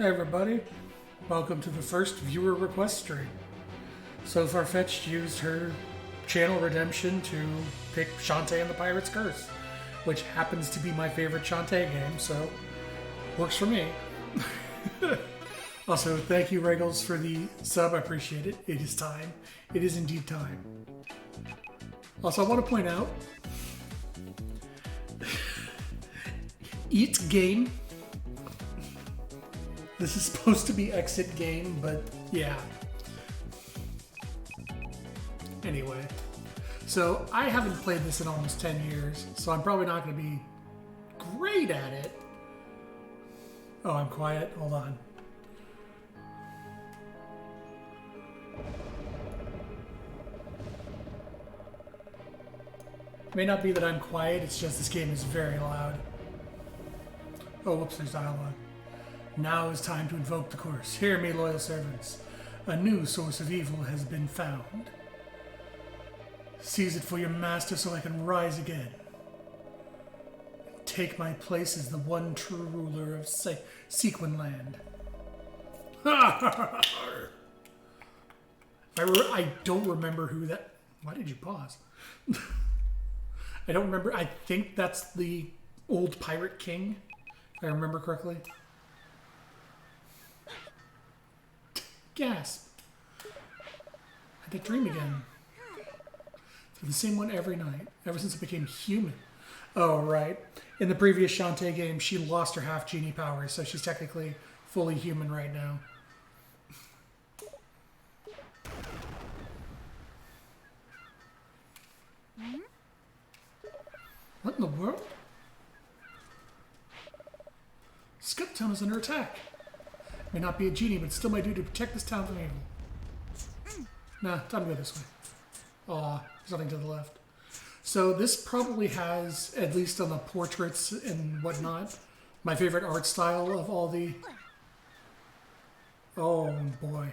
Hey everybody, welcome to the first viewer request stream. So Farfetched used her channel redemption to pick Shantae and the Pirate's Curse, which happens to be my favorite Shantae game, so works for me. Also, thank you Regals for the sub, I appreciate it. It is time. It is indeed time. Also, I want to point out, eat game. This is supposed to be exit game, but yeah. Anyway, so I haven't played this in almost 10 years, so I'm probably not going to be great at it. Oh, I'm quiet? Hold on. It may not be that I'm quiet, it's just this game is very loud. Oh, whoops, there's dialogue. Now is time to invoke the curse. Hear me, loyal servants. A new source of evil has been found. Seize it for your master so I can rise again. Take my place as the one true ruler of Sequin Land. I don't remember who that... Why did you pause? I don't remember. I think that's the old pirate king, if I remember correctly. Gasp. I had that dream again. They're the same one every night, ever since I became human. Oh, right. In the previous Shantae game, she lost her half genie powers, so she's technically fully human right now. What in the world? Scuttown is under attack. May not be a genie, but still my duty to protect this town from evil. Nah, time to go this way. Aw, there's nothing to the left. So this probably has, at least on the portraits and whatnot, my favorite art style of all the... Oh boy.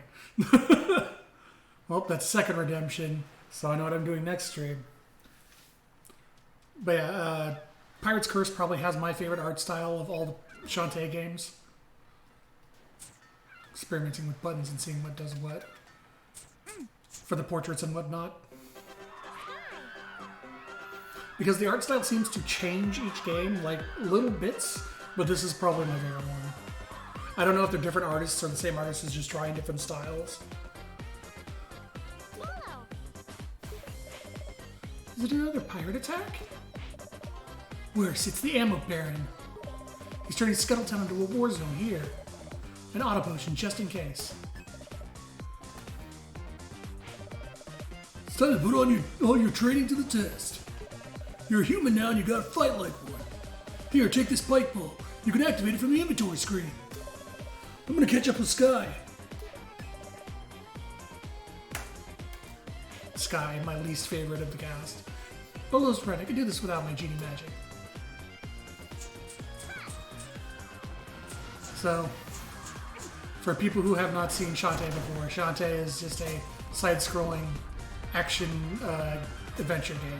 Well, that's second redemption, so I know what I'm doing next stream. But yeah, Pirate's Curse probably has my favorite art style of all the Shantae games. Experimenting with buttons and seeing what does what for the portraits and whatnot. Because the art style seems to change each game, like little bits, but this is probably my favorite one. I don't know if they're different artists or the same artist is just trying different styles. Is it another pirate attack? Worse, it's the Ammo Baron. He's turning Scuttletown into a war zone here. An auto potion, just in case. It's time to put on all your training to the test. You're a human now and you gotta fight like one. Here, take this spike ball. You can activate it from the inventory screen. I'm gonna catch up with Sky. Sky, my least favorite of the cast. Bolo's right, I can do this without my genie magic. So, for people who have not seen Shantae before, Shantae is just a side-scrolling action adventure game.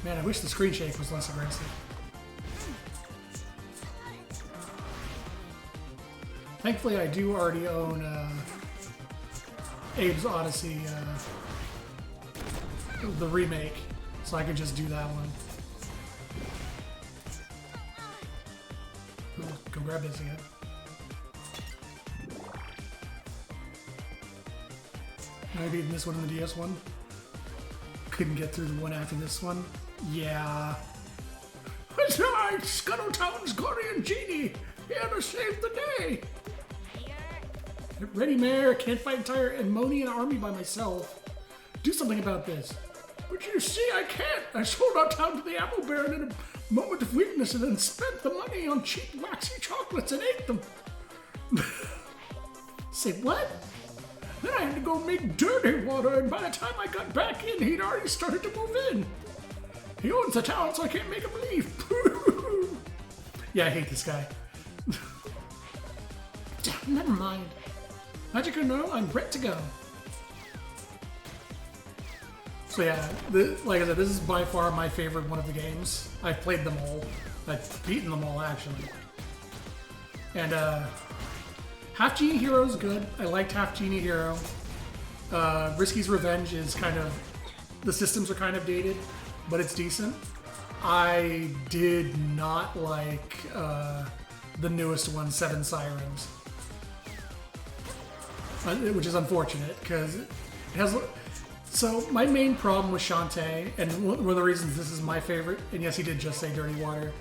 Man, I wish the screen shake was less aggressive. Thankfully, I do already own Abe's Odyssey, the remake, so I can just do that one. Go grab this again. Maybe even this one and the DS one. Couldn't get through the one after this one. Yeah. It's I, Scuttletown's Guardian Genie, here to save the day. Get ready, Mayor. Can't fight entire Ammonian army by myself. Do something about this. But you see, I can't. I sold our town to the Apple Baron in a moment of weakness and then spent the money on cheap waxy chocolates and ate them. Say what? Then I had to go make dirty water, and by the time I got back in, he'd already started to move in. He owns the town, so I can't make him leave. Yeah, I hate this guy. Never mind. Magic or no, I'm ready to go. So yeah, like I said, this is by far my favorite one of the games. I've played them all. I've beaten them all, actually. And Half Genie Hero is good. I liked Half Genie Hero. Risky's Revenge is kind of... The systems are kind of dated, but it's decent. I did not like the newest one, Seven Sirens. Which is unfortunate, because it has... So, my main problem with Shantae, and one of the reasons this is my favorite, and yes, he did just say Dirty Water,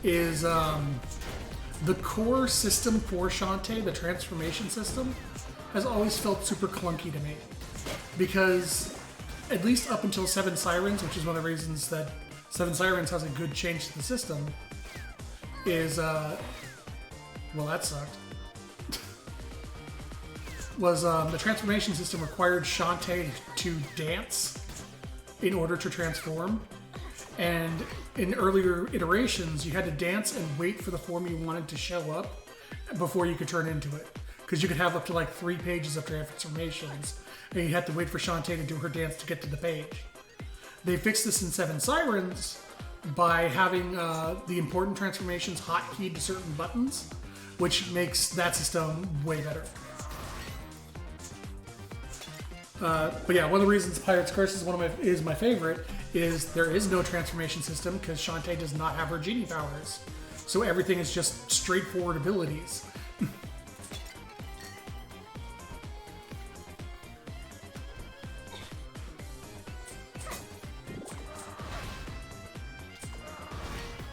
is the core system for Shantae, the transformation system, has always felt super clunky to me. Because, at least up until Seven Sirens, which is one of the reasons that Seven Sirens has a good change to the system, is, well, that sucked. Was the transformation system required Shantae to dance in order to transform. And in earlier iterations, you had to dance and wait for the form you wanted to show up before you could turn into it. Because you could have up to like 3 pages of transformations, and you had to wait for Shantae to do her dance to get to the page. They fixed this in Seven Sirens by having the important transformations hotkeyed to certain buttons, which makes that system way better. But yeah, one of the reasons Pirate's Curse is my favorite is there is no transformation system because Shantae does not have her genie powers. So everything is just straightforward abilities.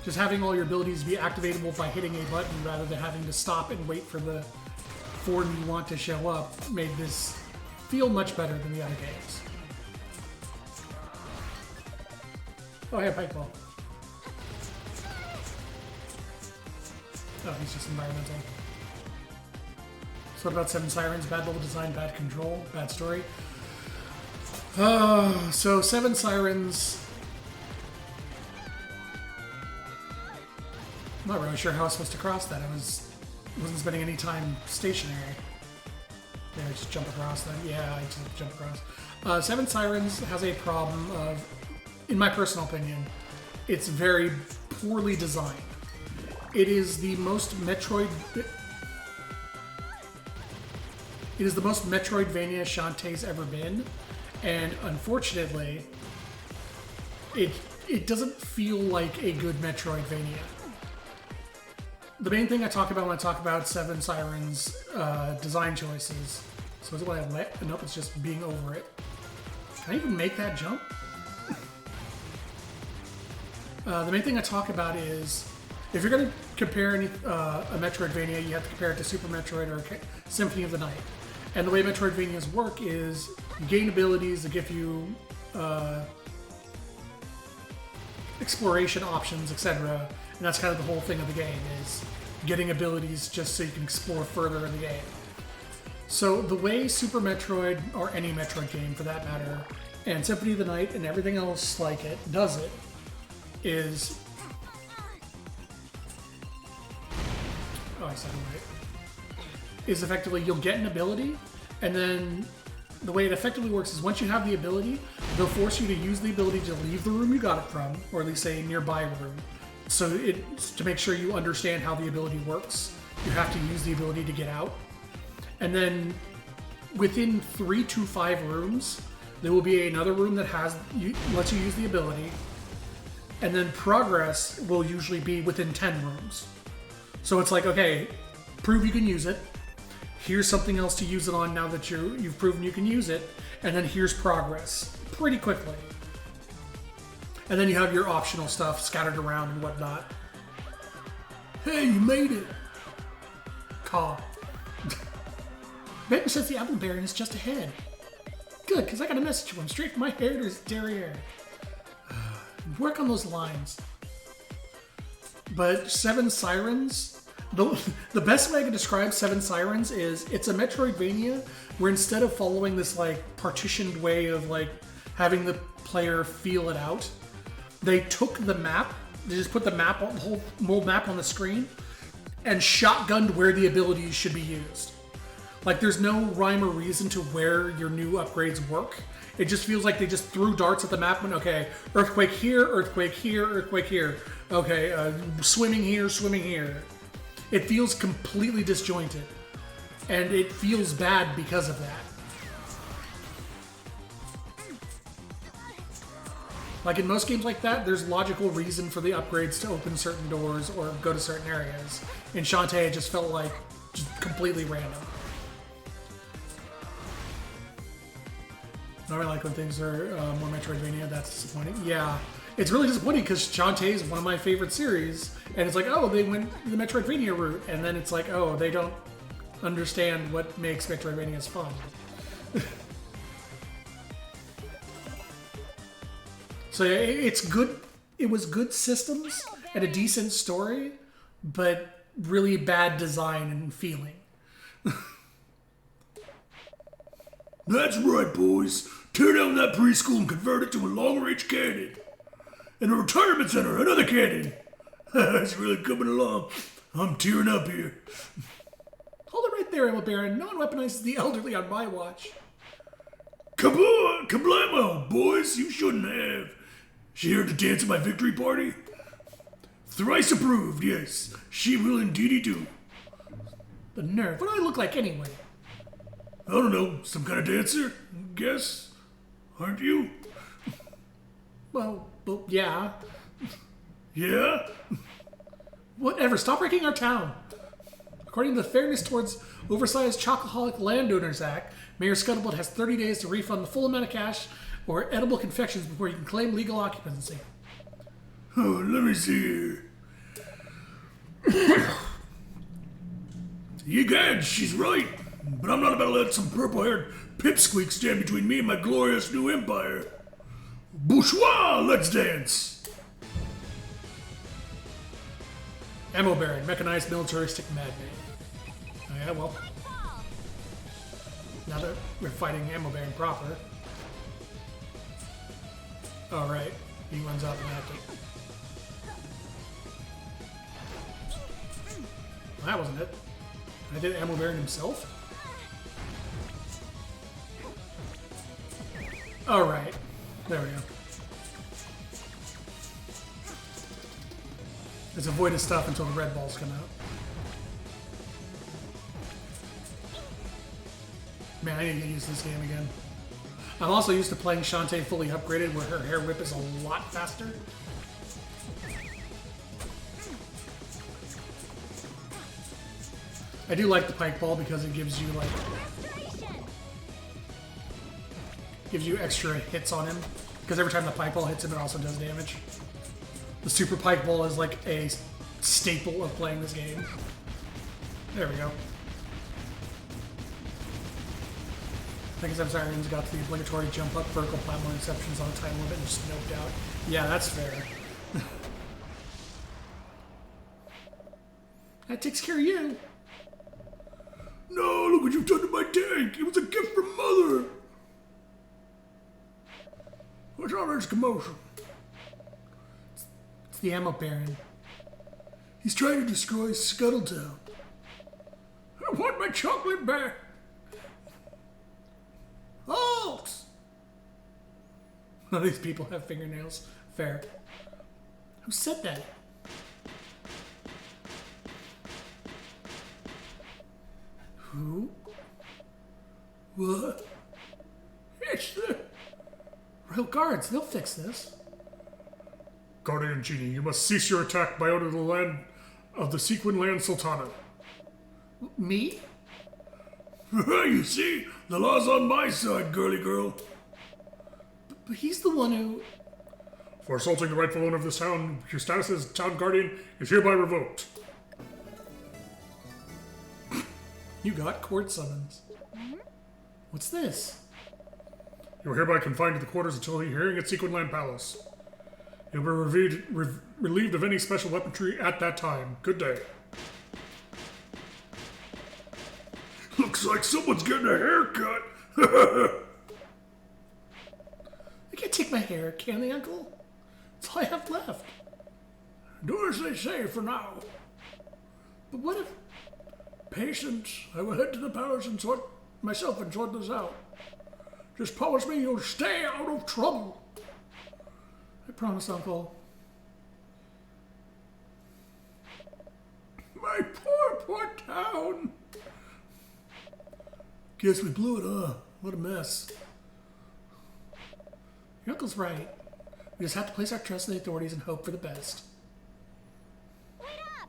Just having all your abilities be activatable by hitting a button rather than having to stop and wait for the form you want to show up made this feel much better than the other games. Oh, hey, Pike Ball. Oh, he's just environmental. So what about Seven Sirens? Bad level design, bad control, bad story. So Seven Sirens... I'm not really sure how I was supposed to cross that. I wasn't spending any time stationary. Yeah, I just jump across then. Yeah, I just jump across. Seven Sirens has a problem of, in my personal opinion, it's very poorly designed. It is the most Metroidvania Shantae's ever been, and unfortunately, it doesn't feel like a good Metroidvania. The main thing I talk about when I talk about Seven Sirens design choices. So is it what I let? Nope, it's just being over it. Can I even make that jump? The main thing I talk about is if you're going to compare a Metroidvania, you have to compare it to Super Metroid or Symphony of the Night. And the way Metroidvanias work is you gain abilities that give you exploration options, etc. And that's kind of the whole thing of the game, is getting abilities just so you can explore further in the game. So the way Super Metroid, or any Metroid game for that matter, and Symphony of the Night and everything else like it, does it, is... Oh, I said it right. Is effectively, you'll get an ability, and then the way it effectively works is once you have the ability, they'll force you to use the ability to leave the room you got it from, or at least a nearby room. So to make sure you understand how the ability works, you have to use the ability to get out. And then within 3 to 5 rooms, there will be another room that lets you use the ability. And then progress will usually be within 10 rooms. So it's like, okay, prove you can use it. Here's something else to use it on now that you've proven you can use it. And then here's progress pretty quickly. And then you have your optional stuff scattered around and whatnot. Hey, you made it! Caw. Baby says the apple baron is just ahead. Good, because I got a message from him straight from my hair to his derriere. Work on those lines. But Seven Sirens, the best way I can describe Seven Sirens is it's a Metroidvania where instead of following this like partitioned way of like having the player feel it out, they took the map, they just put the map, the whole map on the screen, and shotgunned where the abilities should be used. Like, there's no rhyme or reason to where your new upgrades work. It just feels like they just threw darts at the map and, okay, earthquake here, earthquake here, earthquake here. Okay, swimming here, swimming here. It feels completely disjointed. And it feels bad because of that. Like in most games like that, there's logical reason for the upgrades to open certain doors or go to certain areas. In Shantae, it just felt like just completely random. I really like when things are more Metroidvania. That's disappointing. Yeah, it's really disappointing because Shantae is one of my favorite series, and it's like, oh, they went the Metroidvania route, and then it's like, oh, they don't understand what makes Metroidvanias fun. So yeah, it's good. It was good systems and a decent story, but really bad design and feeling. That's right, boys. Tear down that preschool and convert it to a long-range cannon. And a retirement center, another cannon. It's really coming along. I'm tearing up here. Hold it right there, Emma Baron. No one weaponizes the elderly on my watch. Kaboom! Kablamo, boys. You shouldn't have. She here to dance at my victory party? Thrice approved, yes. She will indeedy do. The nerve. What do I look like anyway? I don't know. Some kind of dancer? Guess? Aren't you? Well, yeah. Yeah? Whatever. Stop wrecking our town. According to the Fairness Towards Oversized Chocoholic Landowners Act, Mayor Scuttlebutt has 30 days to refund the full amount of cash or edible confections before you can claim legal occupancy. Oh, let me see here. Egad, she's right. But I'm not about to let some purple-haired pipsqueak stand between me and my glorious new empire. Bourgeois, let's dance! Ammo Baron, mechanized militaristic madman. Oh yeah, well. Now that we're fighting Ammo Baron proper. Alright, he runs out and have to. Well, that wasn't it. I did Ammo Baron himself? Alright. There we go. Let's avoid his stuff until the red balls come out. Man, I need to get used to this game again. I'm also used to playing Shantae fully upgraded where her hair whip is a lot faster. I do like the pike ball because it gives you like extra hits on him. Because every time the pike ball hits him, it also does damage. The super pike ball is like a staple of playing this game. There we go. I guess I'm sorry, Sirens got to the obligatory jump up vertical platform exceptions on a time limit and just noped out. Yeah, that's fair. That takes care of you. No, look what you've done to my tank. It was a gift from Mother. What's all this commotion? It's the Ammo Baron. He's trying to destroy Scuttletown. I want my chocolate back. Halt! None of these people have fingernails. Fair. Who said that? Who? What? It's the Royal Guards. They'll fix this. Guardian Genie, you must cease your attack by order of the land of the Sequin Land Sultana. Me? You see, the law's on my side, girly girl. But he's the one who... For assaulting the rightful owner of this town, your status as town guardian is hereby revoked. You got court summons. What's this? You are hereby confined to the quarters until your hearing at Sequin Land Palace. You'll be relieved of any special weaponry at that time. Good day. Looks like someone's getting a haircut. I can't take my hair, can they, Uncle? That's all I have left. Do as they say for now. But what if... Patience. I will head to the palace and sort this out. Just promise me you'll stay out of trouble. I promise, Uncle. My poor town. Guess we blew it, huh? What a mess. Your uncle's right. We just have to place our trust in the authorities and hope for the best. Wait up!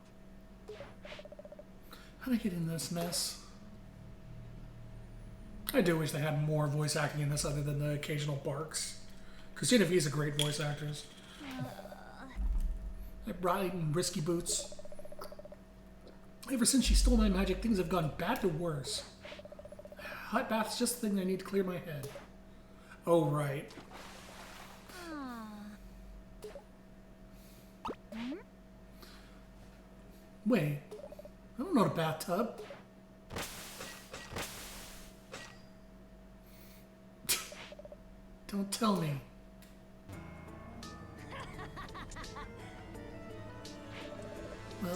How did I get in this mess? I do wish they had more voice acting in this other than the occasional barks. Christina V's a great voice actress. Like Bride and Risky Boots. Ever since she stole my magic, things have gone bad to worse. Hot bath's just the thing I need to clear my head. Oh, right. Wait, I don't know a bathtub. Don't tell me.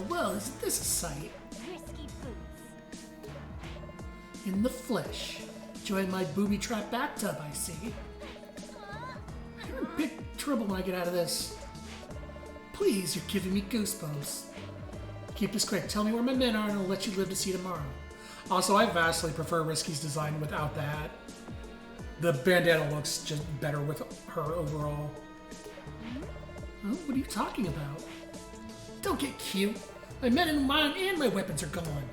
Well, isn't this a sight? Risky boots. In the flesh. Join my booby-trapped bathtub, I see. You're in big trouble when I get out of this. Please, you're giving me goosebumps. Keep this quick. Tell me where my men are and I'll let you live to see tomorrow. Also, I vastly prefer Risky's design without the hat. The bandana looks just better with her overall. Oh, what are you talking about? Don't get cute. My men and mine and my weapons are gone.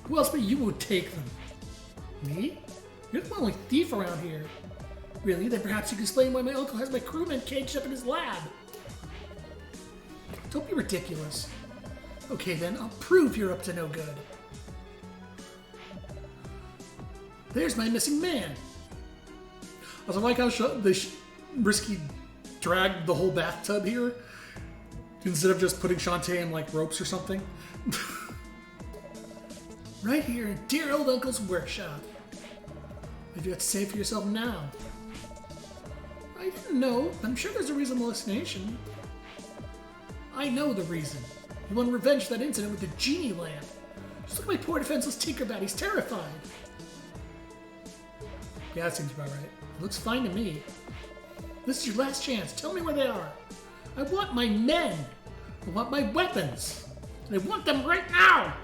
Who else but you would take them? Me? You're the only thief around here. Really? Then perhaps you can explain why my uncle has my crewmen caged up in his lab. Don't be ridiculous. Okay then, I'll prove you're up to no good. There's my missing man. Also, I like how Risky dragged the whole bathtub here instead of just putting Shantae in like ropes or something. Right here in dear old uncle's workshop. What have you got to say for yourself now? I didn't know. I'm sure there's a reasonable explanation. I know the reason. You want revenge for that incident with the genie lamp. Just look at my poor defenseless Tinkerbat. He's terrified. Yeah, that seems about right. It looks fine to me. This is your last chance. Tell me where they are. I want my men. I want my weapons. And I want them right now.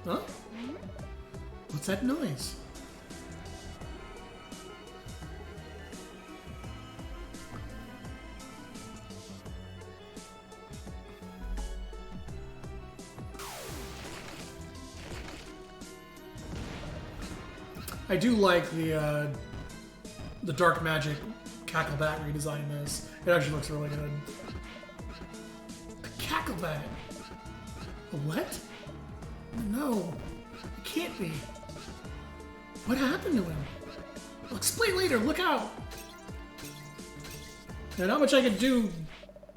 Huh? What's that noise? I do like the dark magic cackle bat redesign this. It actually looks really good. A cackle bat? A what? No, it can't be. What happened to him? I'll explain later, look out! And how much I can do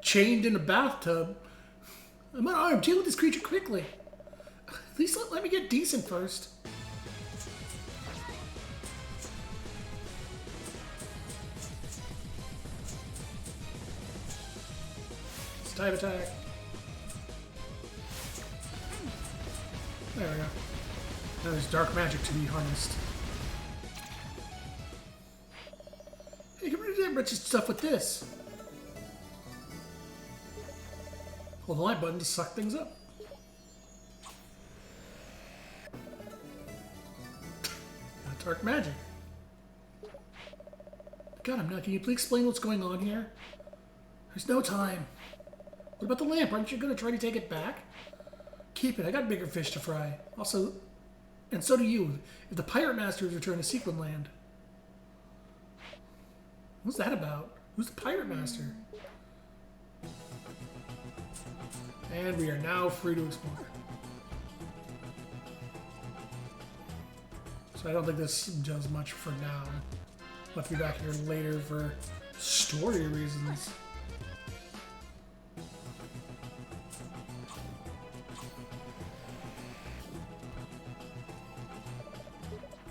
chained in a bathtub. I'm unarmed, deal with this creature quickly. At least let me get decent first. Type attack. There we go. Now there's dark magic to be harnessed. Hey, get rid of that wretched stuff with this. Hold the light button to suck things up. Got dark magic. God, I'm not. Can you please explain what's going on here? There's no time. What about the lamp? Aren't you going to try to take it back? Keep it. I got bigger fish to fry. Also, and so do you, if the Pirate Masters return to Sequin Land. What's that about? Who's the Pirate Master? And we are now free to explore. So I don't think this does much for now. I'll have to be back here later for story reasons.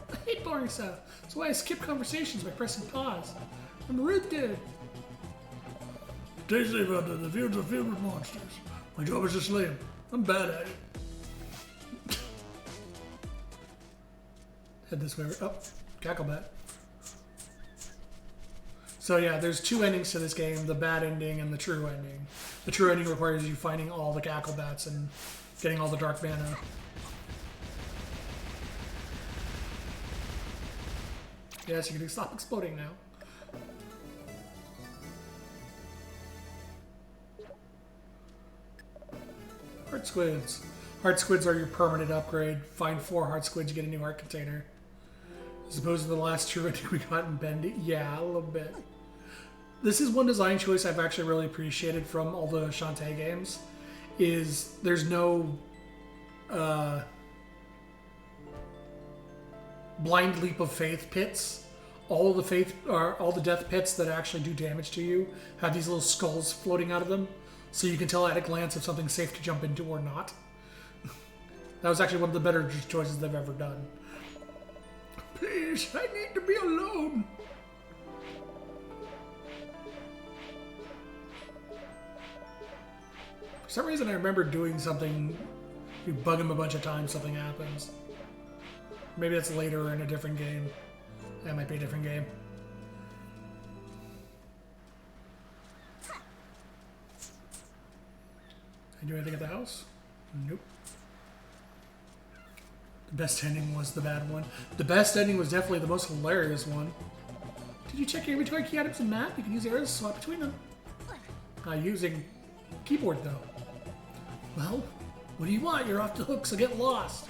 I hate boring stuff. That's why I skip conversations by pressing pause. I'm a rude dude. Stay safe out there. The fields are filled with monsters. My job is to slay them. I'm bad at it. Head this way. Oh, Cacklebat. So yeah, there's two endings to this game, the bad ending and the true ending. The true ending requires you finding all the Cacklebats and getting all the dark mana. Yes, you can stop exploding now. Heart squids. Heart squids are your permanent upgrade. Find 4 heart squids, you get a new heart container. As opposed to the last true ending we got in Bendy. Yeah, a little bit. This is one design choice I've actually really appreciated from all the Shantae games. Is there's no blind leap of faith pits. All the death pits that actually do damage to you have these little skulls floating out of them, so you can tell at a glance if something's safe to jump into or not. That was actually one of the better choices they've ever done. Please, I need to be alone. For some reason, I remember doing something. You bug him a bunch of times, something happens. Maybe that's later or in a different game. That might be a different game. Can I do anything at the house? Nope. The best ending was the bad one. The best ending was definitely the most hilarious one. Did you check your inventory key items and map? You can use arrows to swap between them. Not using keyboard though. Well, what do you want? You're off the hook, so get lost.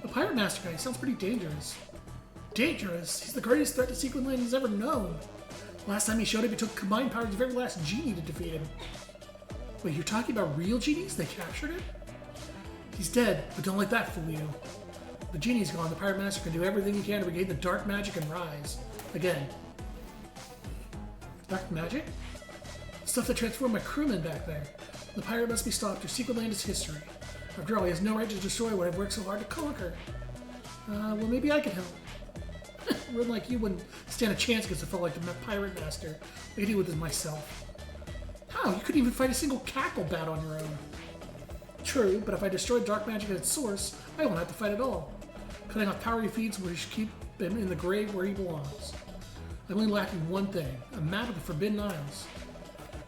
The Pirate Master guy sounds pretty dangerous. Dangerous? He's the greatest threat to Sequin Land has ever known. Last time he showed up, it took combined powers of every last genie to defeat him. Wait, you're talking about real genies? They captured him? He's dead, but don't let that fool you. The genie's gone. The Pirate Master can do everything he can to regain the dark magic and rise. Again. Dark magic? Stuff that transformed my crewmen back there. The pirate must be stopped, or Secret Land is history. After all, he has no right to destroy what I've worked so hard to conquer. Well, maybe I can help. One like you wouldn't stand a chance against a fellow like the Pirate Master. I can deal with this myself. How? You couldn't even fight a single Cacklebat on your own. True, but if I destroy dark magic at its source, I won't have to fight at all. Cutting off power he feeds will keep him in the grave where he belongs. I'm only lacking one thing, a map of the Forbidden Isles.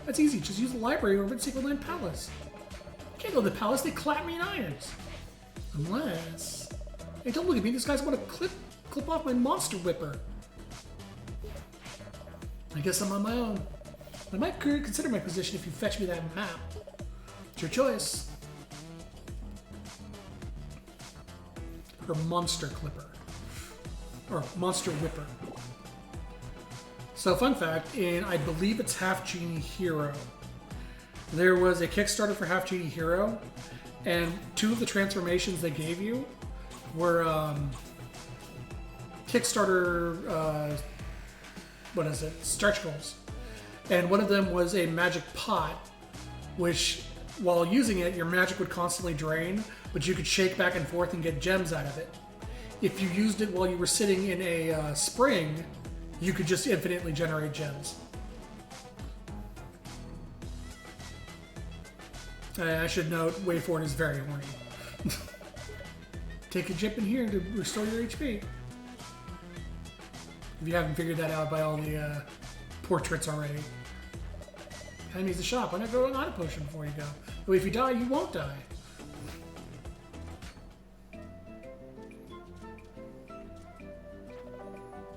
That's easy, just use the library over at Secret Land Palace. I can't go to the palace, they clap me in irons. Unless... Hey, don't look at me, this guy's gonna clip off my monster whipper. I guess I'm on my own. I might consider my position if you fetch me that map. It's your choice. Or monster clipper. Or monster whipper. So fun fact, in I believe it's Half Genie Hero, there was a Kickstarter for Half Genie Hero, and 2 of the transformations they gave you were Kickstarter, stretch goals. And one of them was a magic pot, which while using it, your magic would constantly drain, but you could shake back and forth and get gems out of it. If you used it while you were sitting in a spring, you could just infinitely generate gems. I should note, wait for it is very horny. Take a chip in here to restore your HP. If you haven't figured that out by all the portraits already. That needs the shop. Why not go on a potion before you go? But if you die, you won't die.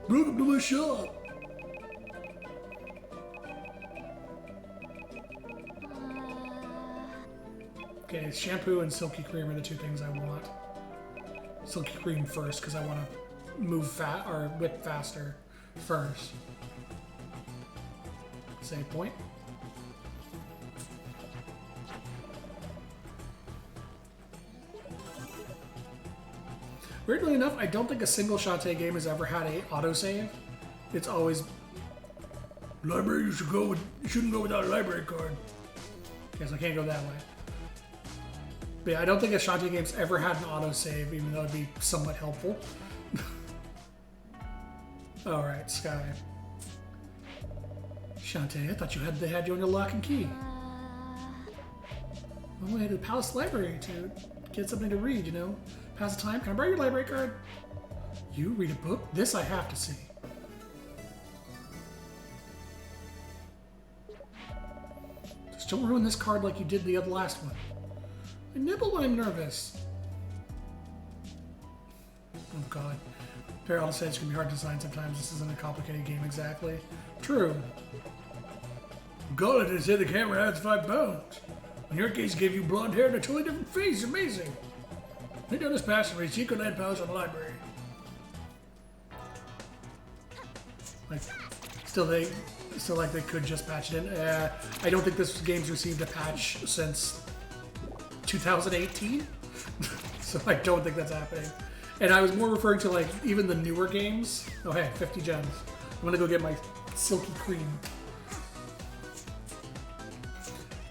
Welcome to my shop. Okay, shampoo and silky cream are the 2 things I want. Silky cream first, because I want to move or whip faster first. Save point. Weirdly enough, I don't think a single Shantae game has ever had a autosave. It's always Library, you shouldn't go without a library card. okay, so I can't go that way. But yeah, I don't think a Shantae game's ever had an autosave, even though it'd be somewhat helpful. Alright, Sky. Shantae, I thought they had you on your lock and key. I'm going to the Palace Library to get something to read, you know? Pass the time. Can I borrow your library card? You read a book? This I have to see. Just don't ruin this card like you did the other last one. I nibble when I'm nervous. Oh god. Fair, I'll say it's gonna be hard to design sometimes. This isn't a complicated game exactly. True. God, they say the camera adds 5 pounds. In your case, gave you blonde hair and a totally different face. Amazing. They done this passion race. Secret Land Palace on the library. Like, still like they could just patch it in. I don't think this game's received a patch since 2018, so I don't think that's happening. And I was more referring to like even the newer games. Oh hey, 50 gems. I'm gonna go get my silky cream.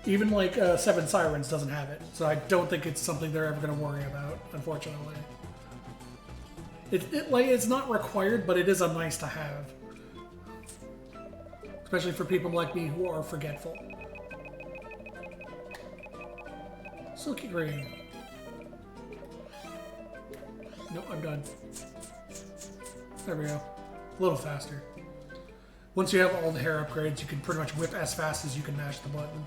Even like Seven Sirens doesn't have it, so I don't think it's something they're ever gonna worry about, unfortunately. It's not required, but it is a nice to have. Especially for people like me who are forgetful. Silky green. Nope, I'm done. There we go. A little faster. Once you have all the hair upgrades, you can pretty much whip as fast as you can mash the button.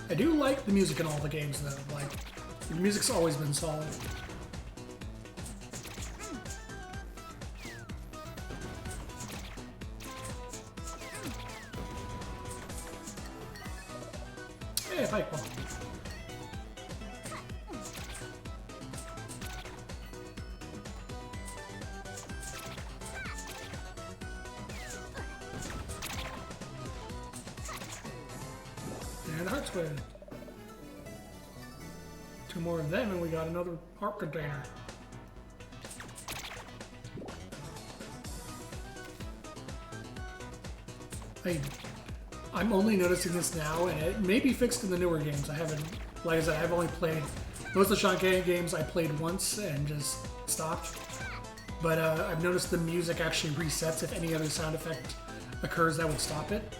I do like the music in all the games though. Like, the music's always been solid. Hey, pike bomb. And heart squid. 2 more of them and we got another heart container. I'm only noticing this now, and it may be fixed in the newer games. I haven't, like I said, I've only played most of the Shantae games. I played once and just stopped. But I've noticed the music actually resets if any other sound effect occurs that would stop it,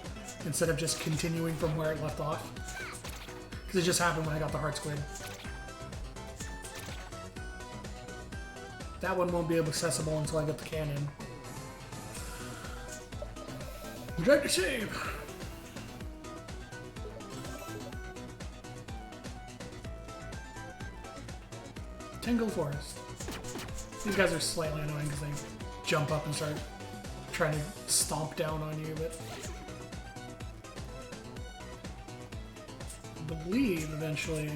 instead of just continuing from where it left off. Because it just happened when I got the heart squid. That one won't be accessible until I get the cannon. Would you like to save? Tangle Forest. These guys are slightly annoying because they jump up and start trying to stomp down on you, but I believe eventually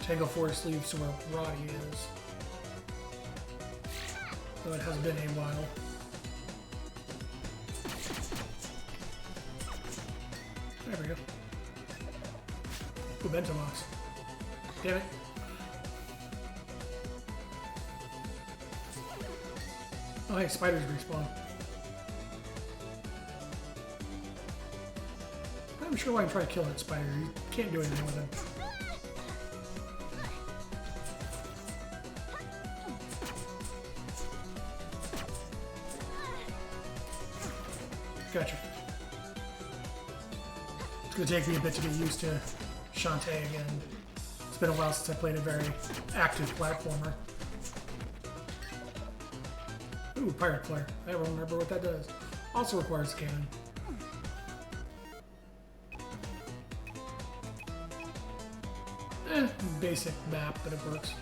Tangle Forest leads to where Roddy is. Though it has been a while. There we go. Ooh, Bentomox. Damn it. Oh hey, spiders respawn. I'm not sure why I'm trying to kill that spider. You can't do anything with him. Gotcha. It's gonna take me a bit to get used to Shantae again. It's been a while since I played a very active platformer. Ooh, Pirate Flare. I don't remember what that does. Also requires a cannon. Basic map, but it works.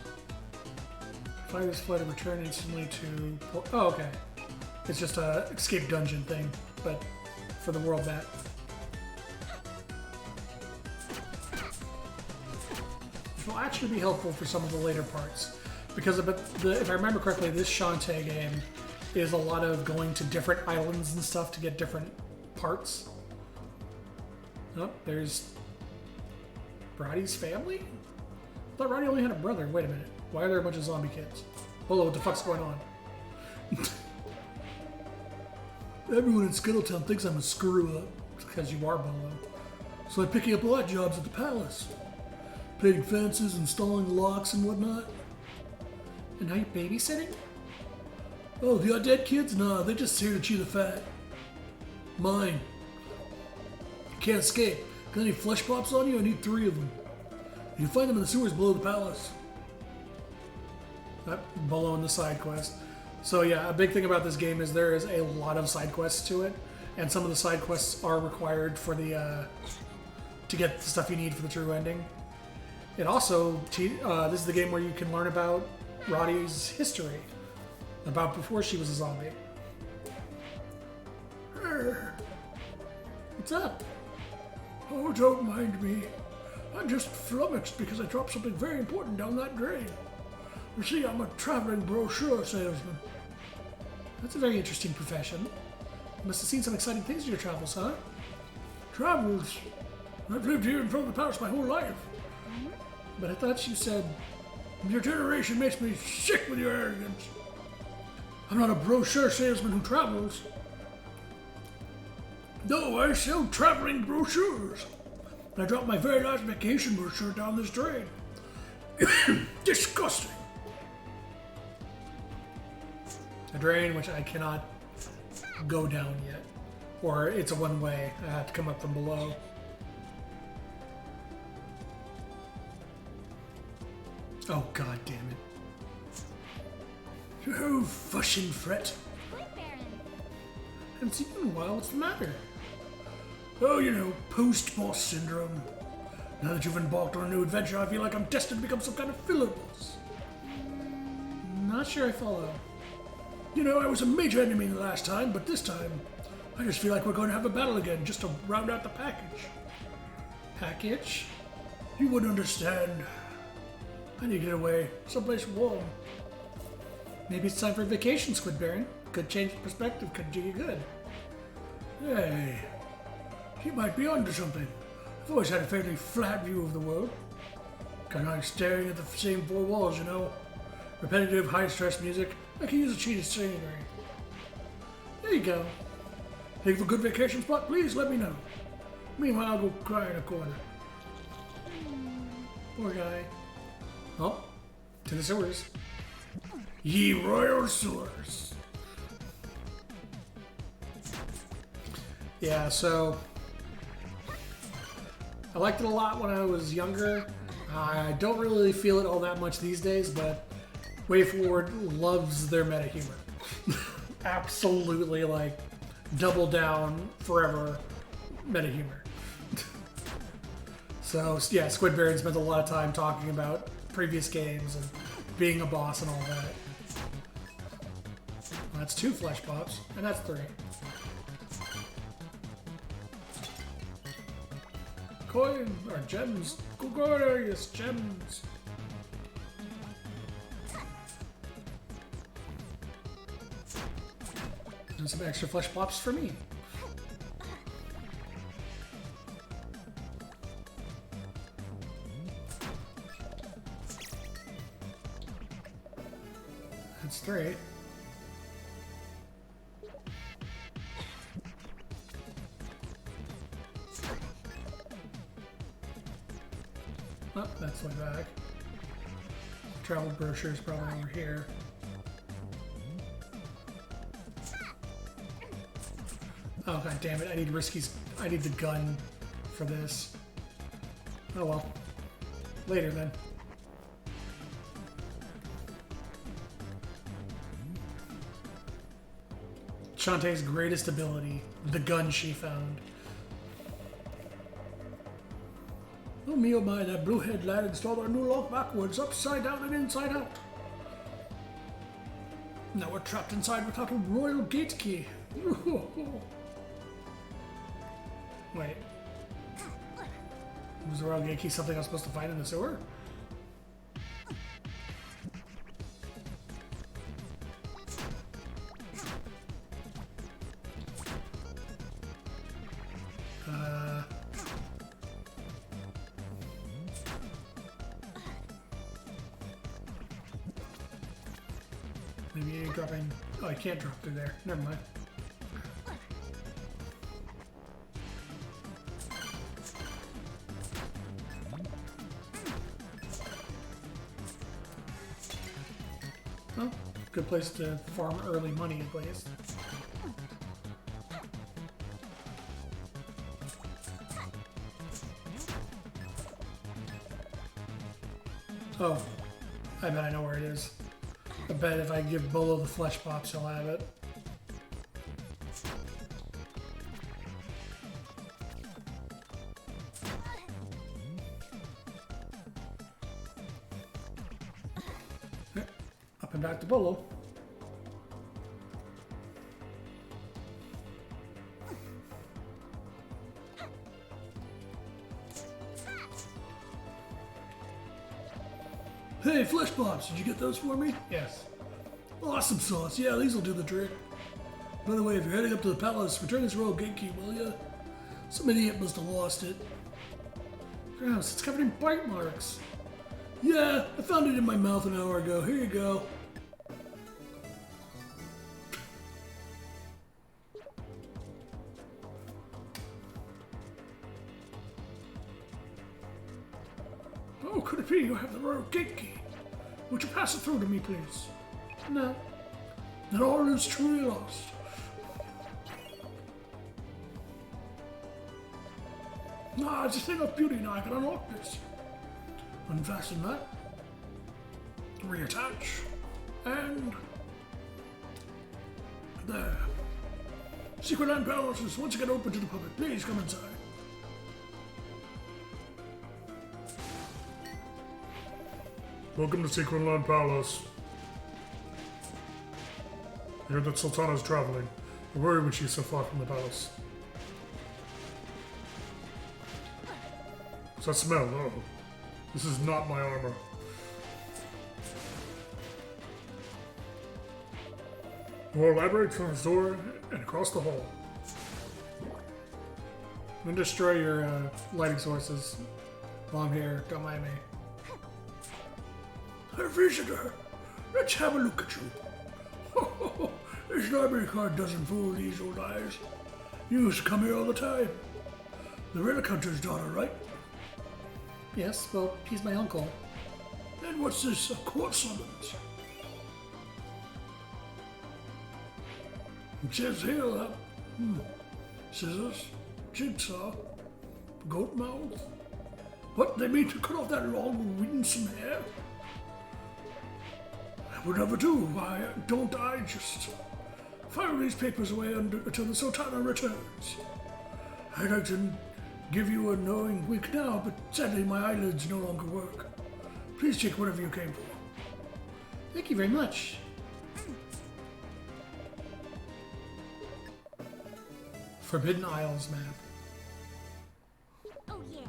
Fire this flare to return instantly to... Oh, okay. It's just a escape dungeon thing, but for the world map. Which will actually be helpful for some of the later parts. Because if I remember correctly, this Shantae game is a lot of going to different islands and stuff to get different parts. Oh, there's Roddy's family? I thought Roddy only had a brother. Wait a minute. Why are there a bunch of zombie kids? Hello, what the fuck's going on? Everyone in Skittletown thinks I'm a screw-up. It's because you are Bolo. So I'm picking up odd jobs at the palace. Painting fences, installing locks and whatnot. And now you're babysitting? Oh, the dead kids? Nah, they're just here to chew the fat. Mine. You can't escape. Got any flesh pops on you? I need 3 of them. You can find them in the sewers below the palace. Below in the side quest. So yeah, a big thing about this game is there is a lot of side quests to it, and some of the side quests are required for the to get the stuff you need for the true ending. It also this is the game where you can learn about Roddy's history, about before she was a zombie. What's up? Oh, don't mind me. I'm just flummoxed because I dropped something very important down that drain. You see, I'm a traveling brochure salesman. That's a very interesting profession. You must have seen some exciting things in your travels, huh? Travels? I've lived here in front of the palace my whole life. But I thought you said... Your generation makes me sick with your arrogance. I'm not a brochure salesman who travels. No, I sell traveling brochures. I dropped my very last vacation brochure down this drain. Disgusting. A drain which I cannot go down yet. Or it's a one-way. I have to come up from below. Oh, god damn it. Oh, fuss and fret. Squid Baron. Haven't seen you in a while. What's the matter? Oh, you know, post-boss syndrome. Now that you've embarked on a new adventure, I feel like I'm destined to become some kind of filler boss. Not sure I follow. You know, I was a major enemy the last time, but this time, I just feel like we're going to have a battle again just to round out the package. Package? You wouldn't understand. I need to get away, someplace warm. Maybe it's time for a vacation, Squid Baron. Could change the perspective, could do you good. Hey, you might be onto something. I've always had a fairly flat view of the world. Kind of like staring at the same 4 walls, you know. Repetitive, high-stress music. I can use a cheated scenery. There you go. Think of a good vacation spot? Please let me know. Meanwhile, I'll go cry in a corner. Poor guy. Oh, to the sewers. Ye royal sewers. Yeah, so I liked it a lot when I was younger. I don't really feel it all that much these days, but WayForward loves their meta humor. Absolutely, like, double down forever meta humor. So, yeah, Squid Baron spent a lot of time talking about previous games and being a boss and all that. Well, that's 2 flesh pops, and that's 3. Coin, or gems. Glorious gems. And some extra flesh pops for me. That's 3. Oh, that's way back. Travel brochure is probably over here. Oh god damn it! I need I need the gun for this. Oh well. Later then. Shantae's greatest ability, the gun she found. Oh me, oh my, that blue-haired lad installed our new lock backwards, upside down and inside out. Now we're trapped inside without a royal gate key. Wait. Was the royal gate key something I was supposed to find in the sewer? Maybe dropping... Oh, I can't drop through there. Never mind. Well, good place to farm early money at least. Oh, I bet I know where it is. I bet if I give Bolo the flesh pops, he'll have it. Up and back to Bolo. Hey, Flesh Pops, did you get those for me? Yes. Awesome sauce. Yeah, these will do the trick. By the way, if you're heading up to the palace, return this royal gate key, will ya? Some idiot must have lost it. Gross, it's covered in bite marks. Yeah, I found it in my mouth an hour ago. Here you go. Oh, could it be you have the royal gate key? Would you pass it through to me, please? No. Then all is truly lost. Ah, it's a thing of beauty now. I can unlock this. Unfasten that. Reattach. And There. Secret Land Palace is once again open to the public. Please come inside. Welcome to Secret Land Palace. I heard that Sultana is traveling. I worry when she's so far from the palace. What's that smell? Oh, this is not my armor. More elaborate from his door and across the hall. I'm gonna destroy your lighting sources while I'm here. Don't mind me. A visitor. Let's have a look at you. This library card doesn't fool these old eyes. You used to come here all the time. The relic hunter's daughter, right? Yes, well, he's my uncle. And what's this court summons? It says here that scissors, jigsaw, goat mouth. What, they mean to cut off that long, winsome hair? I would never do. Why don't I just file these papers away until the Sultana returns? I'd like to give you a knowing wink now, but sadly my eyelids no longer work. Please take whatever you came for. Thank you very much. Forbidden Isles map. Oh yeah.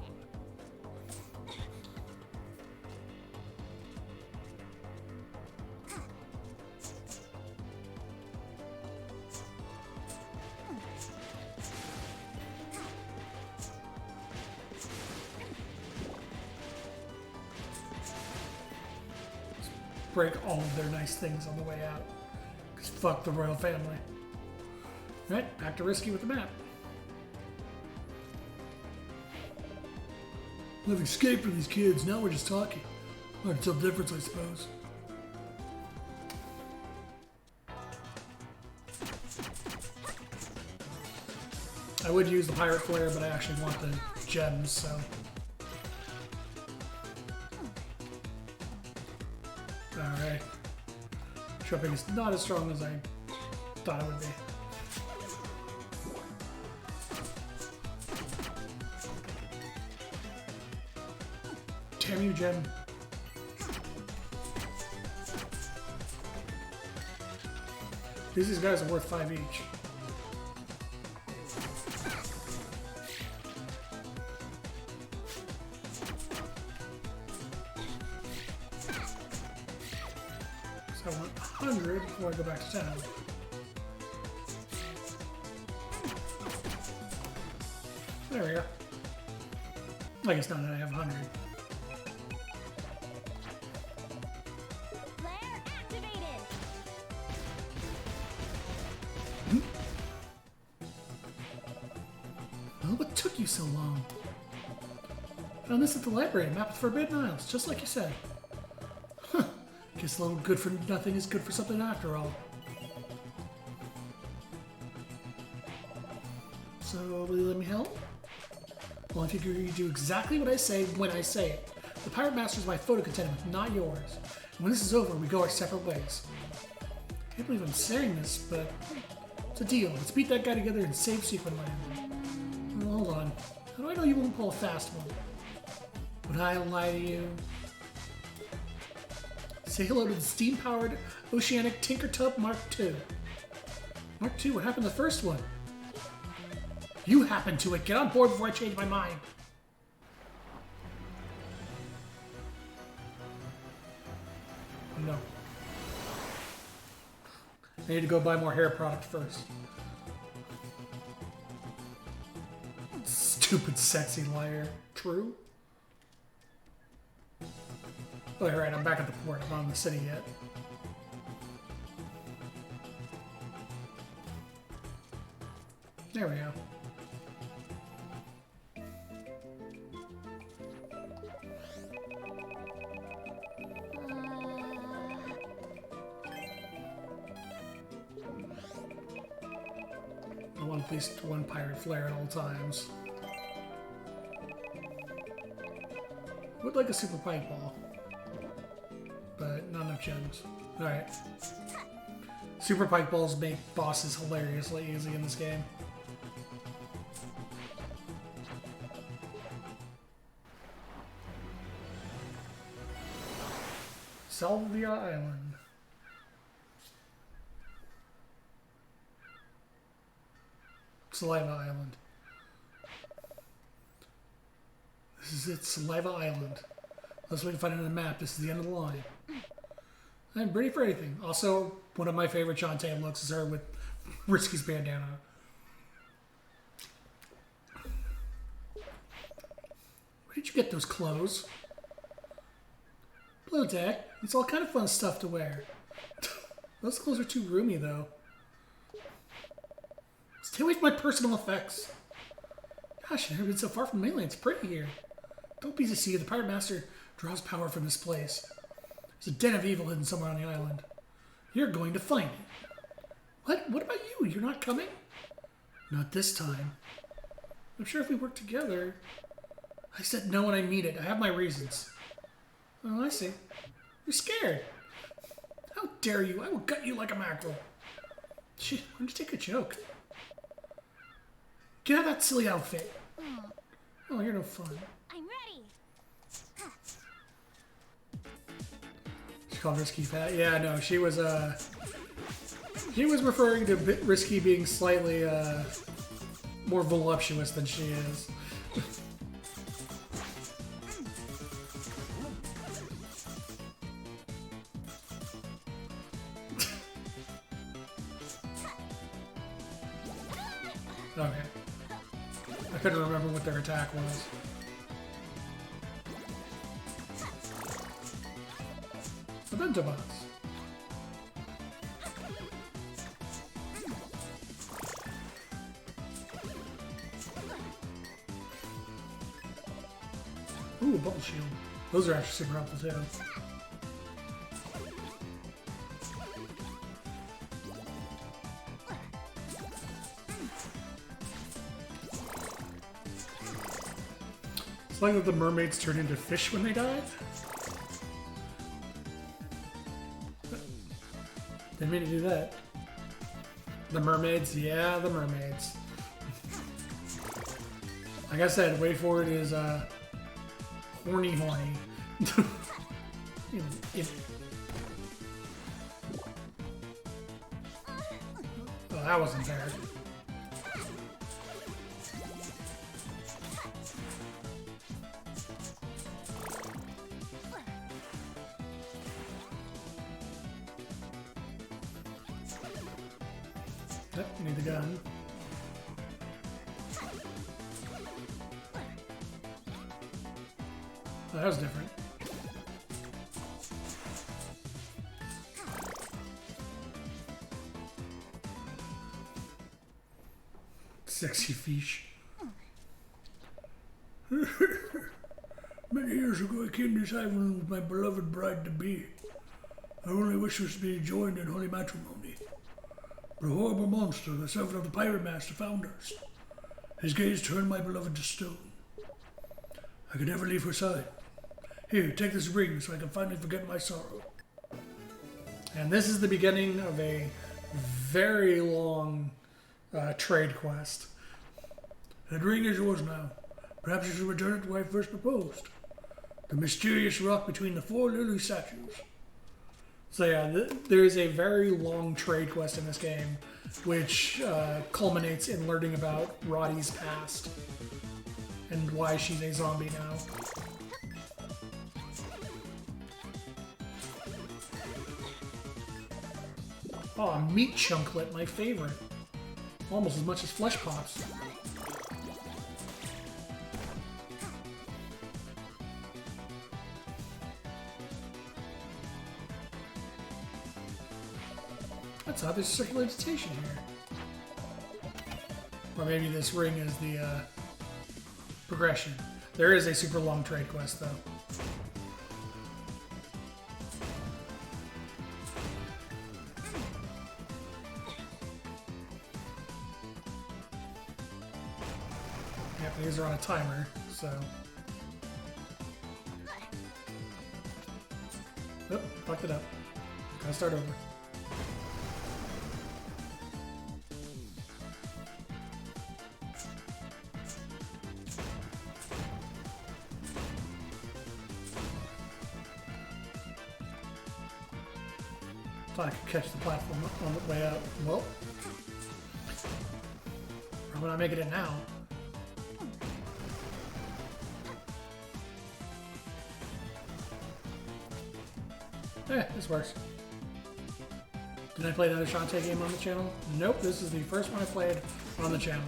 Break all of their nice things on the way out. Because fuck the royal family. Right, back to Risky with the map. I've escaped from these kids, now we're just talking. Hard to tell the difference, I suppose. I would use the pirate flare, but I actually want the gems, so. Alright. Shopping is not as strong as I thought it would be. Damn you, Jen. These guys are worth 5 each. So I want 100 before I go back to town. There we go. I guess now that I have 100. Flare activated. Well, what took you so long? Found this at the library, a map of Forbidden Isles, just like you said. Huh. Guess a little good for nothing is good for something after all. So, will you let me help? Well, I figure you do exactly what I say when I say it. The Pirate Master's my photo contentment, not yours. And when this is over, we go our separate ways. I can't believe I'm saying this, but it's a deal. Let's beat that guy together and save Sequin Land. Well, hold on. How do I know you won't pull a fast one? Would I lie to you? Say hello to the steam-powered Oceanic Tinker Tub Mark II. Mark II? What happened to the first one? You happened to it. Get on board before I change my mind. No. I need to go buy more hair product first. Stupid sexy liar. True? Oh, alright, I'm back at the port. I'm not in the city yet. There we go. I want at least one pirate flare at all times. Would like a super pike ball, but not enough gems. Alright. Super pike balls make bosses hilariously easy in this game. Salvia Island. Saliva Island. This is it, Saliva Island. Unless we can find it on the map, this is the end of the line. I'm ready for anything. Also, one of my favorite Shantae looks is her with Risky's bandana. Where did you get those clothes? Below deck. It's all kind of fun stuff to wear. Those clothes are too roomy, though. Stay away from my personal effects. Gosh, I've never been so far from mainland. It's pretty here. Don't be deceived. The Pirate Master draws power from this place. There's a den of evil hidden somewhere on the island. You're going to find it. What? What about you? You're not coming? Not this time. I'm sure if we work together... I said no and I mean it. I have my reasons. Oh, I see. You're scared. How dare you? I will gut you like a mackerel. Shit, why don't you take a joke? Get out of that silly outfit. Oh, you're no fun. I'm ready. She called Risky fat. Yeah, no, she was referring to Risky being slightly more voluptuous than she is. Okay. I couldn't remember what their attack was. The bento box. Ooh, a bubble shield. Those are actually super helpful too. It's like that the mermaids turn into fish when they die. Didn't mean to do that. The mermaids, yeah, the mermaids. Like I said, wait for it is horny. Oh, that wasn't fair. Yep, need the gun. Oh, that was different. Sexy fish. Many years ago I came to this island with my beloved bride-to-be. I only wish us to be joined in holy matrimony. But a horrible monster, the servant of the Pirate Master, found us. His gaze turned my beloved to stone. I could never leave her side. Here, take this ring so I can finally forget my sorrow. And this is the beginning of a very long trade quest. That ring is yours now. Perhaps you should return it to where I first proposed. The mysterious rock between the 4 lily statues. So yeah, there is a very long trade quest in this game, which culminates in learning about Roddy's past and why she's a zombie now. Oh, a meat chunklet, my favorite. Almost as much as flesh pops. That's how there's circular vegetation here. Or maybe this ring is the progression. There is a super long trade quest though. Yep, these are on a timer, so. Oh, fucked it up. Gotta start over. Thought I could catch the platform on the way up. Well, we're not making it now. This works. Did I play another Shantae game on the channel? Nope, this is the first one I played on the channel.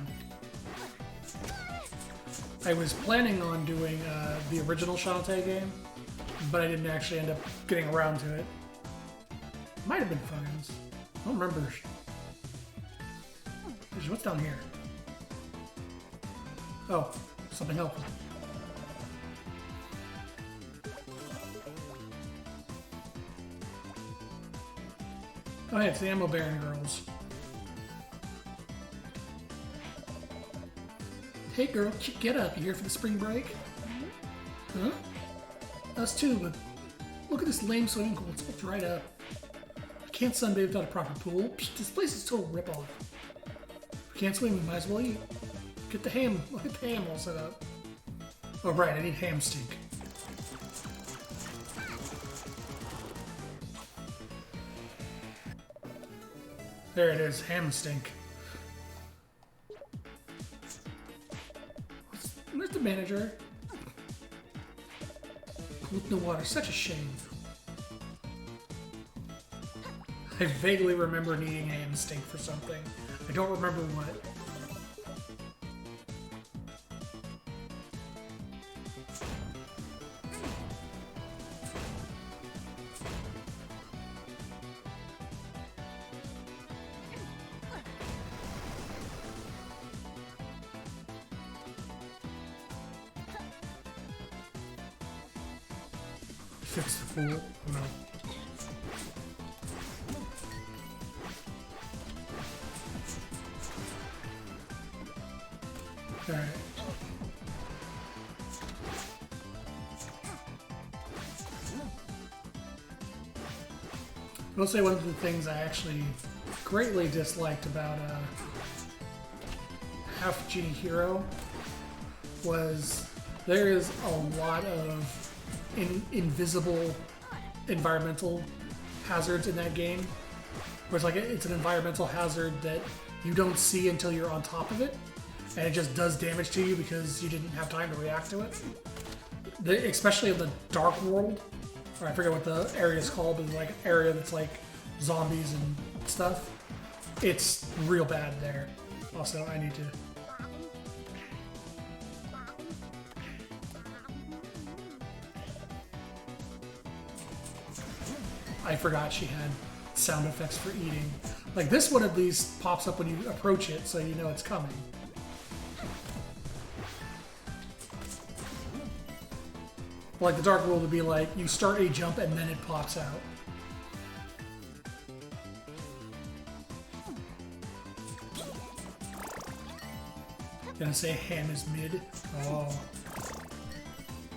I was planning on doing the original Shantae game, but I didn't actually end up getting around to it. Might have been Friends. I don't remember. What's down here? Oh, something helpful. Oh, hey, it's the Ammo Baron girls. Hey girl, get up. You here for the spring break? Huh? Us too, but look at this lame swimming pool. It's all dried up. I can't sunbathe without a proper pool. Psh, this place is a total ripoff. If we can't swim, we might as well eat. Get the ham. Look at the ham all set up. Oh, right, I need ham stink. There it is, ham stink. Where's the manager? With no water, such a shame. I vaguely remember needing ham stink for something. I don't remember what. Fix the pool? No. Alright. I will say one of the things I actually greatly disliked about Half Genie Hero was there is a lot of invisible environmental hazards in that game. Where it's like it's an environmental hazard that you don't see until you're on top of it, and it just does damage to you because you didn't have time to react to it. Especially in the Dark World, or I forget what the area is called, but like an area that's like zombies and stuff. It's real bad there. Also, I need to. I forgot she had sound effects for eating. Like this one at least pops up when you approach it, so you know it's coming. Like the Dark World would be like, you start a jump and then it pops out. Gonna say ham is mid. Oh.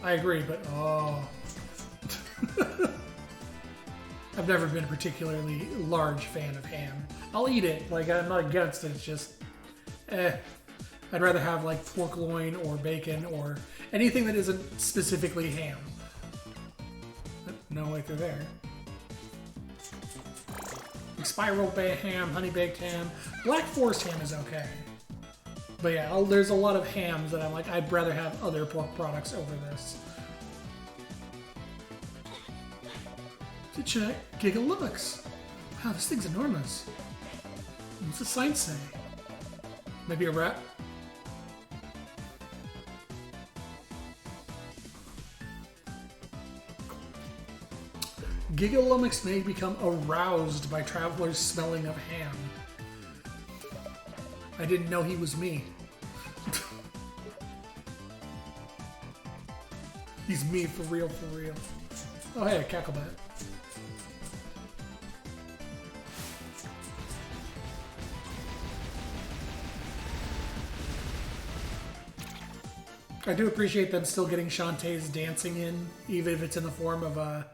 I agree, but oh. I've never been a particularly large fan of ham. I'll eat it, like I'm not against it, it's just, I'd rather have like pork loin or bacon or anything that isn't specifically ham. No way through there. Like spiral ham, honey baked ham. Black Forest ham is okay. But yeah, there's a lot of hams that I'm like, I'd rather have other pork products over this. Check Gigalux. Wow, this thing's enormous. What's the sign say? Maybe a rat? Gigalumix may become aroused by travelers' smelling of ham. I didn't know he was me. He's me for real, for real. Oh hey, a Cacklebat. I do appreciate them still getting Shantae's dancing in, even if it's in the form of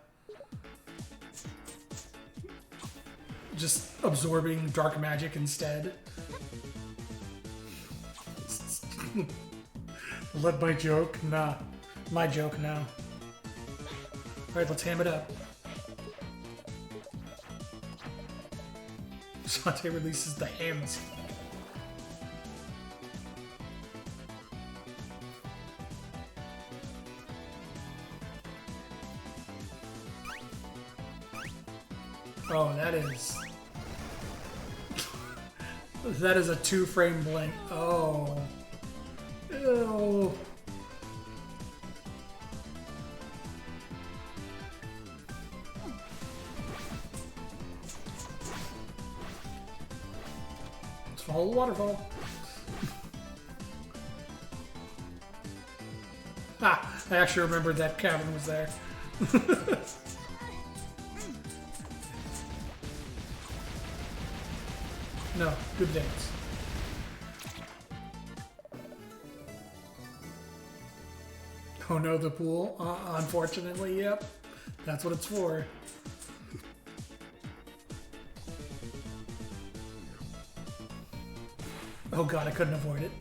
just absorbing dark magic instead. Let my joke? Nah. My joke now. Alright, let's ham it up. Shantae releases the hams. Oh, that is... that is a 2-frame blink. Oh. Ew. Let's follow the waterfall. Ah, I actually remembered that cavern was there. No, good dance. Oh no, the pool? Unfortunately, yep. That's what it's for. Oh god, I couldn't avoid it.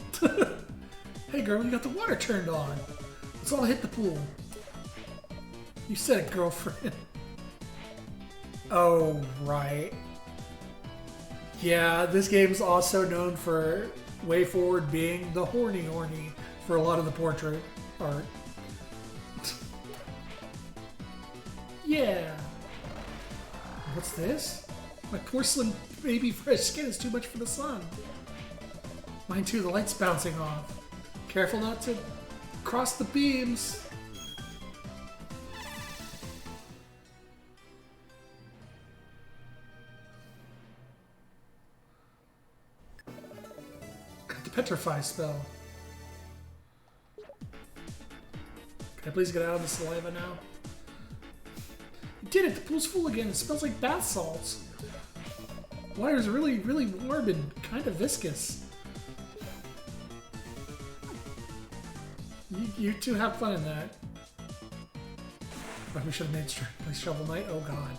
Hey girl, you got the water turned on. Let's all hit the pool. You said it, girlfriend. Oh, right. Yeah, this game's also known for Way Forward being the horny for a lot of the portrait art. Yeah. What's this? My porcelain baby fresh skin is too much for the sun. Mine too, the light's bouncing off. Careful not to cross the beams. Petrify spell. Can I please get out of the saliva now? You did it! The pool's full again. It smells like bath salts. Water's really, really warm and kind of viscous. You two have fun in that. Oh, we should have made play Shovel Knight. Oh god.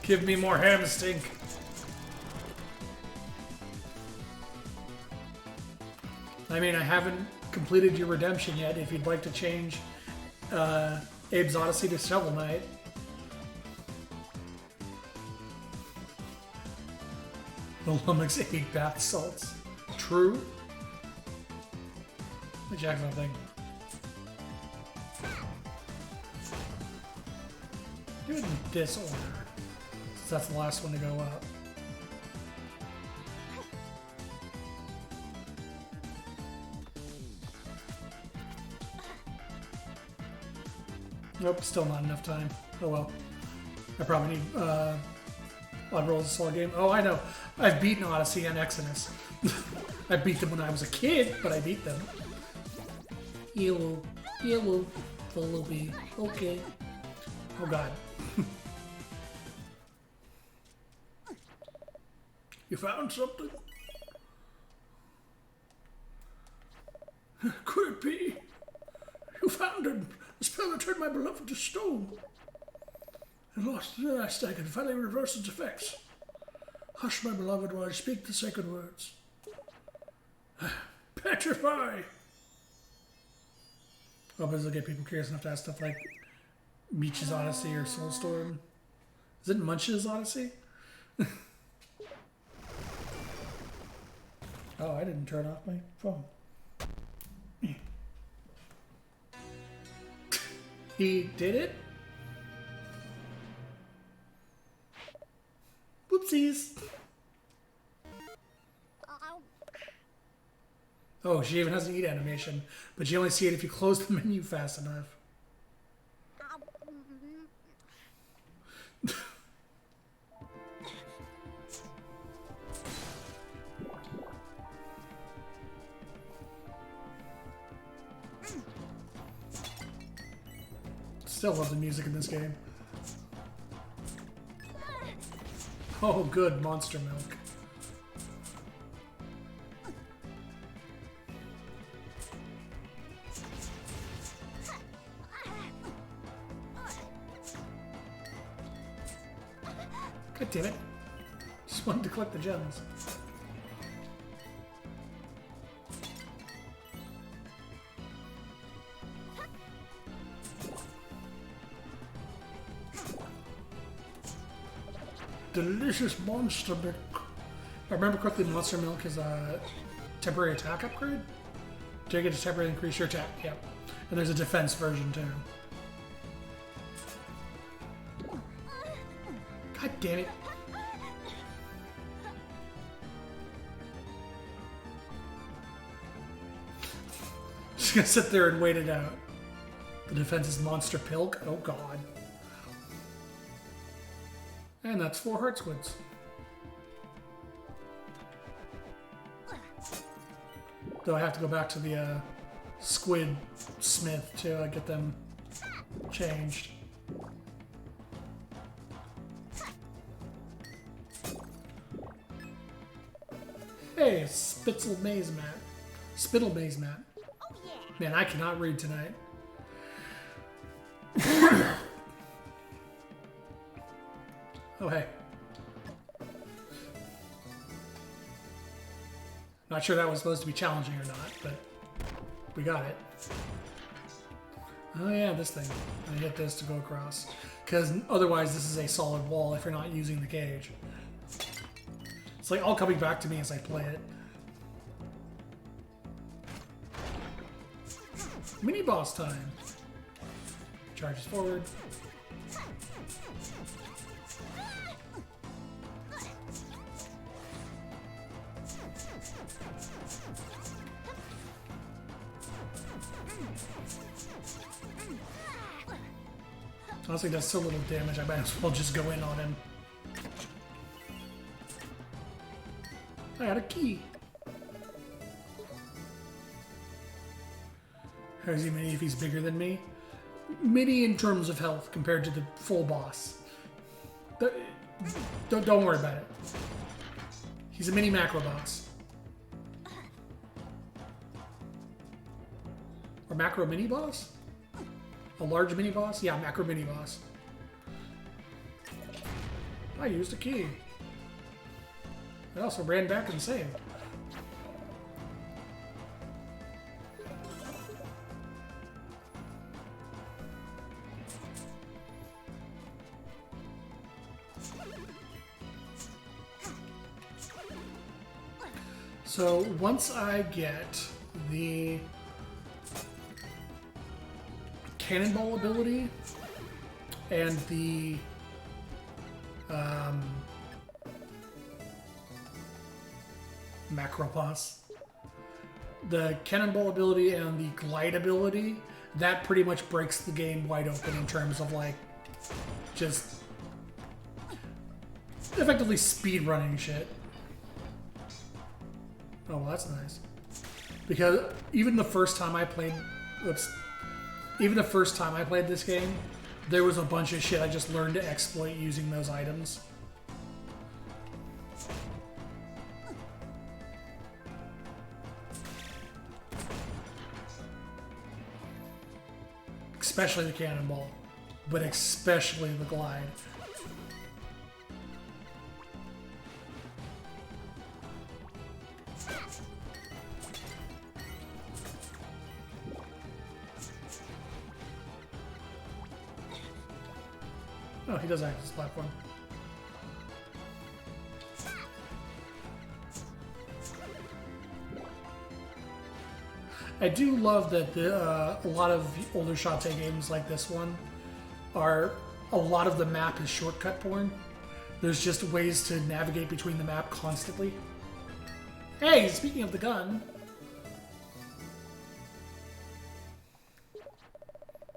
Give me more ham stink. I mean, I haven't completed your redemption yet. If you'd like to change Abe's Odyssey to Shovel Knight. The Lummox ate bath salts. True. Let me check something. Do it in this order. Since that's the last one to go up. Nope, still not enough time. Oh well. I probably need odd rolls to slow game. Oh, I know. I've beaten Odyssey and Exodus. I beat them when I was a kid, but I beat them. Yellow. Yellow. Follow me. Okay. Oh god. You found something? Could it be? You found a spell that turned my beloved to stone. And lost the last I can finally reverse its effects. Hush, my beloved, while I speak the sacred words. Petrify! Oh, but it'll get people curious enough to ask stuff like Meech's Odyssey or Soulstorm. Is it Munch's Odyssey? Oh, I didn't turn off my phone. He did it? Whoopsies. Oh, she even has an eat animation, but you only see it if you close the menu fast enough. Still love the music in this game. Oh, good, monster milk. God damn it. Just wanted to collect the gems. Delicious monster milk. If I remember correctly, monster milk is a temporary attack upgrade. Do you get to temporarily increase your attack? Yep. And there's a defense version too. God damn it. Just gonna sit there and wait it out. The defense is monster pilk. Oh god. And that's 4 heart squids. Though I have to go back to the squid smith to get them changed. Hey, Spitzel Maze Mat. Spittle Maze Mat. Oh yeah. Man, I cannot read tonight. Oh, hey. Not sure that was supposed to be challenging or not, but we got it. Oh yeah, this thing. I hit this to go across. Because otherwise this is a solid wall if you're not using the cage. It's like all coming back to me as I play it. Mini boss time. Charges forward. Honestly, does so little damage, I might as well just go in on him. I got a key. How is he mini if he's bigger than me? Mini in terms of health compared to the full boss. Don't worry about it. He's a mini macro boss. Or macro mini boss? A large mini boss? Yeah, macro mini boss. I used a key. I also ran back and saved. So once I get the cannonball ability and the macro boss, the cannonball ability and the glide ability, that pretty much breaks the game wide open in terms of like just effectively speed running shit. Oh, well, that's nice. Because even the first time I played, even the first time I played this game, there was a bunch of shit I just learned to exploit using those items. especially the cannonball, but especially the glide. Oh, he does act as a platform. I do love that a lot of older Shantae games like this one are, a lot of the map is shortcut porn. There's just ways to navigate between the map constantly. Hey, speaking of the gun.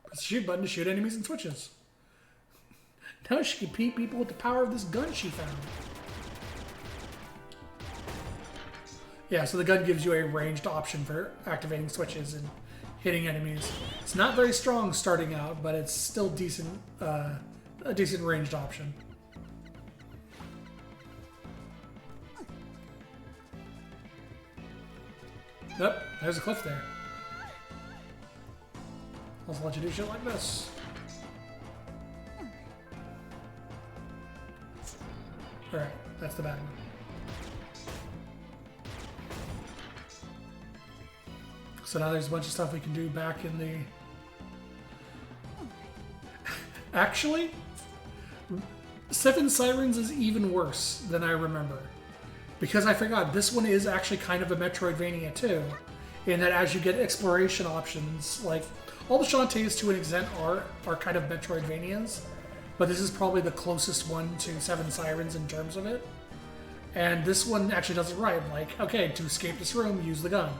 Press the shoot button to shoot enemies and switches. Now she can beat people with the power of this gun she found. Yeah, so the gun gives you a ranged option for activating switches and hitting enemies. It's not very strong starting out, but it's still decent, a decent ranged option. Yep, there's a cliff there. Also let you do shit like this. Alright, that's the bad one. So now there's a bunch of stuff we can do back in the... Actually, Seven Sirens is even worse than I remember. Because I forgot, this one is actually kind of a Metroidvania too. In that as you get exploration options, like, all the Shantaes to an extent are kind of Metroidvanias. But this is probably the closest one to Seven Sirens in terms of it. And this one actually does it right. Like, okay, to escape this room, use the gun.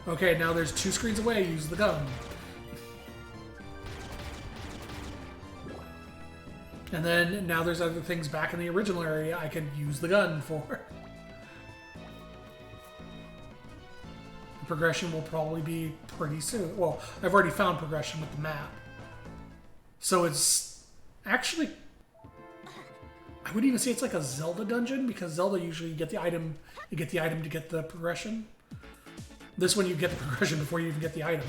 Okay, now there's 2 screens away, use the gun. And then now there's other things back in the original area I can use the gun for. The progression will probably be pretty soon. Well, I've already found progression with the map. So it's actually... I wouldn't even say it's like a Zelda dungeon, because Zelda usually you get the item to get the progression. This one you get the progression before you even get the item.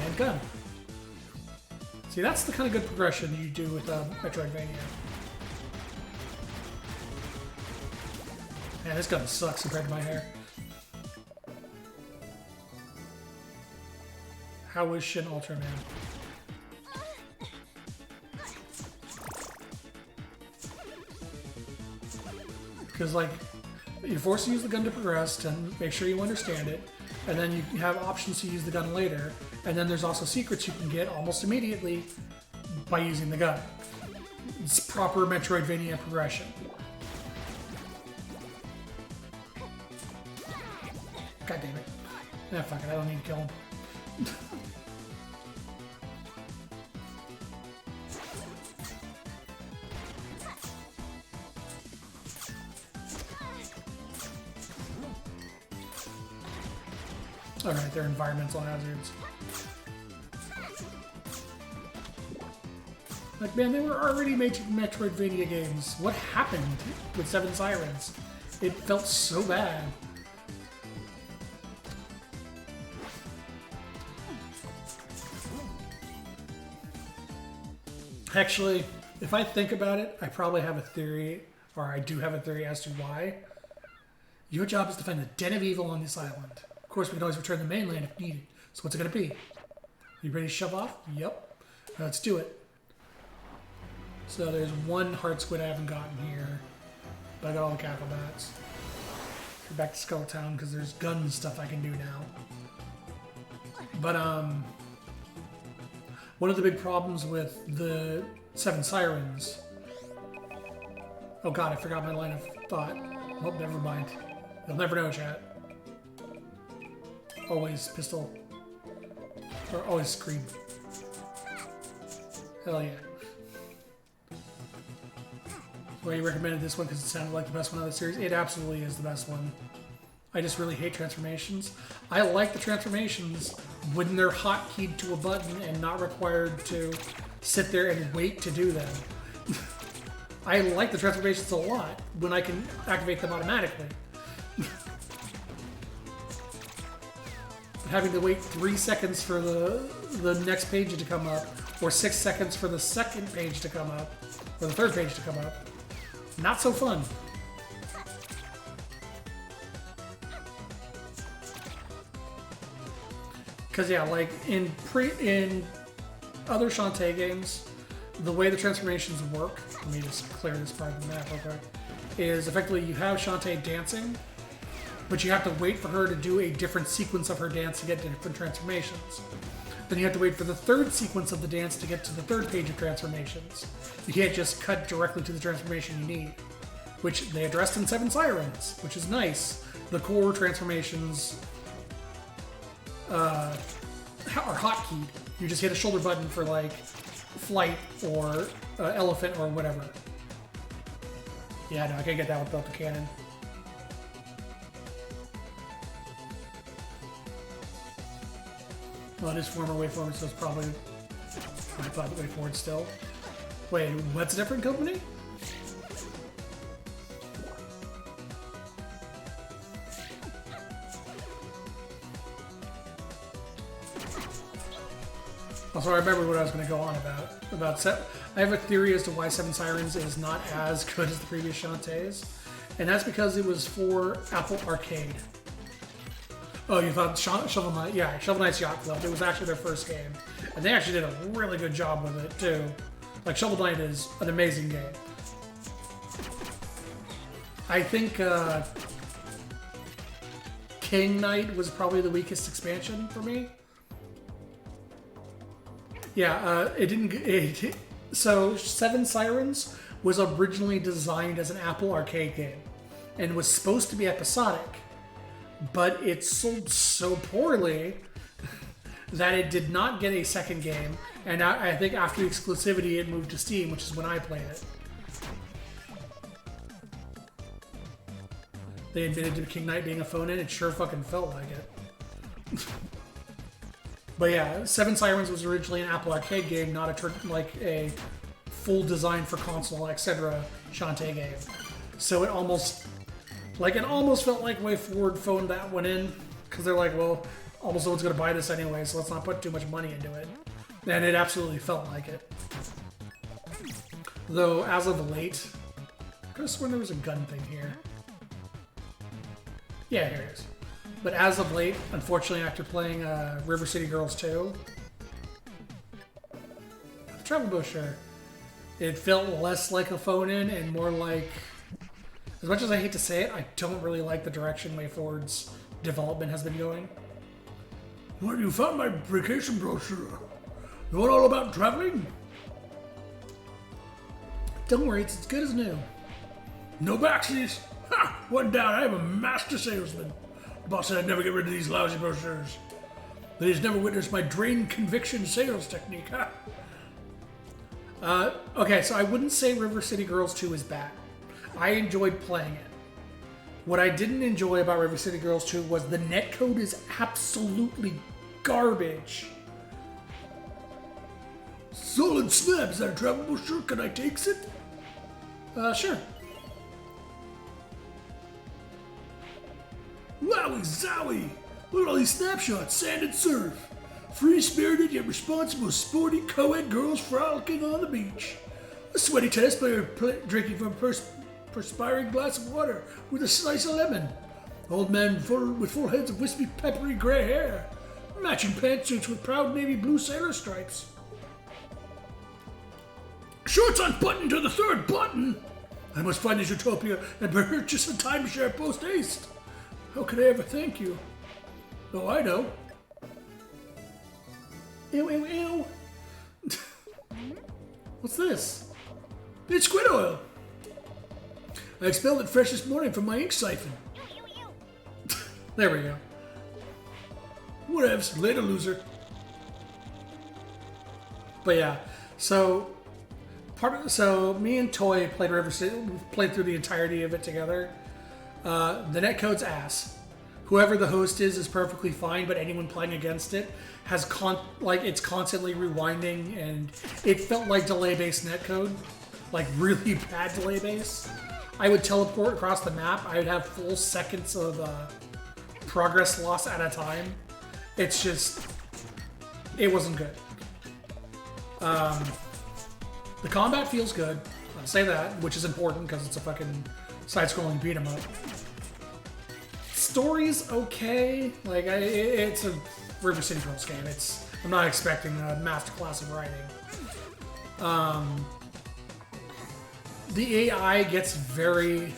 And gun. See, that's the kind of good progression you do with Metroidvania. Man, this gun sucks compared to my hair. How is Shin Ultraman? Because, like, you're forced to use the gun to progress to make sure you understand it, and then you have options to use the gun later, and then there's also secrets you can get almost immediately by using the gun. It's proper Metroidvania progression. God damn it. Nah, fuck it, I don't need to kill him. Alright, they're environmental hazards. Like, man, they were already making Metroidvania games. What happened with Seven Sirens? It felt so bad. Actually, if I think about it, I probably have a theory, or I do have a theory as to why. Your job is to find the den of evil on this island. Of course, we can always return to the mainland if needed. So what's it going to be? You ready to shove off? Yep. Let's do it. So there's one hard squid I haven't gotten here. But I got all the cackle bats. Go back to Skull Town because there's gun stuff I can do now. But, one of the big problems with the Seven Sirens... Oh god, I forgot my line of thought. Oh, never mind. You'll never know, chat. Always pistol. Or always scream. Hell yeah. Well, you recommended this one because it sounded like the best one out of the series. It absolutely is the best one. I just really hate transformations. I like the transformations when they're hotkeyed to a button and not required to sit there and wait to do them. I like the transformations a lot when I can activate them automatically. having to wait 3 seconds for the next page to come up, or 6 seconds for the second page to come up, or the third page to come up. Not so fun. Cause yeah, like in other Shantae games, the way the transformations work, let me just clear this part of the map real quick, is effectively you have Shantae dancing, but you have to wait for her to do a different sequence of her dance to get different transformations. Then you have to wait for the third sequence of the dance to get to the third page of transformations. You can't just cut directly to the transformation you need, which they addressed in Seven Sirens, which is nice. The core transformations are hotkeyed. You just hit a shoulder button for like flight or elephant or whatever. Yeah, no, I can't get that without the cannon. Well, it is former way forward, so it's probably I thought way forward still. Wait, what's a different company? Also, I remember what I was going to go on about. I have a theory as to why Seven Sirens is not as good as the previous Shantaes, and that's because it was for Apple Arcade. Oh, you thought Shovel Knight? Yeah, Shovel Knight's Yacht Club. It was actually their first game, and they actually did a really good job with it too. Like Shovel Knight is an amazing game. I think King Knight was probably the weakest expansion for me. Yeah, so Seven Sirens was originally designed as an Apple Arcade game, and was supposed to be episodic, but it sold so poorly that it did not get a second game, and I think after the exclusivity it moved to Steam, which is when I played it. They admitted to King Knight being a phone-in, it sure fucking felt like it. But yeah, Seven Sirens was originally an Apple Arcade game, not a full design for console, etc. Shantae game. So it almost felt like WayForward phoned that one in, because they're like, well, almost no one's going to buy this anyway, so let's not put too much money into it. And it absolutely felt like it. Though, as of late, I could have sworn there was a gun thing here. Yeah, here it is. But as of late, unfortunately, after playing River City Girls 2, Travel Brochure, it felt less like a phone-in and more like, as much as I hate to say it, I don't really like the direction WayForward's development has been going. Well, you found my vacation brochure. The one all about traveling? Don't worry, it's as good as new. No backsies. Ha! One down, I am a master salesman. The boss said I'd never get rid of these lousy brochures. That he's never witnessed my drain conviction sales technique, huh? Okay, so I wouldn't say River City Girls 2 is bad. I enjoyed playing it. What I didn't enjoy about River City Girls 2 was the netcode is absolutely garbage. Solid snap, is that a travel brochure? Can I take it? Sure. Wowie zowie! Look at all these snapshots, sand and surf. Free-spirited yet responsible sporty co-ed girls frolicking on the beach. A sweaty tennis player drinking from a perspiring glass of water with a slice of lemon. Old men with full heads of wispy, peppery gray hair. Matching pantsuits with proud navy blue sailor stripes. Shorts unbuttoned to the third button! I must find this utopia and purchase a timeshare post-haste. How could I ever thank you? Oh, I know. Ew, ew, ew. What's this? It's squid oil. I expelled it fresh this morning from my ink siphon. There we go. Whatevs, later, loser. But yeah, so me and Toy played River City, played through the entirety of it together. The netcode's ass. Whoever the host is perfectly fine, but anyone playing against it has it's constantly rewinding, and it felt like delay-based netcode, like really bad delay-based. I would teleport across the map. I would have full seconds of progress loss at a time, It's just, it wasn't good. The combat feels good. I'll say that, which is important because it's a fucking side-scrolling beat 'em up. Story's okay. Like, it's a River City Girls game. I'm not expecting a masterclass of writing. The AI gets very,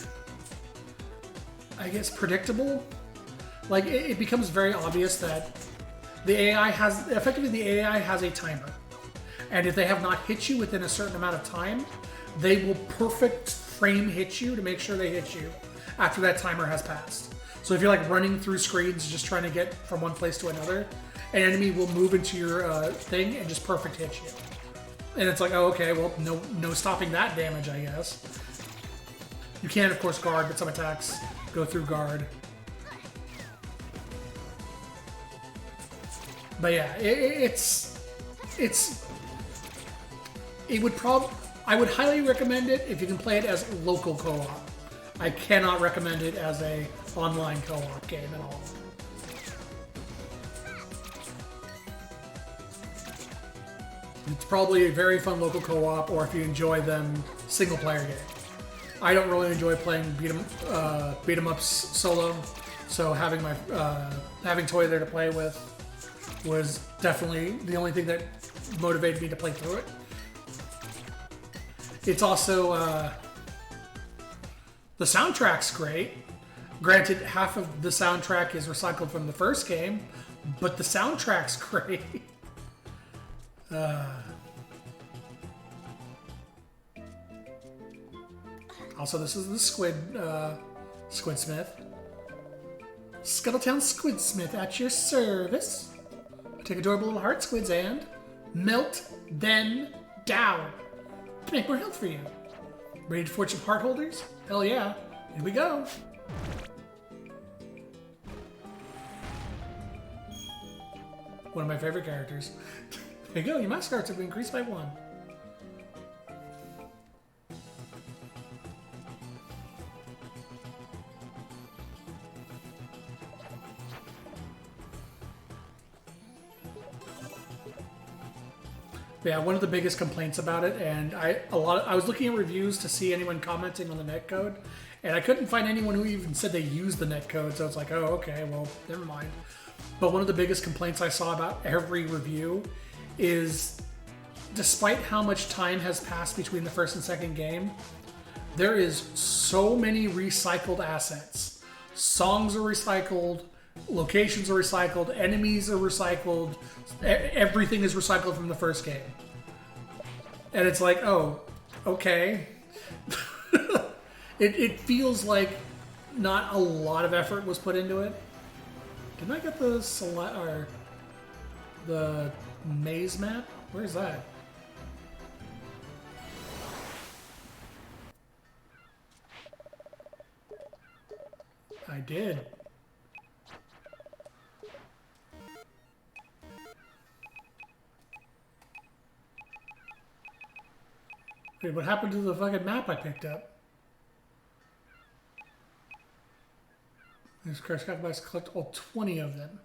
I guess, predictable. Like, it becomes very obvious that the AI has a timer. And if they have not hit you within a certain amount of time, they will perfect frame hit you to make sure they hit you after that timer has passed. So if you're like running through screens just trying to get from one place to another, an enemy will move into your thing and just perfect hit you. And it's like, oh, okay, well, no stopping that damage, I guess. You can, of course, guard, but some attacks go through guard. But yeah, I would highly recommend it if you can play it as local co-op. I cannot recommend it as a online co-op game at all. It's probably a very fun local co-op, or if you enjoy them, single-player game. I don't really enjoy playing beat 'em ups solo, so having Toy there to play with was definitely the only thing that motivated me to play through it. It's also the soundtrack's great. Granted, half of the soundtrack is recycled from the first game, but the soundtrack's great. Also, this is the Squidsmith. Scuttletown Squidsmith at your service. Take adorable little heart squids and melt them down to make more health for you. Ready to forge some heart holders? Hell yeah. Here we go. One of my favorite characters. There you go, your mask arts have been increased by 1. Yeah, one of the biggest complaints about it, and I was looking at reviews to see anyone commenting on the netcode, and I couldn't find anyone who even said they used the netcode, so it's like, oh, okay, well, never mind. But one of the biggest complaints I saw about every review is, despite how much time has passed between the first and second game, there is so many recycled assets. Songs are recycled, locations are recycled, enemies are recycled, everything is recycled from the first game. And it's like, oh, okay. It feels like not a lot of effort was put into it. Didn't I get the maze map? Where's that? I did. Wait, what happened to the fucking map I picked up? This Crash Guys collect all 20 of them.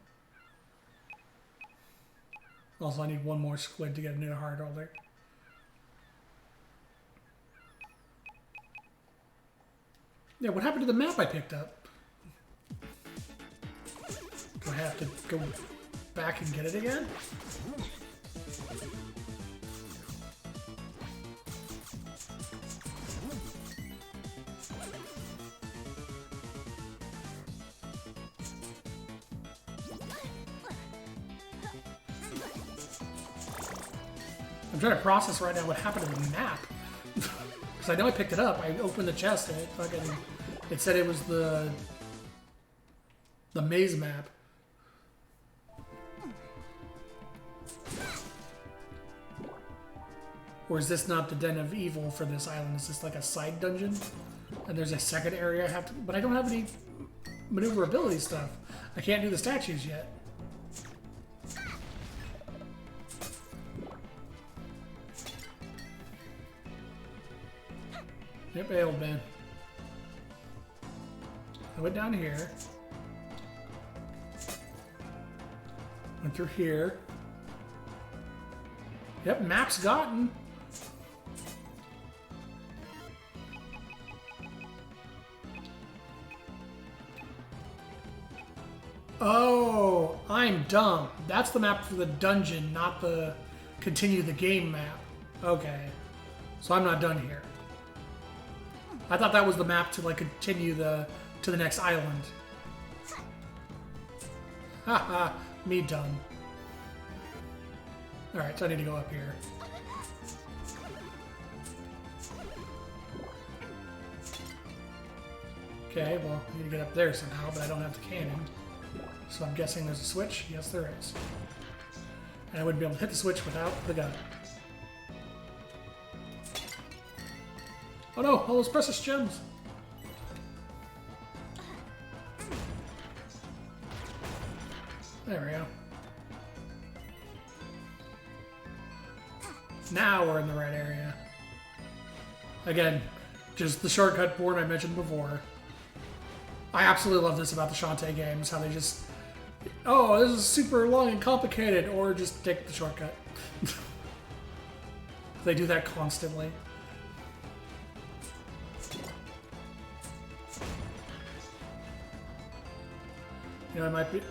Also, I need one more squid to get a new heart holder. Yeah, what happened to the map I picked up? Do I have to go back and get it again? I'm trying to process right now what happened to the map. Because I know I picked it up. I opened the chest and it said it was the maze map. Or is this not the den of evil for this island? Is this like a side dungeon? And there's a second area I have to... But I don't have any maneuverability stuff. I can't do the statues yet. Yep, old man. I went down here. Went through here. Yep, map's gotten. Oh, I'm dumb. That's the map for the dungeon, not the continue the game map. Okay. So I'm not done here. I thought that was the map to like continue to the next island. Haha, me done. Alright, so I need to go up here. Okay, well, I need to get up there somehow, but I don't have the cannon. So I'm guessing there's a switch? Yes, there is. And I wouldn't be able to hit the switch without the gun. Oh no, all those precious gems! There we go. Now we're in the right area. Again, just the shortcut board I mentioned before. I absolutely love this about the Shantae games, how they just... Oh, this is super long and complicated, or just take the shortcut. They do that constantly. You know, it might be...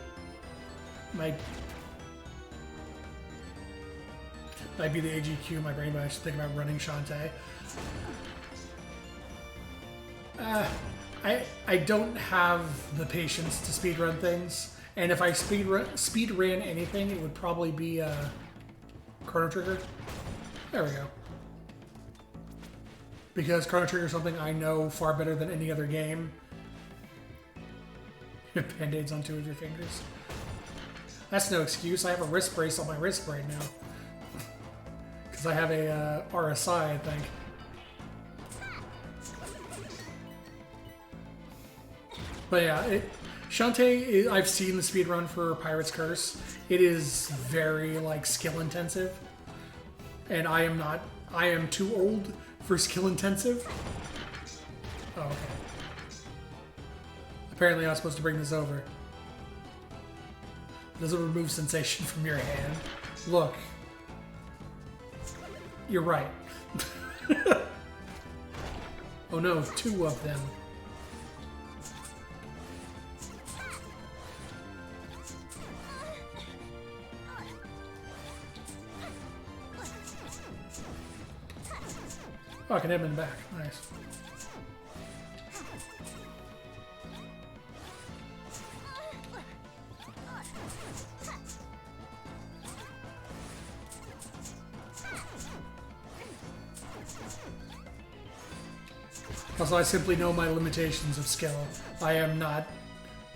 Might be the AGQ in my brain, but I should think about running Shantae. I don't have the patience to speedrun things, and if I speedran anything, it would probably be Chrono Trigger. There we go. Because Chrono Trigger is something I know far better than any other game. Band-aids on 2 of your fingers. That's no excuse. I have a wrist brace on my wrist right now. Because I have a RSI, I think. But yeah, Shantae, I've seen the speedrun for Pirate's Curse. It is very, like, skill-intensive. And I am too old for skill-intensive. Oh, okay. Apparently I was supposed to bring this over. Does it remove sensation from your hand? Look. You're right. Oh no, 2 of them. Oh, I can hit him in the back. Nice. Also, I simply know my limitations of skill. I am not...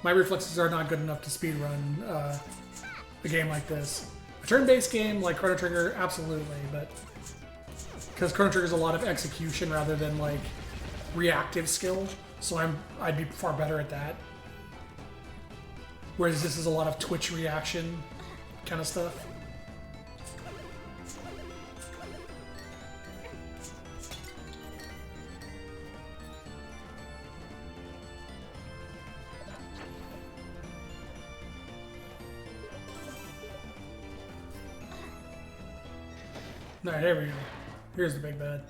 My reflexes are not good enough to speedrun a game like this. A turn-based game like Chrono Trigger, absolutely, but... Because Chrono Trigger is a lot of execution rather than, like, reactive skill, so I'd be far better at that. Whereas this is a lot of twitch reaction kind of stuff. Alright, there we go. Here's the big bad.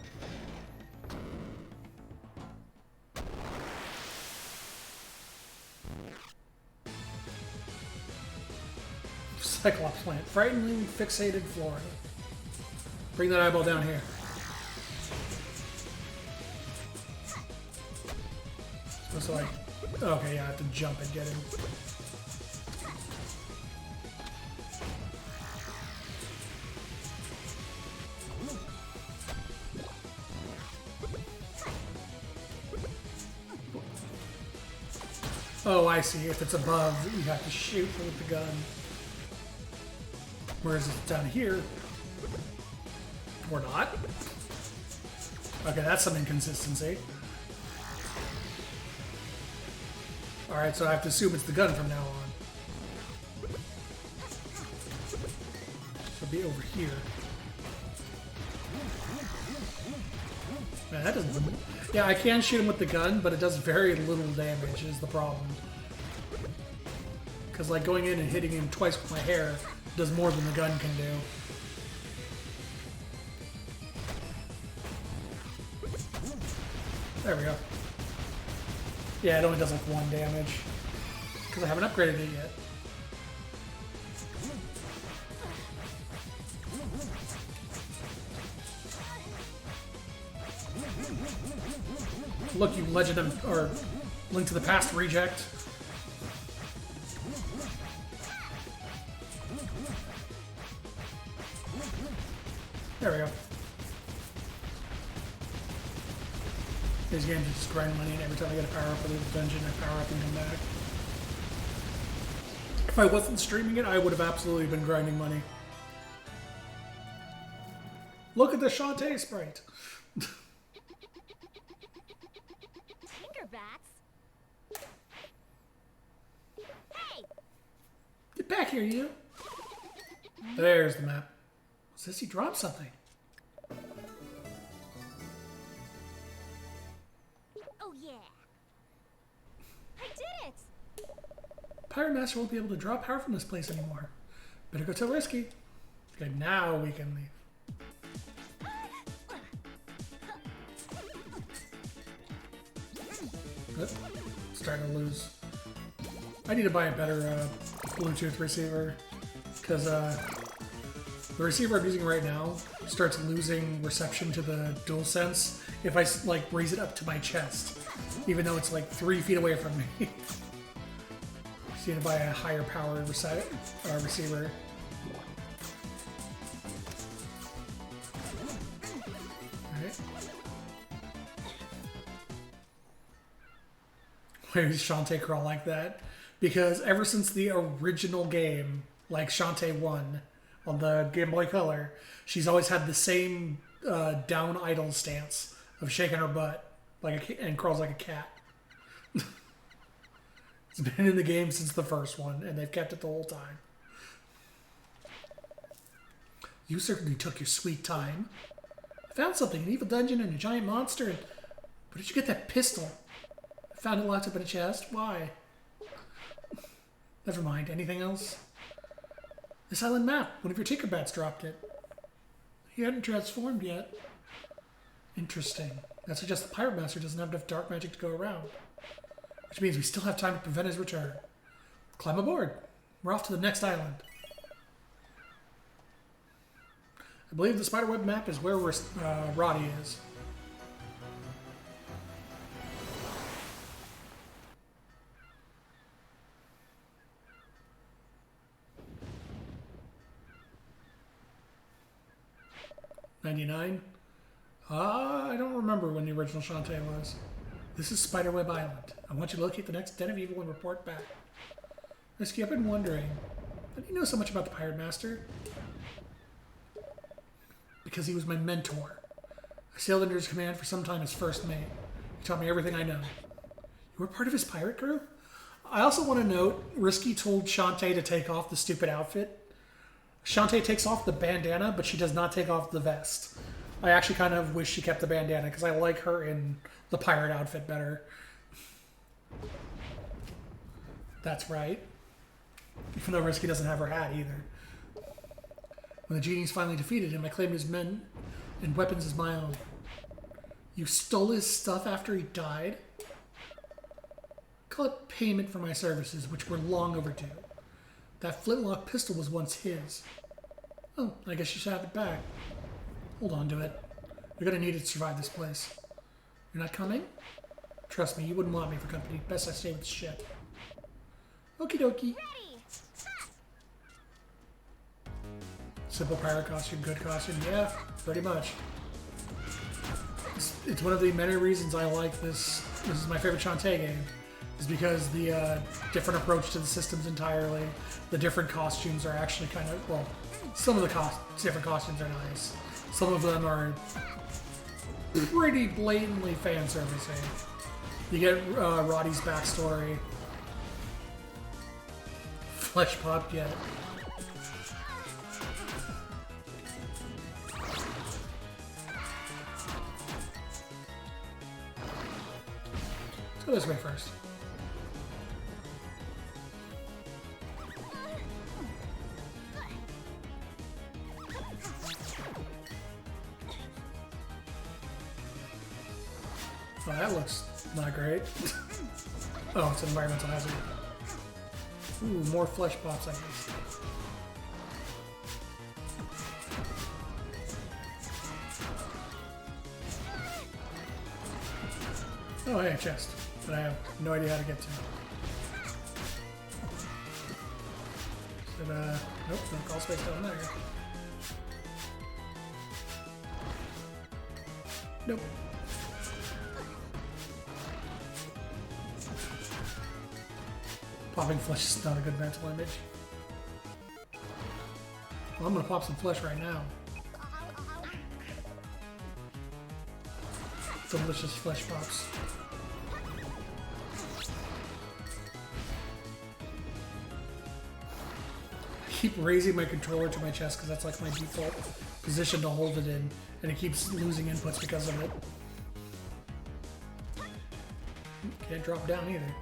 Cyclops plant. Frighteningly fixated Florida. Bring that eyeball down here. So like... Okay, yeah, I have to jump and get him. Oh, I see. If it's above, you have to shoot with the gun. Whereas if it's down here, or not. Okay, that's some inconsistency. Alright, so I have to assume it's the gun from now on. So it'll be over here. Man, that doesn't... Yeah, I can shoot him with the gun, but it does very little damage is the problem. Because like going in and hitting him twice with my hair Does more than the gun can do. There we go. Yeah, it only does like 1 damage. Because I haven't upgraded it yet. Look, you Legend of, or Link to the Past reject. There we go. These games are just grind money, and every time I get a power up in the dungeon, I power up and come back. If I wasn't streaming it, I would have absolutely been grinding money. Look at the Shantae sprite. Tinkerbats? Hey! Get back here, you. There's the map. Says he dropped something. Oh yeah! I did it! Pirate Master won't be able to draw power from this place anymore. Better go tell Risky. Okay, now we can leave. Oop, starting to lose. I need to buy a better Bluetooth receiver because the receiver I'm using right now starts losing reception to the DualSense if I like raise it up to my chest, even though it's like 3 feet away from me. So you need to buy a higher powered receiver. Alright. Why does Shantae crawl like that? Because ever since the original game, like Shantae 1 on the Game Boy Color, she's always had the same down idle stance of shaking her butt like and crawls like a cat. It's been in the game since the first one, and they've kept it the whole time. You certainly took your sweet time. I found something, an evil dungeon and a giant monster, and where did you get that pistol? I found it locked up in a chest. Why? Never mind. Anything else? This island map. One of your Tinkerbats dropped it. He hadn't transformed yet. Interesting. That suggests the Pirate Master doesn't have enough dark magic to go around. Which means we still have time to prevent his return. Climb aboard. We're off to the next island. I believe the spiderweb map is where Roddy is. '99. I don't remember when the original Shantae was. This is Spiderweb Island. I want you to locate the next Den of Evil and report back. Risky, I've been wondering, how do you know so much about the Pirate Master? Because he was my mentor. I sailed under his command for some time as first mate. He taught me everything I know. You were part of his pirate crew? I also want to note, Risky told Shantae to take off the stupid outfit. Shantae takes off the bandana, but she does not take off the vest. I actually kind of wish she kept the bandana, because I like her in the pirate outfit better. That's right. Even though Risky doesn't have her hat either. When the genies finally defeated him, I claimed his men and weapons as my own. You stole his stuff after he died? Call it payment for my services, which were long overdue. That flintlock pistol was once his. Oh, I guess you should have it back. Hold on to it. You're gonna need it to survive this place. You're not coming? Trust me, you wouldn't want me for company. Best I stay with the ship. Okie dokie. Ready! Simple pirate costume, good costume. Yeah, pretty much. It's one of the many reasons I like this. This is my favorite Shantae game. Is because the different approach to the systems entirely. The different costumes are actually kind of, well, some of the different costumes are nice. Some of them are pretty blatantly fan servicing. You get Roddy's backstory. Flesh popped yet. Let's go this way first. that looks not great. Oh, it's an environmental hazard. Ooh, more flesh pops, I guess. Oh, hey, a chest that I have no idea how to get to. Is it, nope, no call space down there. Nope. Popping flesh is not a good mental image. Well, I'm gonna pop some flesh right now. Delicious flesh pops. I keep raising my controller to my chest because that's like my default position to hold it in, and it keeps losing inputs because of it. Can't drop down either.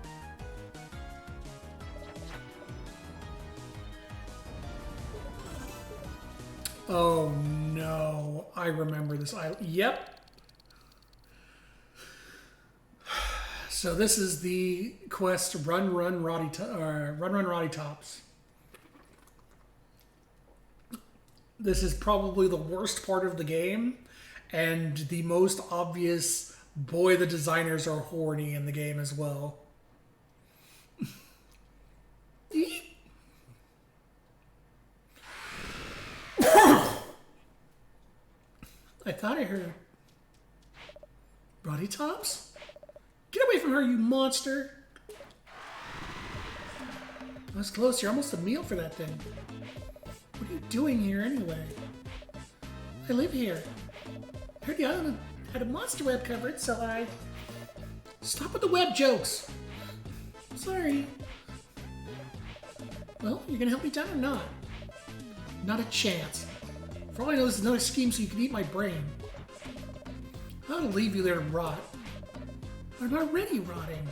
Oh no, I remember this island. Yep. So this is the quest Run Run Roddy Tops. This is probably the worst part of the game and the most obvious boy the designers are horny in the game as well. I thought I heard Roddy Tops? Get away from her, you monster! That's close. You're almost a meal for that thing. What are you doing here anyway? I live here. I heard the island had a monster web covered, so I... Stop with the web jokes! Sorry. Well, you gonna help me down or not? Not a chance. For all I know, this is another scheme so you can eat my brain. I'll leave you there to rot. I'm already rotting.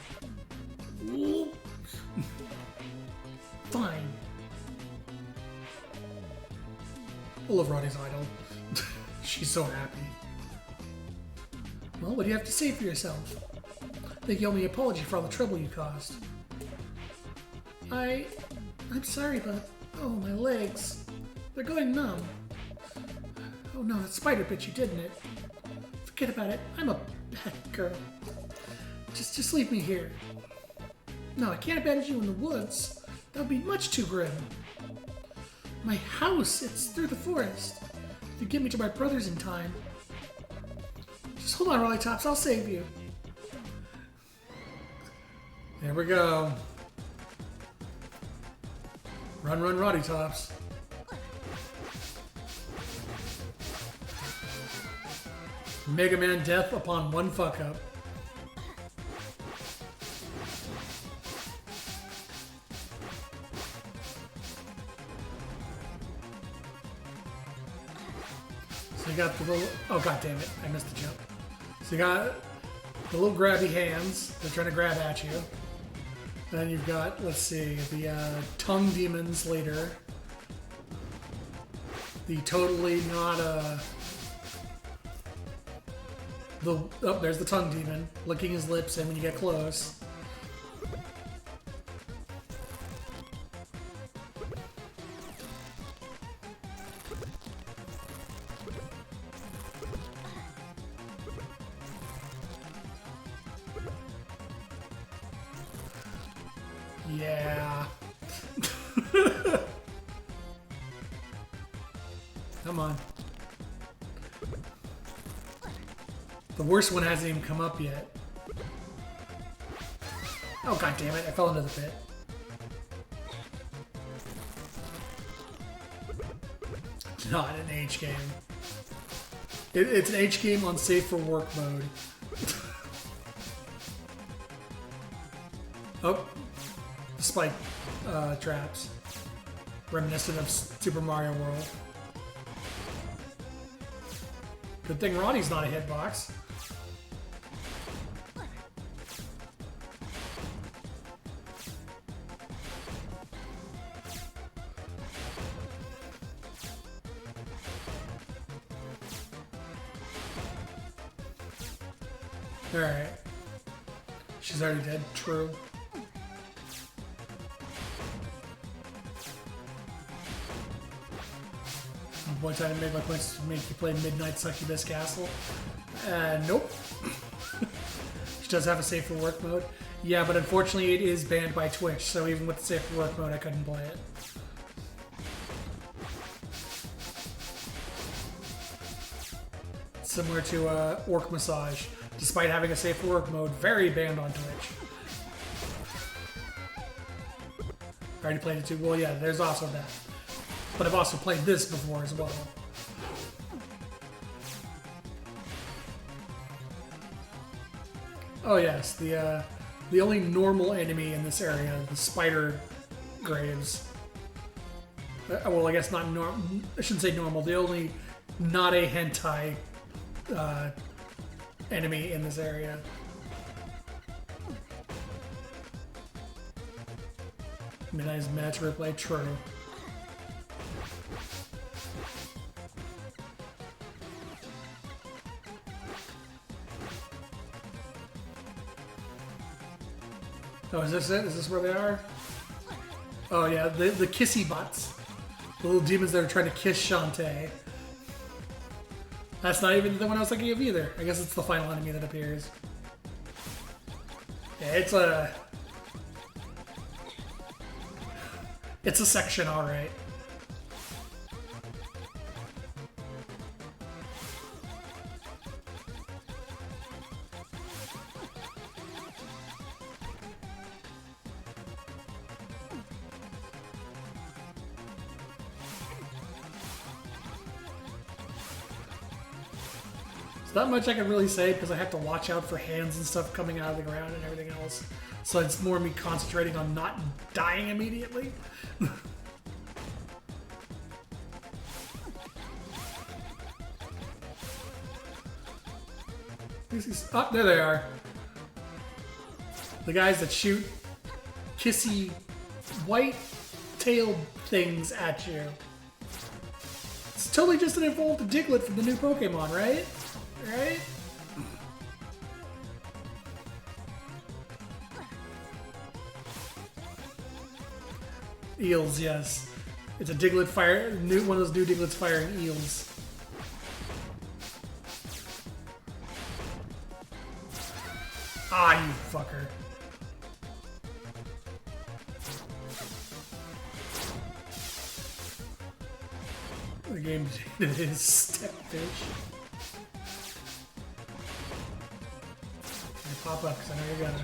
Ooh. Fine. I love Roddy's idol. She's so happy. Well, what do you have to say for yourself? I think you owe me an apology for all the trouble you caused. I'm sorry, but... Oh, my legs. They're going numb. Oh no, that spider bit you, didn't it? Forget about it. I'm a bad girl. Just leave me here. No, I can't abandon you in the woods. That would be much too grim. My house, it's through the forest. If you get me to my brother's in time. Just hold on, Rolly Tops, I'll save you. There we go. Run, run, Roddy Tops. Mega Man death upon one fuck up. So you got the little... Oh, god damn it. I missed the jump. So you got the little grabby hands. They're trying to grab at you. And then you've got, let's see, the tongue demons later. The totally not oh, there's the tongue demon, licking his lips in when you get close. Yeah. Come on. The worst one hasn't even come up yet. Oh god damn it, I fell into the pit. It's not an H game. It's an H game on safe for work mode. Oh. Spike traps. Reminiscent of Super Mario World. Good thing Roddy's not a hitbox. Alright. She's already dead. True. One time to make my points to make you play Midnight Succubus Castle. Nope. She does have a safe for work mode. Yeah, but unfortunately it is banned by Twitch, so even with the safe for work mode I couldn't play it. Similar to Orc Massage. Despite having a safe for work mode, very banned on Twitch. I already played it too. Well, yeah, there's also that. But I've also played this before as well. Oh yes, the only normal enemy in this area, the spider graves. Well, I guess not normal. I shouldn't say normal. The only not a hentai enemy in this area. Midnight's match replay, true. Oh, is this it? Is this where they are? Oh yeah, the kissy butts. The little demons that are trying to kiss Shantae. That's not even the one I was thinking of either. I guess it's the final enemy that appears. Yeah, it's a section, alright. Not much I can really say because I have to watch out for hands and stuff coming out of the ground and everything else. So it's more me concentrating on not dying immediately. Oh, there they are. The guys that shoot kissy white-tailed things at you. It's totally just an evolved Diglett from the new Pokemon, right? Right? Eels, yes. It's a Diglett fire, one of those new Digletts firing eels. Ah, you fucker. The game is Stepfish. Pop up, because I know you're gonna.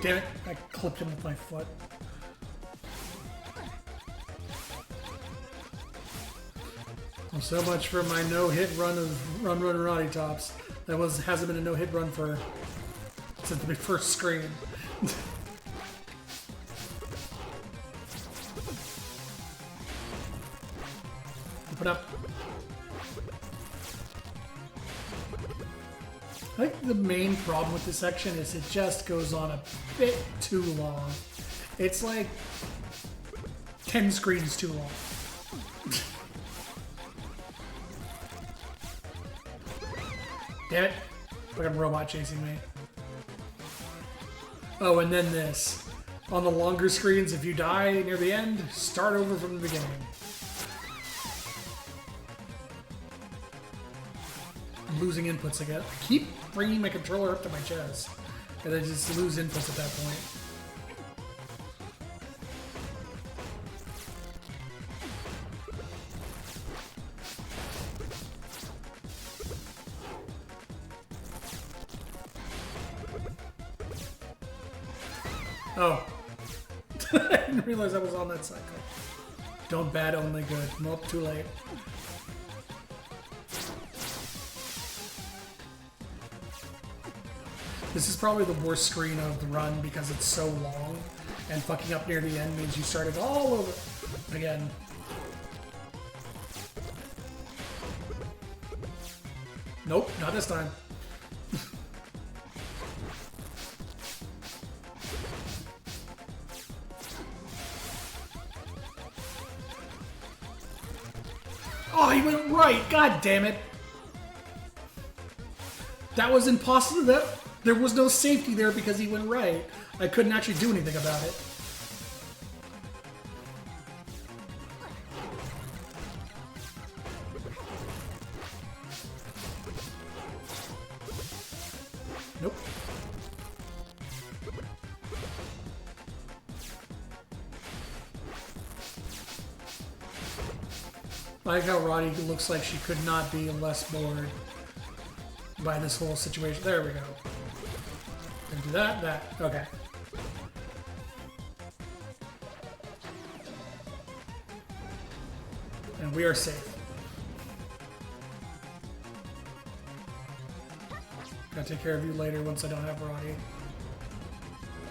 Damn it, I clipped him with my foot. Well, so much for my no-hit run of Run Roddy Tops. That hasn't been a no-hit run for since the first screen. Open up. I think the main problem with this section is it just goes on a bit too long. It's like 10 screens too long. Damn it. Fucking robot chasing me. Oh, and then this. On the longer screens, if you die near the end, start over from the beginning. I'm losing inputs again. I keep bringing my controller up to my chest, and I just lose inputs at that point. Oh. I didn't realize I was on that cycle. Don't bad, only good. Nope, too late. This is probably the worst screen of the run because it's so long, and fucking up near the end means you started all over again. Nope, not this time. Oh, he went right. God damn it. That was impossible. There was no safety there because he went right. I couldn't actually do anything about it. Nope. I like how Roddy looks like she could not be less bored by this whole situation. There we go. And do that. Okay. And we are safe. Gotta take care of you later once I don't have Roddy.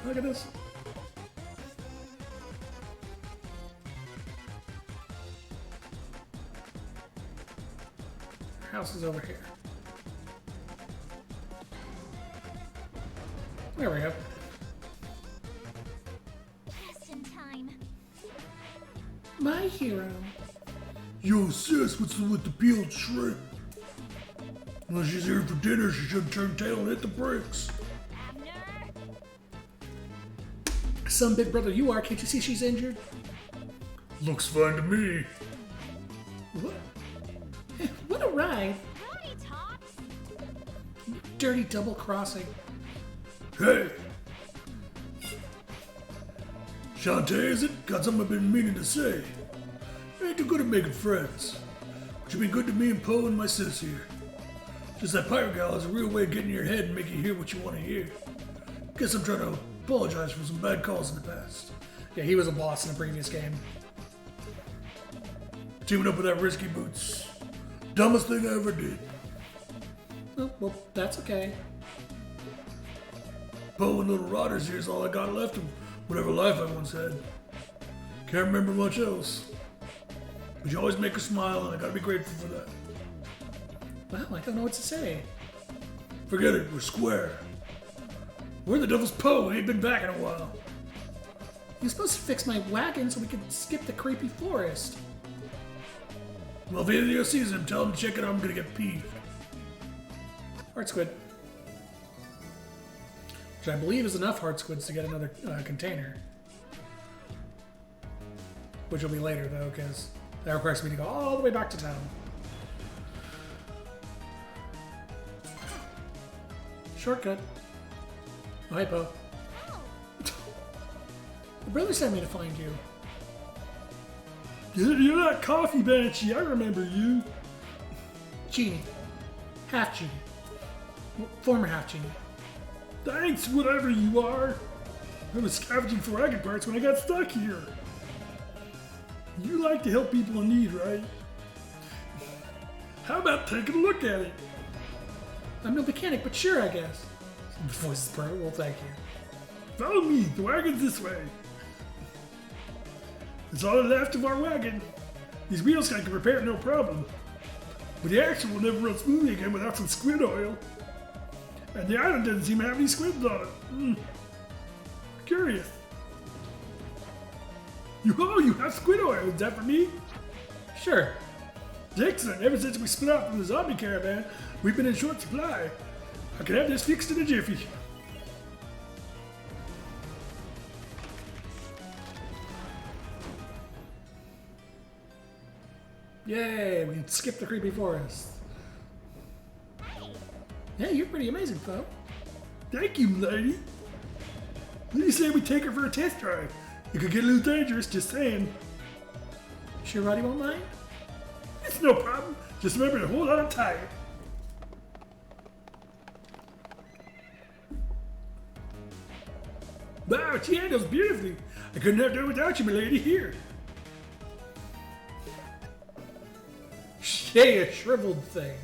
Look at this. Our house is over here. There we go. Just in time. My hero. Yo, sis, what's with the peeled shrimp? Well, she's here for dinner, she should turn tail and hit the bricks. Abner. Some big brother you are. Can't you see she's injured? Looks fine to me. What? What a ride. Howdy, Tots. Dirty double crossing. Hey! Shantae, is it? Got something I've been meaning to say. I ain't too good at making friends. But you've been good to me and Poe and my sis here. Just that pirate gal has a real way of getting in your head and making you hear what you want to hear. Guess I'm trying to apologize for some bad calls in the past. Yeah, he was a boss in the previous game. Teaming up with that risky boots. Dumbest thing I ever did. Oh, well, that's okay. Poe and Little Rotters here is all I got left of whatever life I once had. Can't remember much else. But you always make her smile, and I gotta be grateful for that. Well, I don't know what to say. Forget it, we're square. Where the devil's Poe? He ain't been back in a while. You're supposed to fix my wagon so we can skip the creepy forest. Well, if any of you sees him, tell him to check it out. I'm gonna get peeved. Heart squid. Which I believe is enough heart squids to get another container. Which will be later, though, because that requires me to go all the way back to town. Shortcut. Oh, hey, Poe. The brother sent me to find you. You're that coffee banshee. I remember you. Genie. Half genie. Former half genie. Thanks, whatever you are. I was scavenging for wagon parts when I got stuck here. You like to help people in need, right? How about taking a look at it? I'm no mechanic, but sure, I guess. The voice is perfect. Well, thank you. Follow me. The wagon's this way. It's all left of our wagon. These wheels I can repair no problem. But the axle will never run smoothly again without some squid oil. And the island doesn't seem to have any squids on it. Curious. You have squid oil. Is that for me? Sure. Excellent. Ever since we split off from the zombie caravan, we've been in short supply. I can have this fixed in a jiffy. Yay, we can skip the creepy forest. Yeah, you're pretty amazing, Poe. Thank you, lady. What do you say we take her for a test drive? It could get a little dangerous, just saying. Sure Roddy won't mind? It's no problem. Just remember to hold on tight. Wow, she handles beautifully. I couldn't have done it without you, my lady. Here. Yay, a shriveled thing.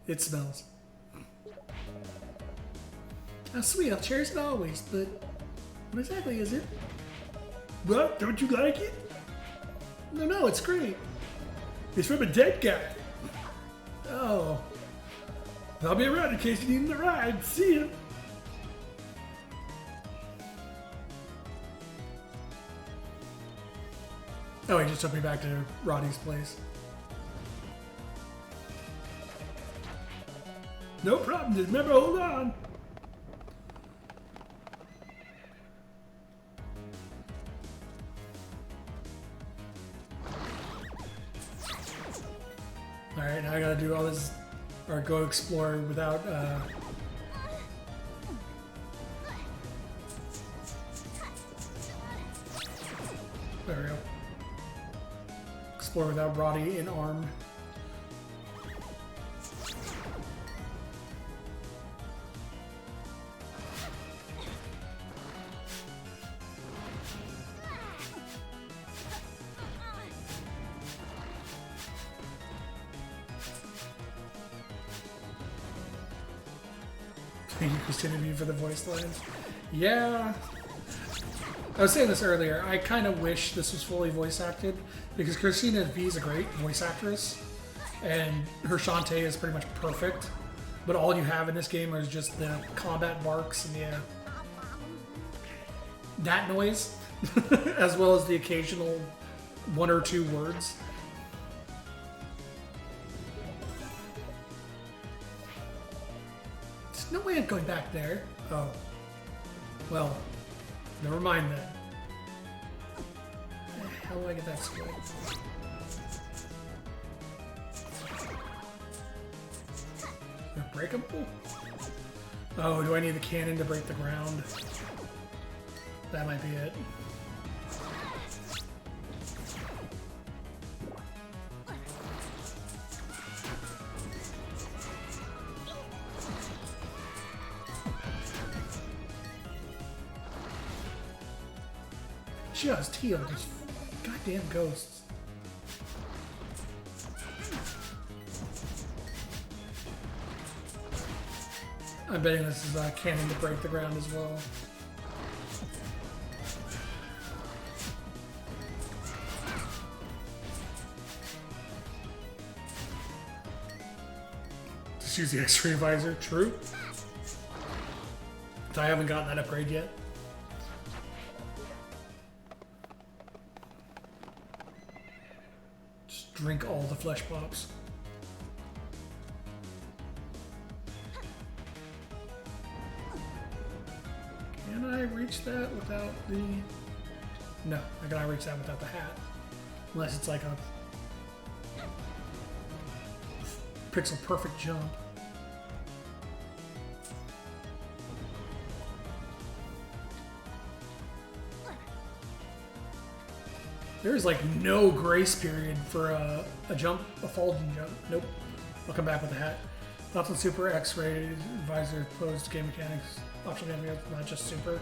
It smells. How sweet, I'll cherish it always, but what exactly is it? What? Don't you like it? No, it's great. It's from a dead guy. Oh, I'll be around in case you need a ride. See ya. Oh, he just took me back to Roddy's place. No problem, just remember, hold on. Alright, now I gotta do all this, or go explore without, there we go. Explore without Roddy in arm. Thank you, Christina V, for the voice lines. Yeah. I was saying this earlier, I kind of wish this was fully voice acted, because Christina V is a great voice actress, and her Shantae is pretty much perfect, but all you have in this game is just the combat barks and that noise, as well as the occasional one or two words. There's no way I'm going back there. Oh. Well, never mind then. How do I get that squid? They're breakable? Oh, do I need the cannon to break the ground? That might be it. Just heal these goddamn ghosts. I'm betting this is a cannon to break the ground as well. Just use the X-ray visor. True. I haven't gotten that upgrade yet. Just drink all the flesh pops. Can I reach that without the... No, I cannot reach that without the hat. Unless it's like a pixel perfect jump. There's like no grace period for a jump, a fall jump. Nope. I'll come back with the hat. Optional Super X-ray visor closed game mechanics. Optional game mechanics, not just Super.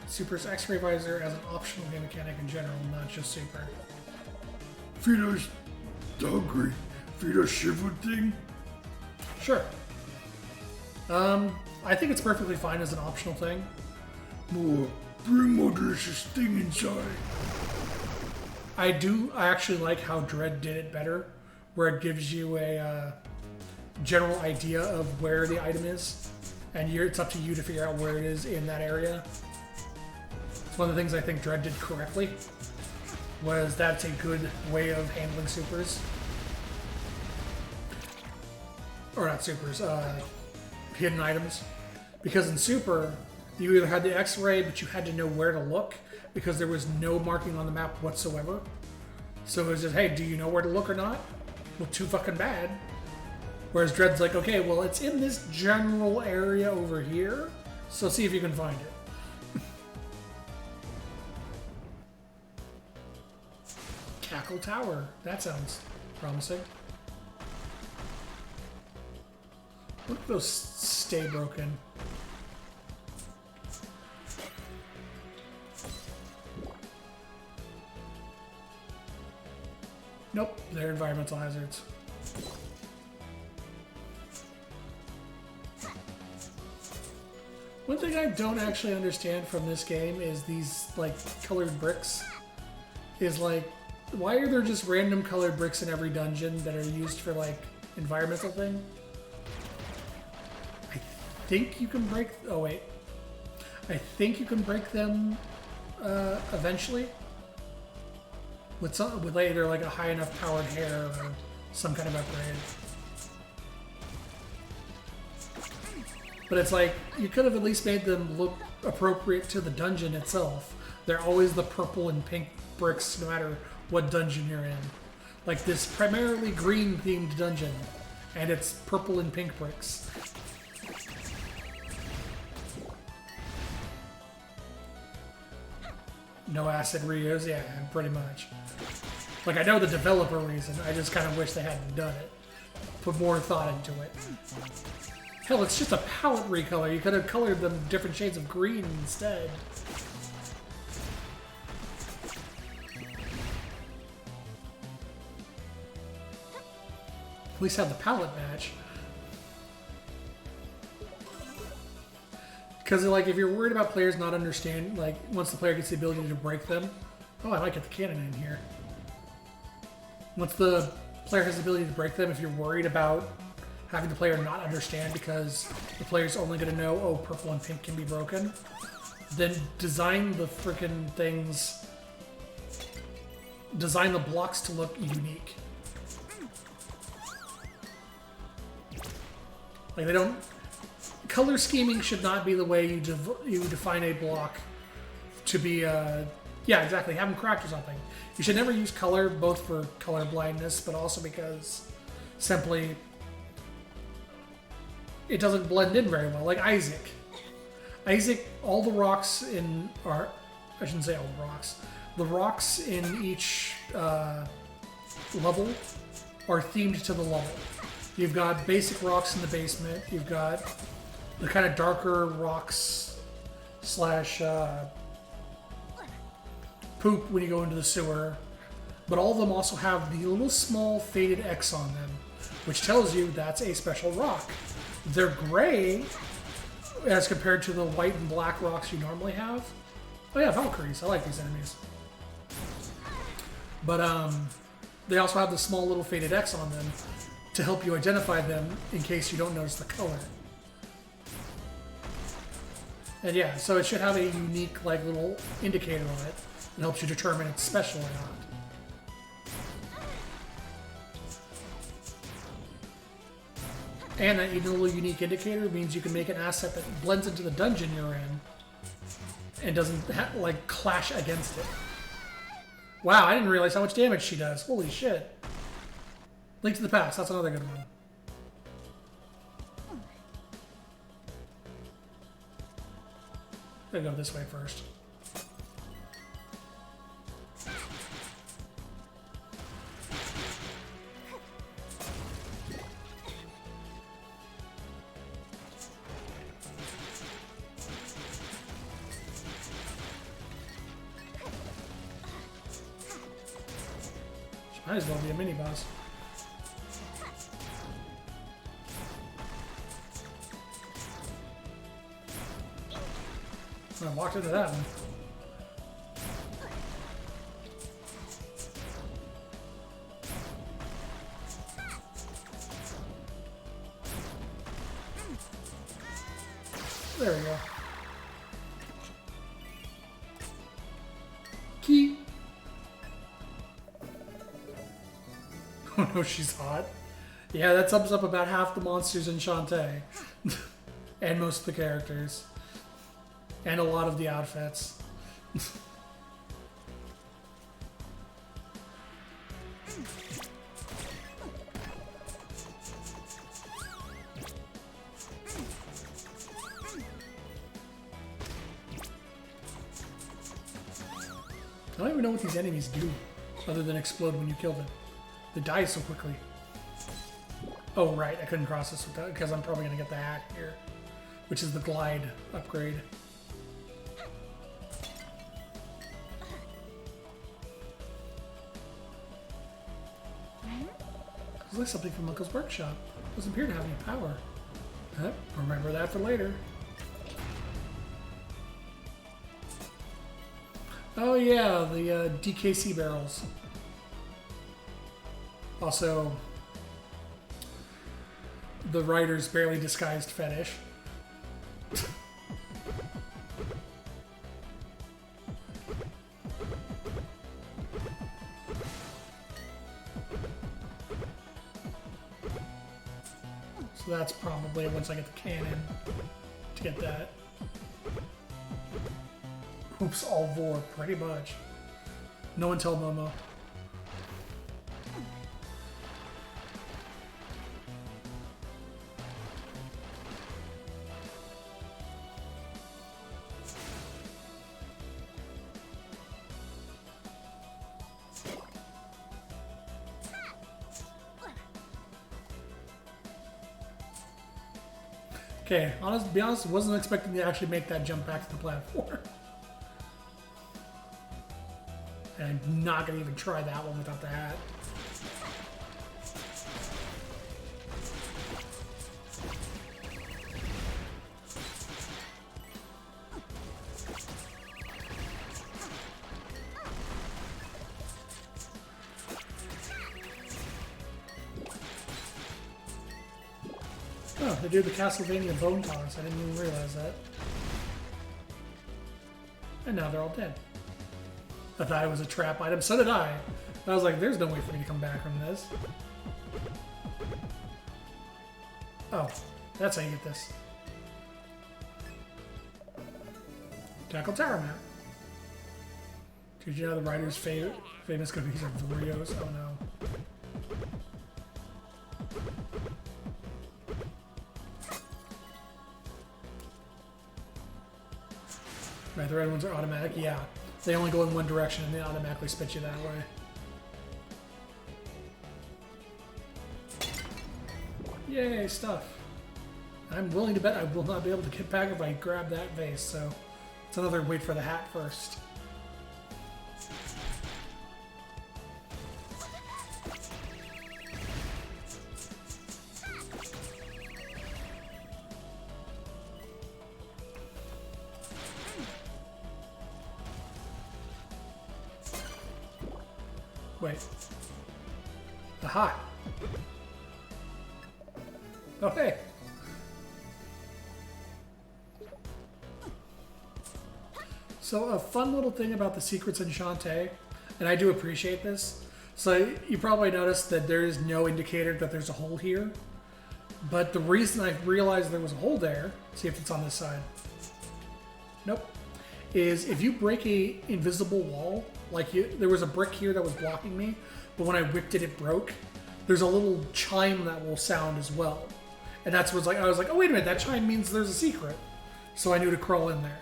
Super's X-ray visor as an optional game mechanic in general, not just Super. Feed us hungry. Feed us shivered thing. Sure. I think it's perfectly fine as an optional thing. More. Bring more delicious thing inside. I actually like how Dread did it better, where it gives you a general idea of where the item is, and it's up to you to figure out where it is in that area. It's one of the things I think Dread did correctly, was that's a good way of handling supers. Or not supers, hidden items. Because in Super, you either had the X-ray, but you had to know where to look, because there was no marking on the map whatsoever. So it was just, hey, do you know where to look or not? Well, too fucking bad. Whereas Dread's like, okay, well, it's in this general area over here, so see if you can find it. Cackle Tower. That sounds promising. What if those stay broken? Nope, they're environmental hazards. One thing I don't actually understand from this game is these, like, colored bricks. Is, like, why are there just random colored bricks in every dungeon that are used for, like, environmental thing? I think you can break... Oh, wait. I think you can break them eventually. with either like a high enough powered hair or some kind of upgrade. But it's like, you could have at least made them look appropriate to the dungeon itself. They're always the purple and pink bricks no matter what dungeon you're in. Like this primarily green themed dungeon, and it's purple and pink bricks. No acid reuse? Yeah, pretty much. Like, I know the developer reason, I just kind of wish they hadn't done it. Put more thought into it. Hell, it's just a palette recolor. You could have colored them different shades of green instead. At least have the palette match. Because, like, if you're worried about players not understanding, like, once the player gets the ability to break them... Oh, I might get the cannon in here. Once the player has the ability to break them, if you're worried about having the player not understand because the player's only going to know, oh, purple and pink can be broken, then design the frickin' things... Design the blocks to look unique. Like, they don't... Color scheming should not be the way you define a block to be, yeah, exactly, have them cracked or something. You should never use color, both for color blindness, but also because simply it doesn't blend in very well. Like Isaac. Isaac, all the rocks in... Or, I shouldn't say all the rocks. The rocks in each level are themed to the level. You've got basic rocks in the basement. You've got the kind of darker rocks slash poop when you go into the sewer. But all of them also have the little small faded X on them, which tells you that's a special rock. They're gray as compared to the white and black rocks you normally have. Oh yeah, Valkyries. I like these enemies. But they also have the small little faded X on them to help you identify them in case you don't notice the color. And yeah, so it should have a unique like little indicator on it that helps you determine it's special or not. And that little unique indicator means you can make an asset that blends into the dungeon you're in and doesn't like clash against it. Wow, I didn't realize how much damage she does. Holy shit. Link to the Past, that's another good one. I'm gonna go this way first. She might as well be a mini boss. I walked into that one. There we go. Key. Oh no, she's hot. Yeah, that sums up about half the monsters in Shantae. And most of the characters. And a lot of the outfits. I don't even know what these enemies do, other than explode when you kill them. They die so quickly. Oh right, I couldn't cross this without, because I'm probably going to get the hat here, which is the glide upgrade. Looks like something from Uncle's workshop. Doesn't appear to have any power. Remember that for later. Oh yeah, the DKC barrels. Also, the writer's barely disguised fetish. So that's probably once I get the cannon to get that. Oops, all four, pretty much. No one tell Momo. Okay, be honest, wasn't expecting to actually make that jump back to the platform. And I'm not gonna even try that one without the hat. Oh, they do the Castlevania bone toss. I didn't even realize that. And now they're all dead. I thought it was a trap item. So did I. I was like, there's no way for me to come back from this. Oh, that's how you get this. Tackle Tower Map. Did you know the writer's famous cookies are Doritos? Oh no. Right, the red ones are automatic. Yeah, they only go in one direction and they automatically spit you that way. Yay, stuff. I'm willing to bet I will not be able to get back if I grab that vase, so it's another wait for the hat first. Wait. Aha! Oh, hey! So a fun little thing about the secrets in Shantae, and I do appreciate this, so you probably noticed that there is no indicator that there's a hole here, but the reason I realized there was a hole there, see if it's on this side, nope, is if you break a invisible wall, like there was a brick here that was blocking me, but when I whipped it, it broke. There's a little chime that will sound as well. And that's what's like, I was like, oh, wait a minute, that chime means there's a secret. So I knew to crawl in there.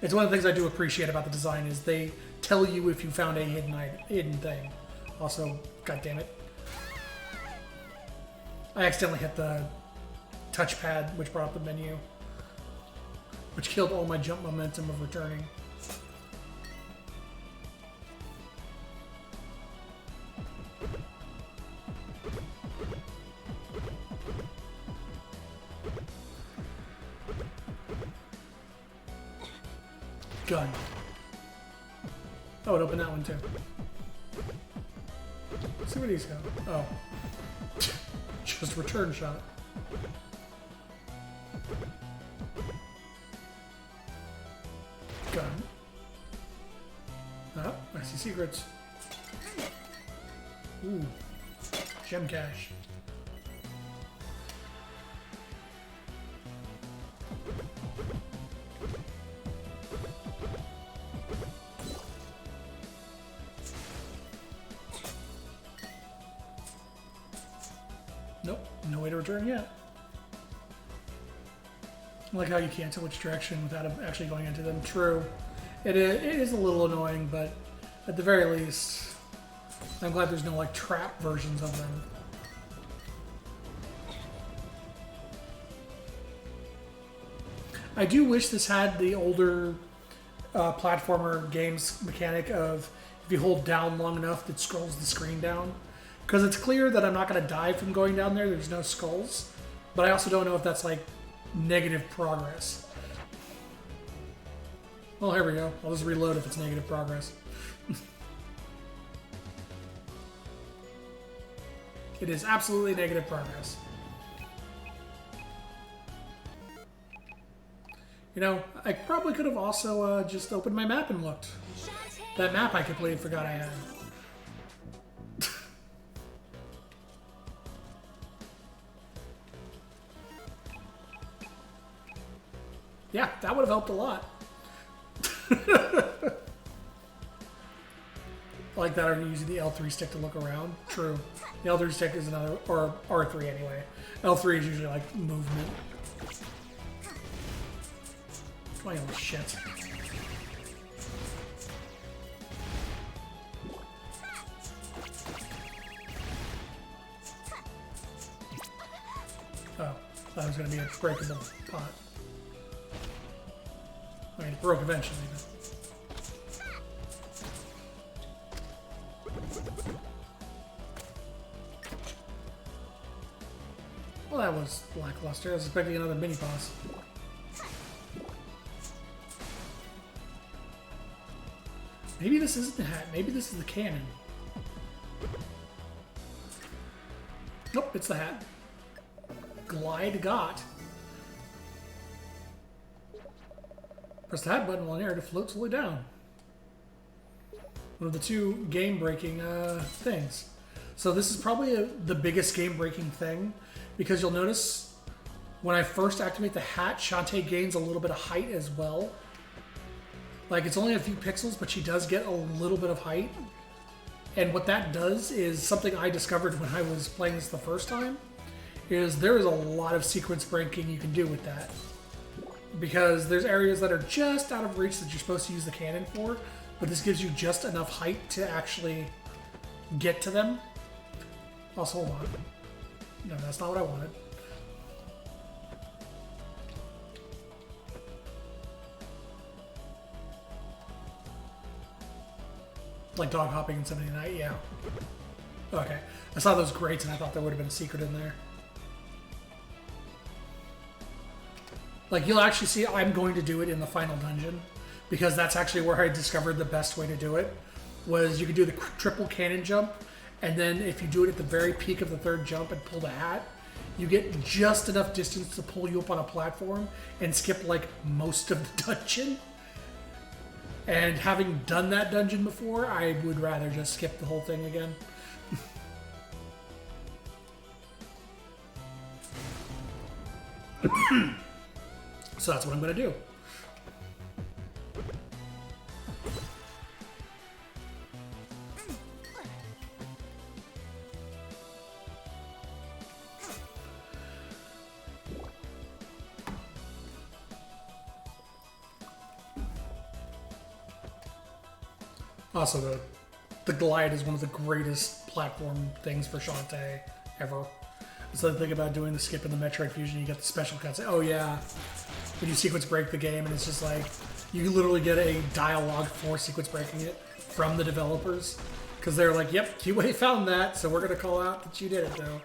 It's one of the things I do appreciate about the design is they tell you if you found a hidden thing. Also, god damn it. I accidentally hit the touchpad, which brought up the menu. Which killed all my jump momentum of returning. Gun. Oh, it opened that one too. Let's see where these go. Oh. Just return shot. Gun. Oh, I see secrets. Ooh. Gem cache. Nope, no way to return yet. I like how you can't tell which direction without actually going into them. True. It is a little annoying, but at the very least, I'm glad there's no like trap versions of them. I do wish this had the older platformer games mechanic of if you hold down long enough, it scrolls the screen down. Because it's clear that I'm not going to die from going down there. There's no skulls. But I also don't know if that's like negative progress. Well, here we go. I'll just reload if it's negative progress. It is absolutely negative progress. You know, I probably could have also just opened my map and looked. That map I completely forgot I had. Yeah, that would have helped a lot. Like that, or using the L3 stick to look around. True. The L3 stick is another, or R3 anyway. L3 is usually like movement. My old shit. Oh, that was going to be a breakable pot. I mean, it broke eventually, but... Well, that was lackluster. I was expecting another mini-boss. Maybe this isn't the hat. Maybe this is the cannon. Nope, it's the hat. Glide got. Press the hat button while in air to float slowly down. One of the two game-breaking things. So this is probably the biggest game-breaking thing, because you'll notice when I first activate the hat, Shantae gains a little bit of height as well. Like, it's only a few pixels, but she does get a little bit of height. And what that does is something I discovered when I was playing this the first time, is there is a lot of sequence breaking you can do with that. Because there's areas that are just out of reach that you're supposed to use the cannon for, but this gives you just enough height to actually get to them. Also, hold on. No, that's not what I wanted. Like dog hopping in 79, yeah. Okay. I saw those grates and I thought there would have been a secret in there. Like, you'll actually see I'm going to do it in the final dungeon, because that's actually where I discovered the best way to do it, was you could do the triple cannon jump, and then if you do it at the very peak of the third jump and pull the hat, you get just enough distance to pull you up on a platform and skip, like, most of the dungeon. And having done that dungeon before, I would rather just skip the whole thing again. So that's what I'm going to do. Also, the glide is one of the greatest platform things for Shantae ever. So the thing about doing the skip in the Metroid Fusion, you get the special cuts. Oh yeah, when you sequence break the game, and it's just like, you literally get a dialogue for sequence breaking it from the developers. Because they're like, yep, QA found that, so we're going to call out that you did it though.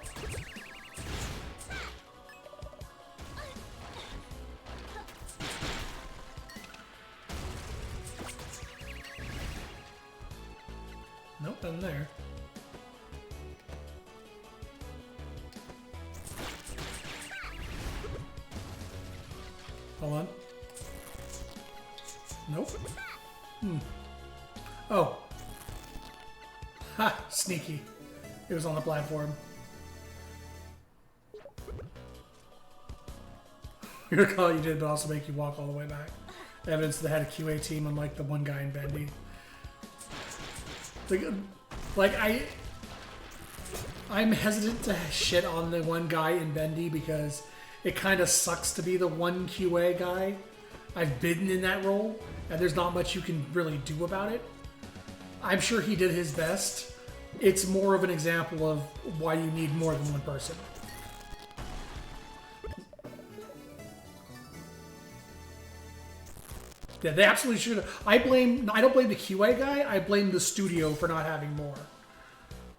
Nope, nothing there. Hold on. Nope. Oh. Ha! Sneaky. It was on the platform. You're gonna call it you did, but also make you walk all the way back. Evidence that had a QA team, unlike the one guy in Bendy. Like I'm hesitant to shit on the one guy in Bendy because it kind of sucks to be the one QA guy. I've been in that role, and there's not much you can really do about it. I'm sure he did his best. It's more of an example of why you need more than one person. Yeah, they absolutely should have. I don't blame the QA guy, I blame the studio for not having more.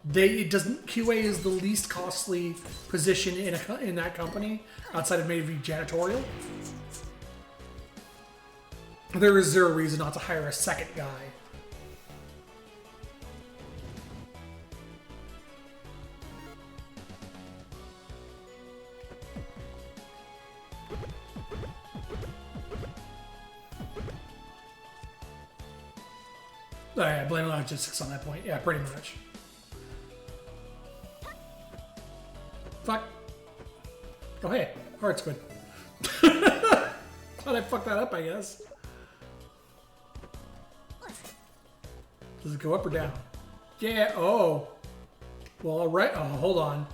QA is the least costly position in that company, outside of maybe janitorial. There is zero reason not to hire a second guy. Oh, yeah, blame logistics on that point. Yeah, pretty much. Fuck. Oh, hey. Heart's good. Thought I fucked that up, I guess. Does it go up or down? Yeah, oh. Well, alright. Oh, hold on.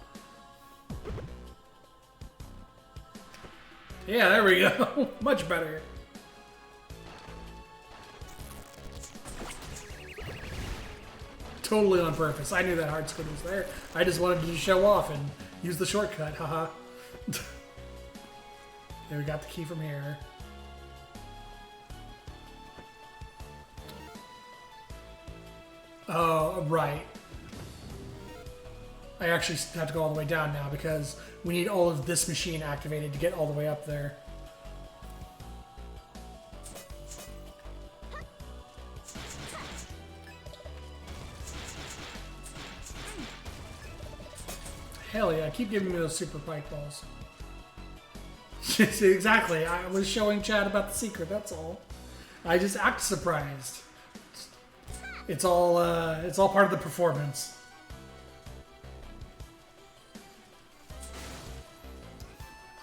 Yeah, there we go. Much better. Totally on purpose. I knew that hard squid was there. I just wanted to show off and use the shortcut. Haha. Okay, we got the key from here. Oh, right. I actually have to go all the way down now because we need all of this machine activated to get all the way up there. Hell yeah, keep giving me those super pike balls. Exactly, I was showing Chad about the secret, that's all. I just act surprised. It's all part of the performance.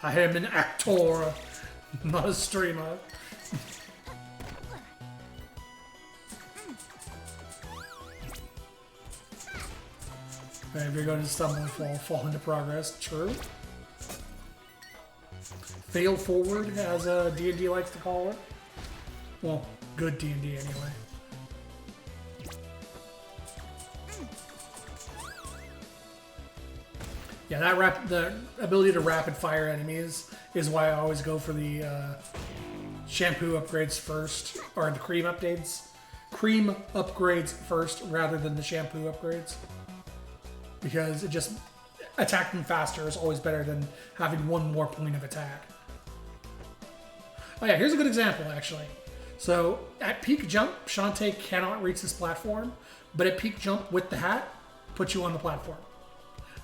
I am an actor, not a streamer. If you're going to stumble and fall into progress. True. Fail forward, as D&D likes to call it. Well, good D&D anyway. Yeah, the ability to rapid fire enemies is why I always go for the shampoo upgrades first, or the cream upgrades first rather than the shampoo upgrades. Because it just, attacking faster is always better than having one more point of attack. Oh yeah, here's a good example actually. So at peak jump, Shantae cannot reach this platform, but at peak jump with the hat, puts you on the platform.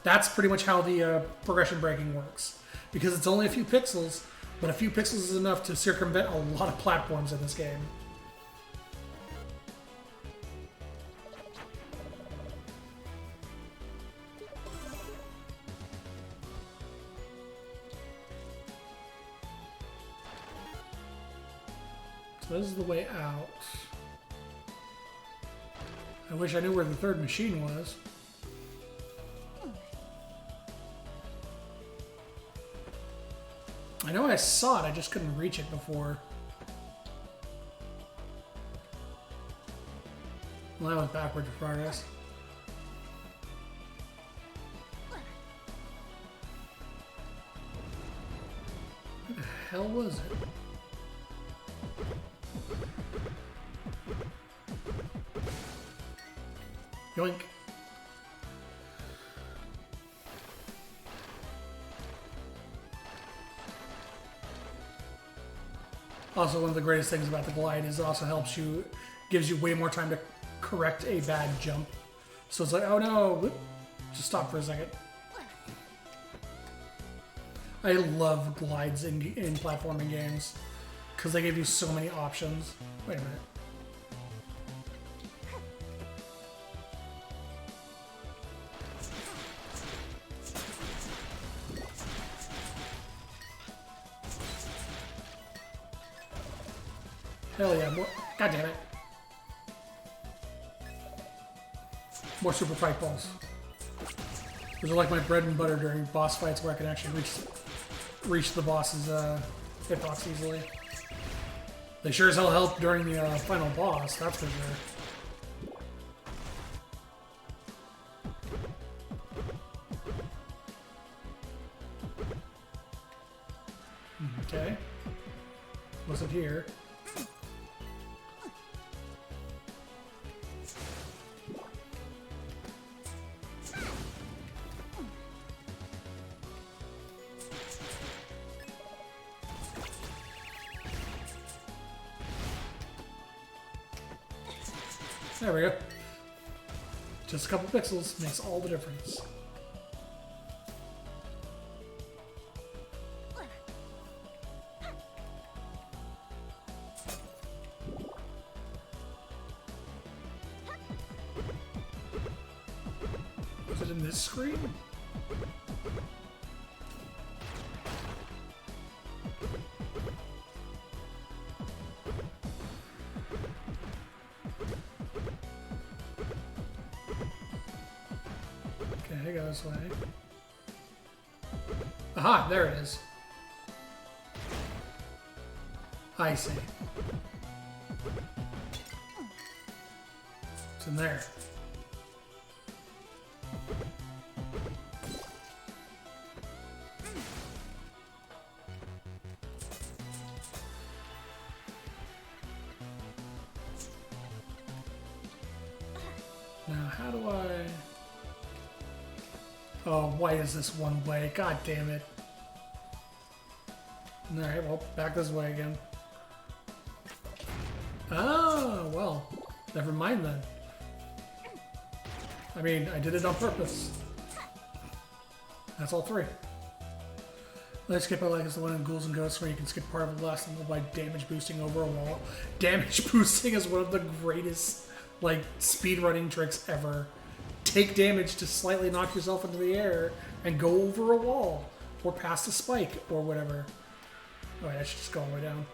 That's pretty much how the progression breaking works. Because it's only a few pixels, but a few pixels is enough to circumvent a lot of platforms in this game. So this is the way out. I wish I knew where the third machine was. I know I saw it, I just couldn't reach it before. Well, that was backwards progress. Where the hell was it? Yoink. Also, one of the greatest things about the glide is it also gives you way more time to correct a bad jump. So it's like, oh no, whoop, just stop for a second. I love glides in platforming games because they give you so many options. Wait a minute. Hell yeah, more. God damn it. More super fight balls. Those are like my bread and butter during boss fights where I can actually reach the boss's hitbox easily. They sure as hell help during the final boss, that's for sure. Okay. Wasn't here. There we go. Just a couple pixels makes all the difference. Was it in this screen? Okay, go this way. Aha, there it is. I see. It's in there. Now, how do I... Oh, why is this one way? God damn it. Alright, well, back this way again. Oh, well, never mind then. I mean, I did it on purpose. That's all three. Let's skip I like is the one in Ghouls and Ghosts where you can skip part of the last level by damage boosting over a wall. Damage boosting is one of the greatest, like, speedrunning tricks ever. Take damage to slightly knock yourself into the air and go over a wall or past a spike or whatever. Oh, I should just go all the way down.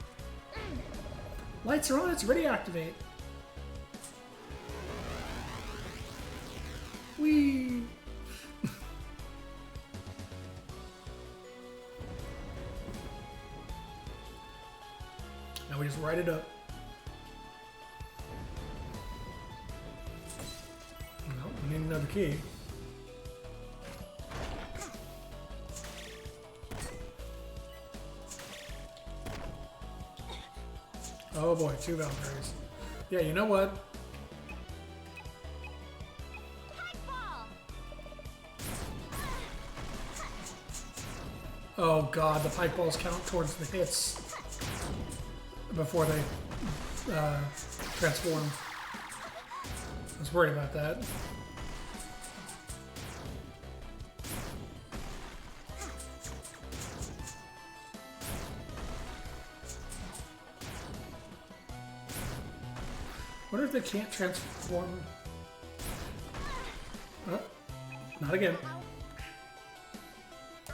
Lights are on, it's ready to activate. Whee! Now we just ride it up. Nope, we need another key. Oh boy, 2 Valkyries. Yeah, you know what? Oh god, the pike balls count towards the hits before they transform. I was worried about that. What if they can't transform? Oh, not again. I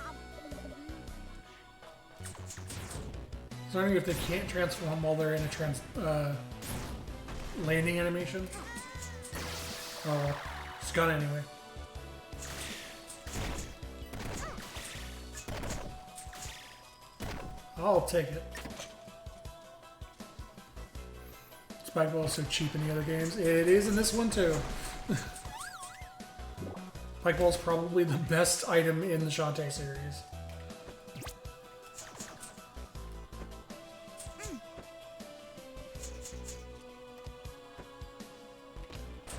was wondering if they can't transform while they're in a landing animation. Oh well, it's gone anyway. I'll take it. Spike Ball is so cheap in the other games. It is in this one too. Spike Ball is probably the best item in the Shantae series.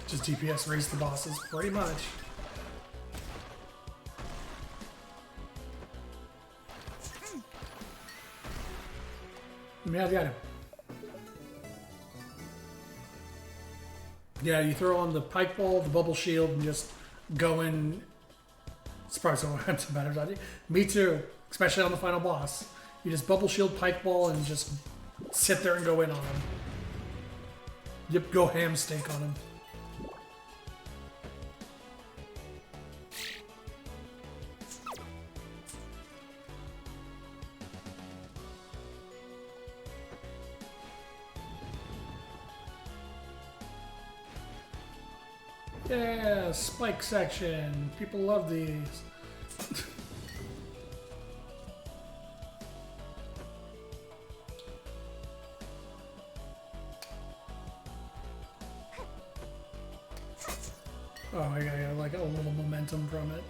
Just DPS raise the bosses, pretty much. Let me have the item. Yeah, you throw on the pike ball, the bubble shield, and just go in. It's probably so I'm better dodging. Me too, especially on the final boss. You just bubble shield, pike ball, and just sit there and go in on him. Yep, go ham steak on him. Yeah, spike section. People love these. Oh, I got like a little momentum from it.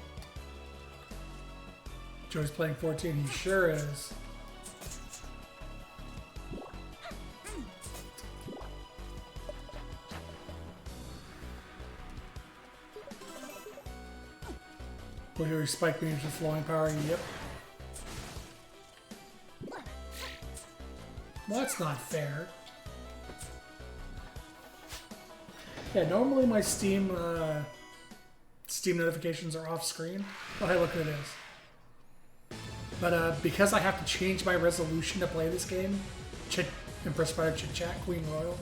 Joey's playing 14. He sure is. Look at your spike beams with flowing power. Yep. Well, that's not fair. Yeah, normally my Steam notifications are off screen. Oh, hey, look who it is. But because I have to change my resolution to play this game, impressed by our Chit Chat Queen Royal.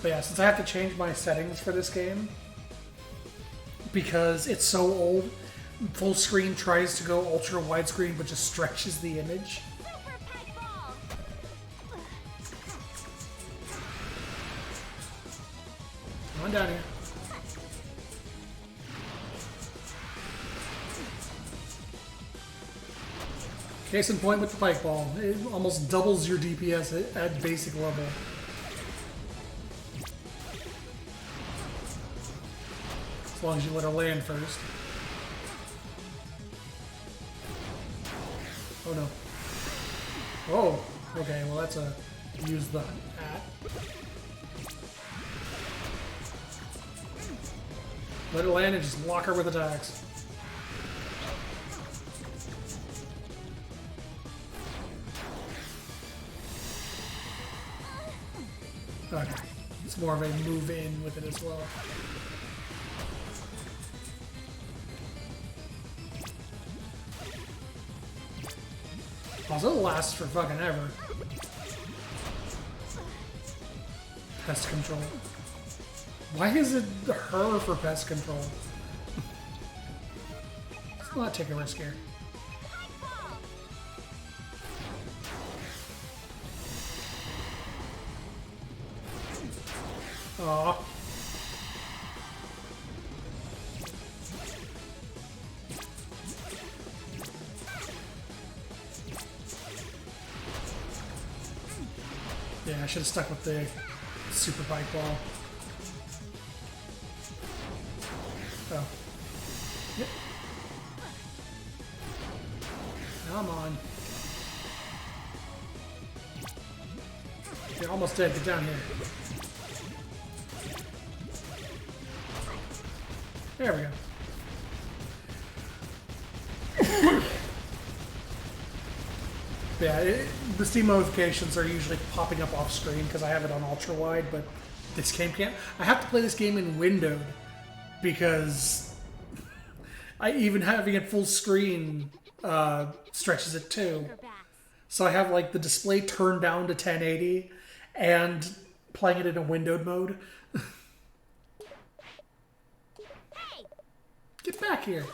But yeah, since I have to change my settings for this game, because it's so old, full screen tries to go ultra widescreen but just stretches the image. Come on down here. Case in point with the pike ball. It almost doubles your DPS at basic level. As long as you let her land first. Oh no. Oh, okay, well that's a use the hat. Let her land and just lock her with attacks. Okay. It's more of a move in with it as well. Also, it lasts for fucking ever. Pest control. Why is it her for pest control? Let's not take a risk here. Aww. Yeah, I should have stuck with the super bike ball. Oh. Yep. Come on. You're almost dead. Get down here. There we go. Yeah, the Steam notifications are usually popping up off screen because I have it on ultra wide, but this game can't. I have to play this game in windowed because even having it full screen stretches it too. So I have like the display turned down to 1080 and playing it in a windowed mode. Get back here.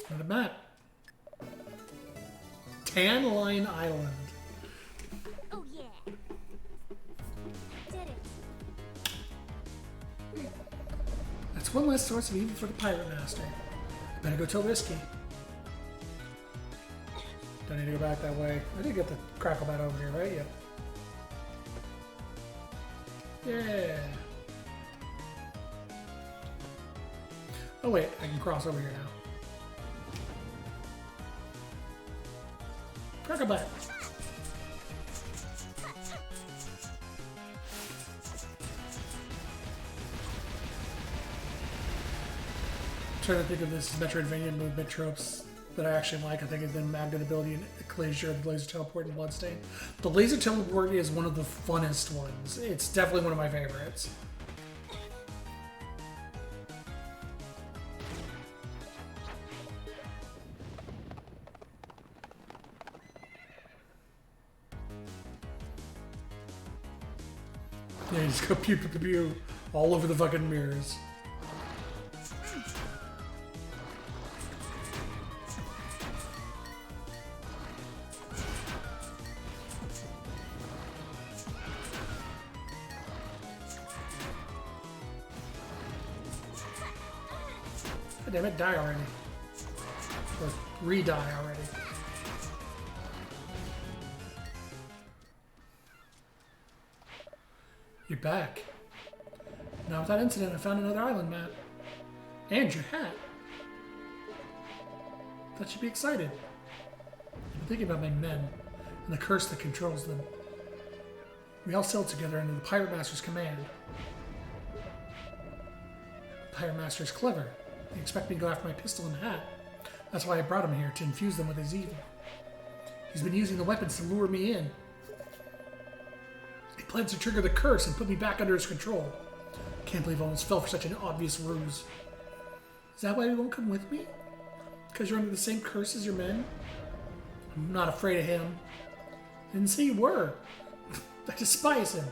Not a map. Tan Line Island. Oh yeah. Did it. That's one less source of evil for the Pirate Master. Better go tell Risky. Don't need to go back that way. I did get the crackle bat over here, right? Yep. Yeah. Oh wait, I can cross over here now. Crackle bat. Trying to think of this Metroidvania movement tropes that I actually like. I think it's been Magnet ability and Ecclesia, the laser teleport, and Bloodstain. The laser teleport is one of the funnest ones. It's definitely one of my favorites. Yeah, you just go pew pew pew pew all over the fucking mirrors. God damn it, die already. Or re-die already. You're back. Now with that incident, I found another island map. And your hat. Thought you'd be excited. I'm thinking about my men and the curse that controls them. We all sailed together under the Pirate Master's command. The Pirate Master is clever. He expects me to go after my pistol and hat. That's why I brought him here, to infuse them with his evil. He's been using the weapons to lure me in. He plans to trigger the curse and put me back under his control. Can't believe I almost fell for such an obvious ruse. Is that why you won't come with me? Because you're under the same curse as your men? I'm not afraid of him. I didn't say you were. I despise him.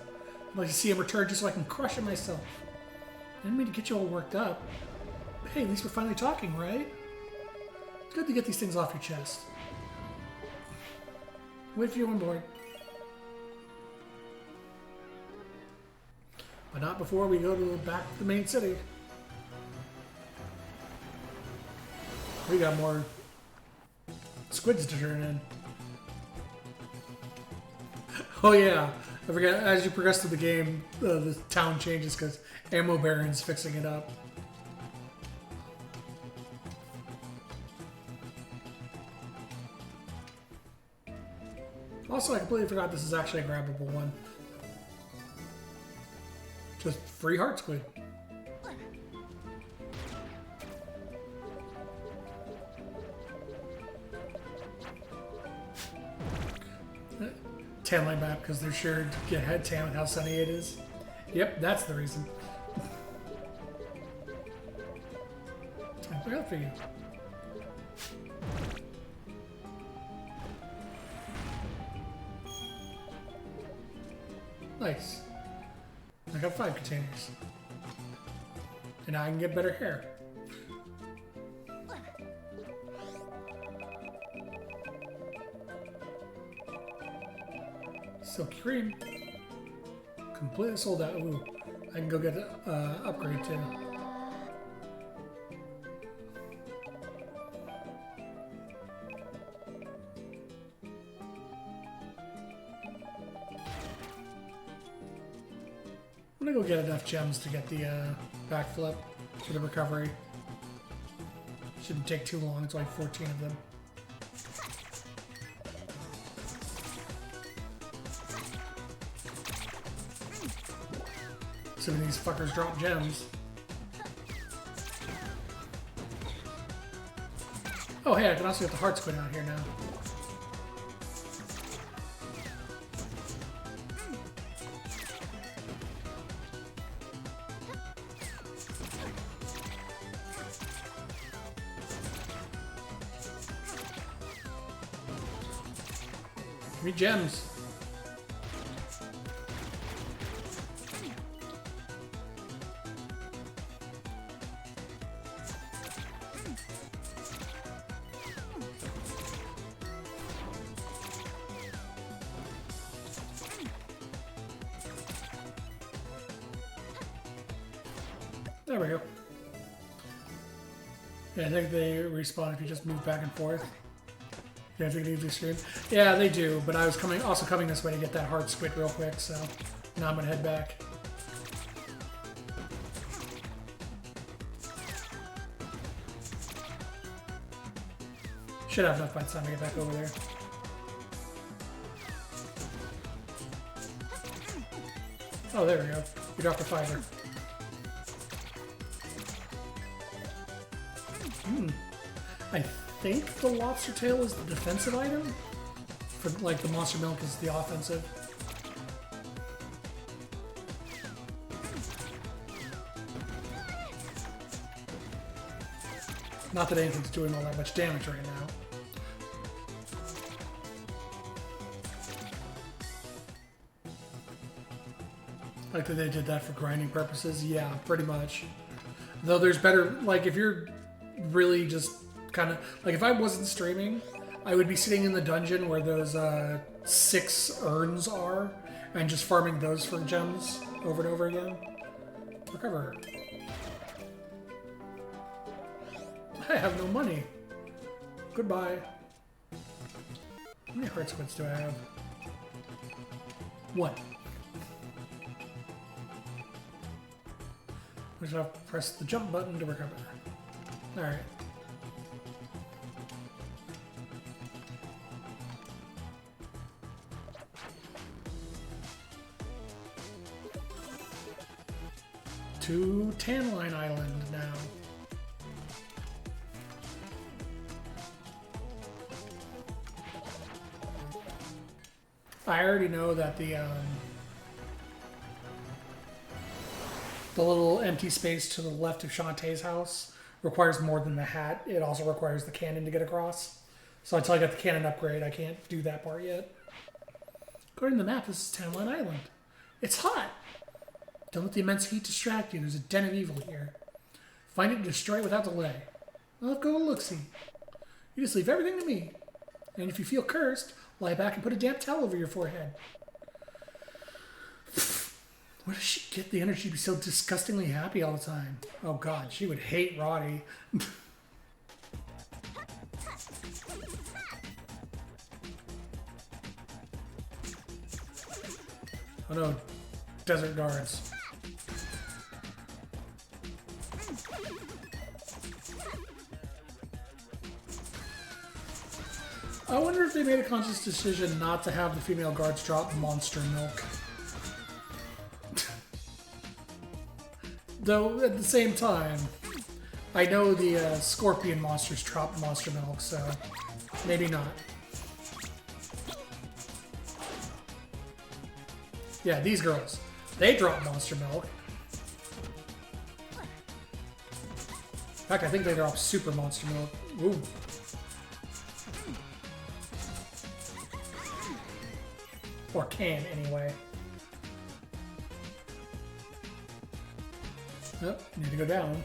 I'd like to see him return just so I can crush him myself. I didn't mean to get you all worked up. But hey, at least we're finally talking, right? It's good to get these things off your chest. Wait for you on board. But not before we go to back to the main city. We got more squids to turn in. Oh yeah, I forgot. As you progress through the game, the town changes because Ammo Baron's fixing it up. Also, I completely forgot this is actually a grabbable one. Just free heart squid. Tan line map because they're sure to get head tan with how sunny it is. Yep, that's the reason. I'm proud for you. Nice. I got 5 containers. And now I can get better hair. Silky cream. Completely sold out. Ooh, I can go get an upgrade too. I'm gonna go get enough gems to get the backflip for the recovery. Shouldn't take too long. It's like 14 of them. Assuming these fuckers drop gems. Oh hey, I can also get the heart squid out here now. Give me gems. There we go. Yeah, I think they respawn if you just move back and forth. You have to leave the stream. Yeah, they do, but I was also coming this way to get that heart squid real quick, so now I'm gonna head back. Should have enough by the time I get back over there. Oh, there we go. You dropped the fiber. I think the lobster tail is the defensive item. For like the monster milk is the offensive. Not that anything's doing all that much damage right now. Like that they did that for grinding purposes? Yeah, pretty much. Though there's better, like if you're really just kind of, like if I wasn't streaming, I would be sitting in the dungeon where those 6 urns are and just farming those for gems over and over again. Recover. I have no money. Goodbye. How many heart squids do I have? 1. I just have to press the jump button to recover. Alright. To Tanline Island now. I already know that the little empty space to the left of Shantae's house requires more than the hat. It also requires the cannon to get across. So until I get the cannon upgrade, I can't do that part yet. According to the map, this is Tanline Island. It's hot! Don't let the immense heat distract you. There's a den of evil here. Find it and destroy it without delay. I'll go look-see. You just leave everything to me. And if you feel cursed, lie back and put a damp towel over your forehead. Where does she get the energy to be so disgustingly happy all the time? Oh god, she would hate Roddy. Oh no, desert guards. I wonder if they made a conscious decision not to have the female guards drop monster milk. Though, at the same time, I know the scorpion monsters drop monster milk, so maybe not. Yeah, these girls, they drop monster milk. In fact, I think they drop super monster milk. Ooh. Or can, anyway. Oh, need to go down.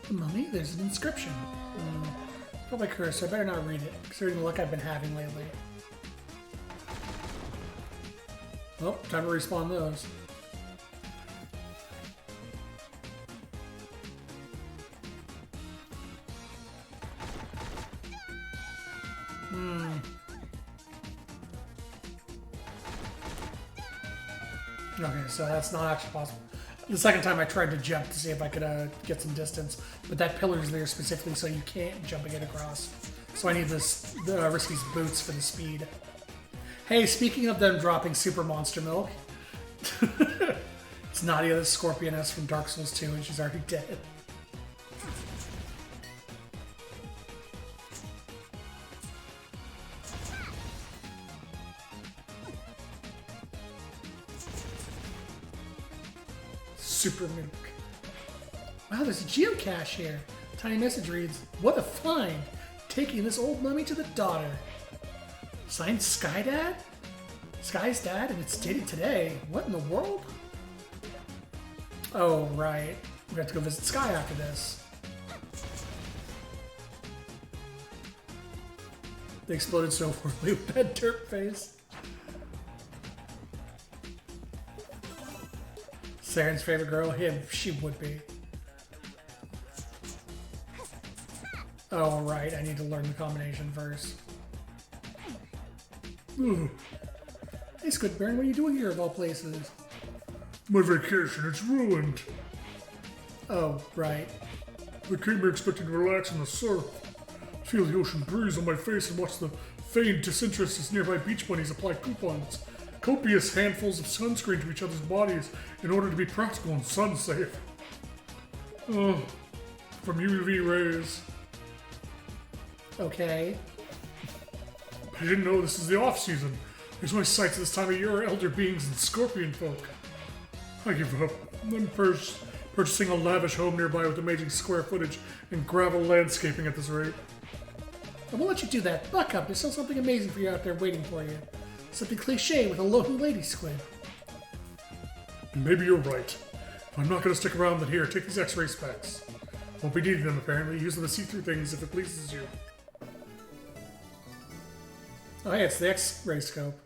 The mummy? There's an inscription. Probably cursed, so I better not read it, considering the luck I've been having lately. Oh, time to respawn those. Okay, so that's not actually possible. The second time I tried to jump to see if I could get some distance, but that pillar's there specifically so you can't jump and get across. So I need the Risky's boots for the speed. Hey, speaking of them dropping super monster milk, it's Nadia the Scorpioness from Dark Souls 2 and she's already dead. Super milk. Wow, there's a geocache here. Tiny message reads, "What a find! Taking this old mummy to the daughter." Signed Sky Dad? Sky's dad, and it's dated today. What in the world? Oh, right. We have to go visit Sky after this. They exploded so horribly with that dirt face. Saren's favorite girl? Him. She would be. Oh, right. I need to learn the combination first. Ugh. Hey, Squidburn, what are you doing here of all places? My vacation, it's ruined. Oh, right. I came here expecting to relax in the surf, feel the ocean breeze on my face, and watch the feigned disinterest as nearby beach bunnies apply coupons. Copious handfuls of sunscreen to each other's bodies in order to be practical and sun safe. Oh, from UV rays. Okay. I didn't know this is the off-season. There's my sights at this time of year are elder beings and scorpion folk. I give up. I'm purchasing a lavish home nearby with amazing square footage and gravel landscaping at this rate. I won't let you do that. Buck up. There's still something amazing for you out there waiting for you. Something cliche with a local lady squid. Maybe you're right. If I'm not going to stick around, then here, take these X-ray specs. Won't be needing them, apparently. Use them to see through things if it pleases you. Oh, hey, it's the X-ray scope.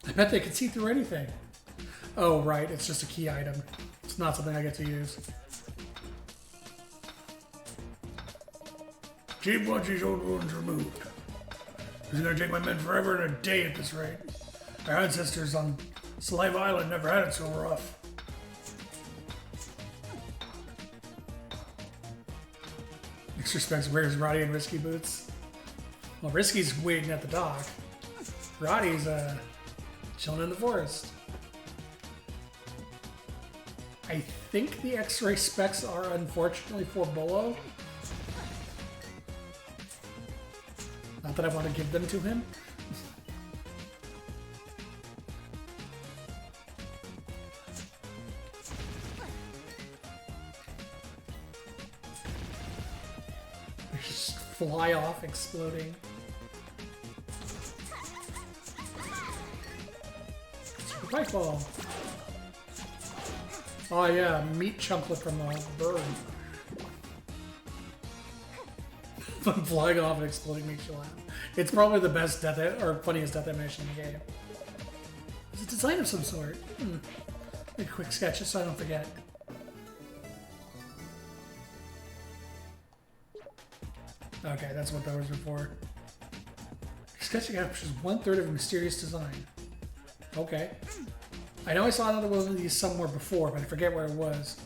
I bet they could see through anything. Oh, right, it's just a key item. It's not something I get to use. Chief wants his old wounds removed. It's gonna take my men forever and a day at this rate. Our ancestors on Slave Island never had it so rough. Extra specs, where's Roddy and Risky boots? Well, Risky's waiting at the dock. Roddy's, chilling in the forest. I think the X-ray specs are unfortunately for Bolo. Not that I want to give them to him. They just fly off, exploding. Super Pipe Ball. Oh yeah, meat chunklet from a bird. I'm flying off and exploding makes you laugh. It's probably the best death or funniest death animation in the game. It's a design of some sort. Make a quick sketch just so I don't forget. Okay, that's what those were for. Sketching captures 1/3 of a mysterious design. Okay. I know I saw another one of these somewhere before, but I forget where it was.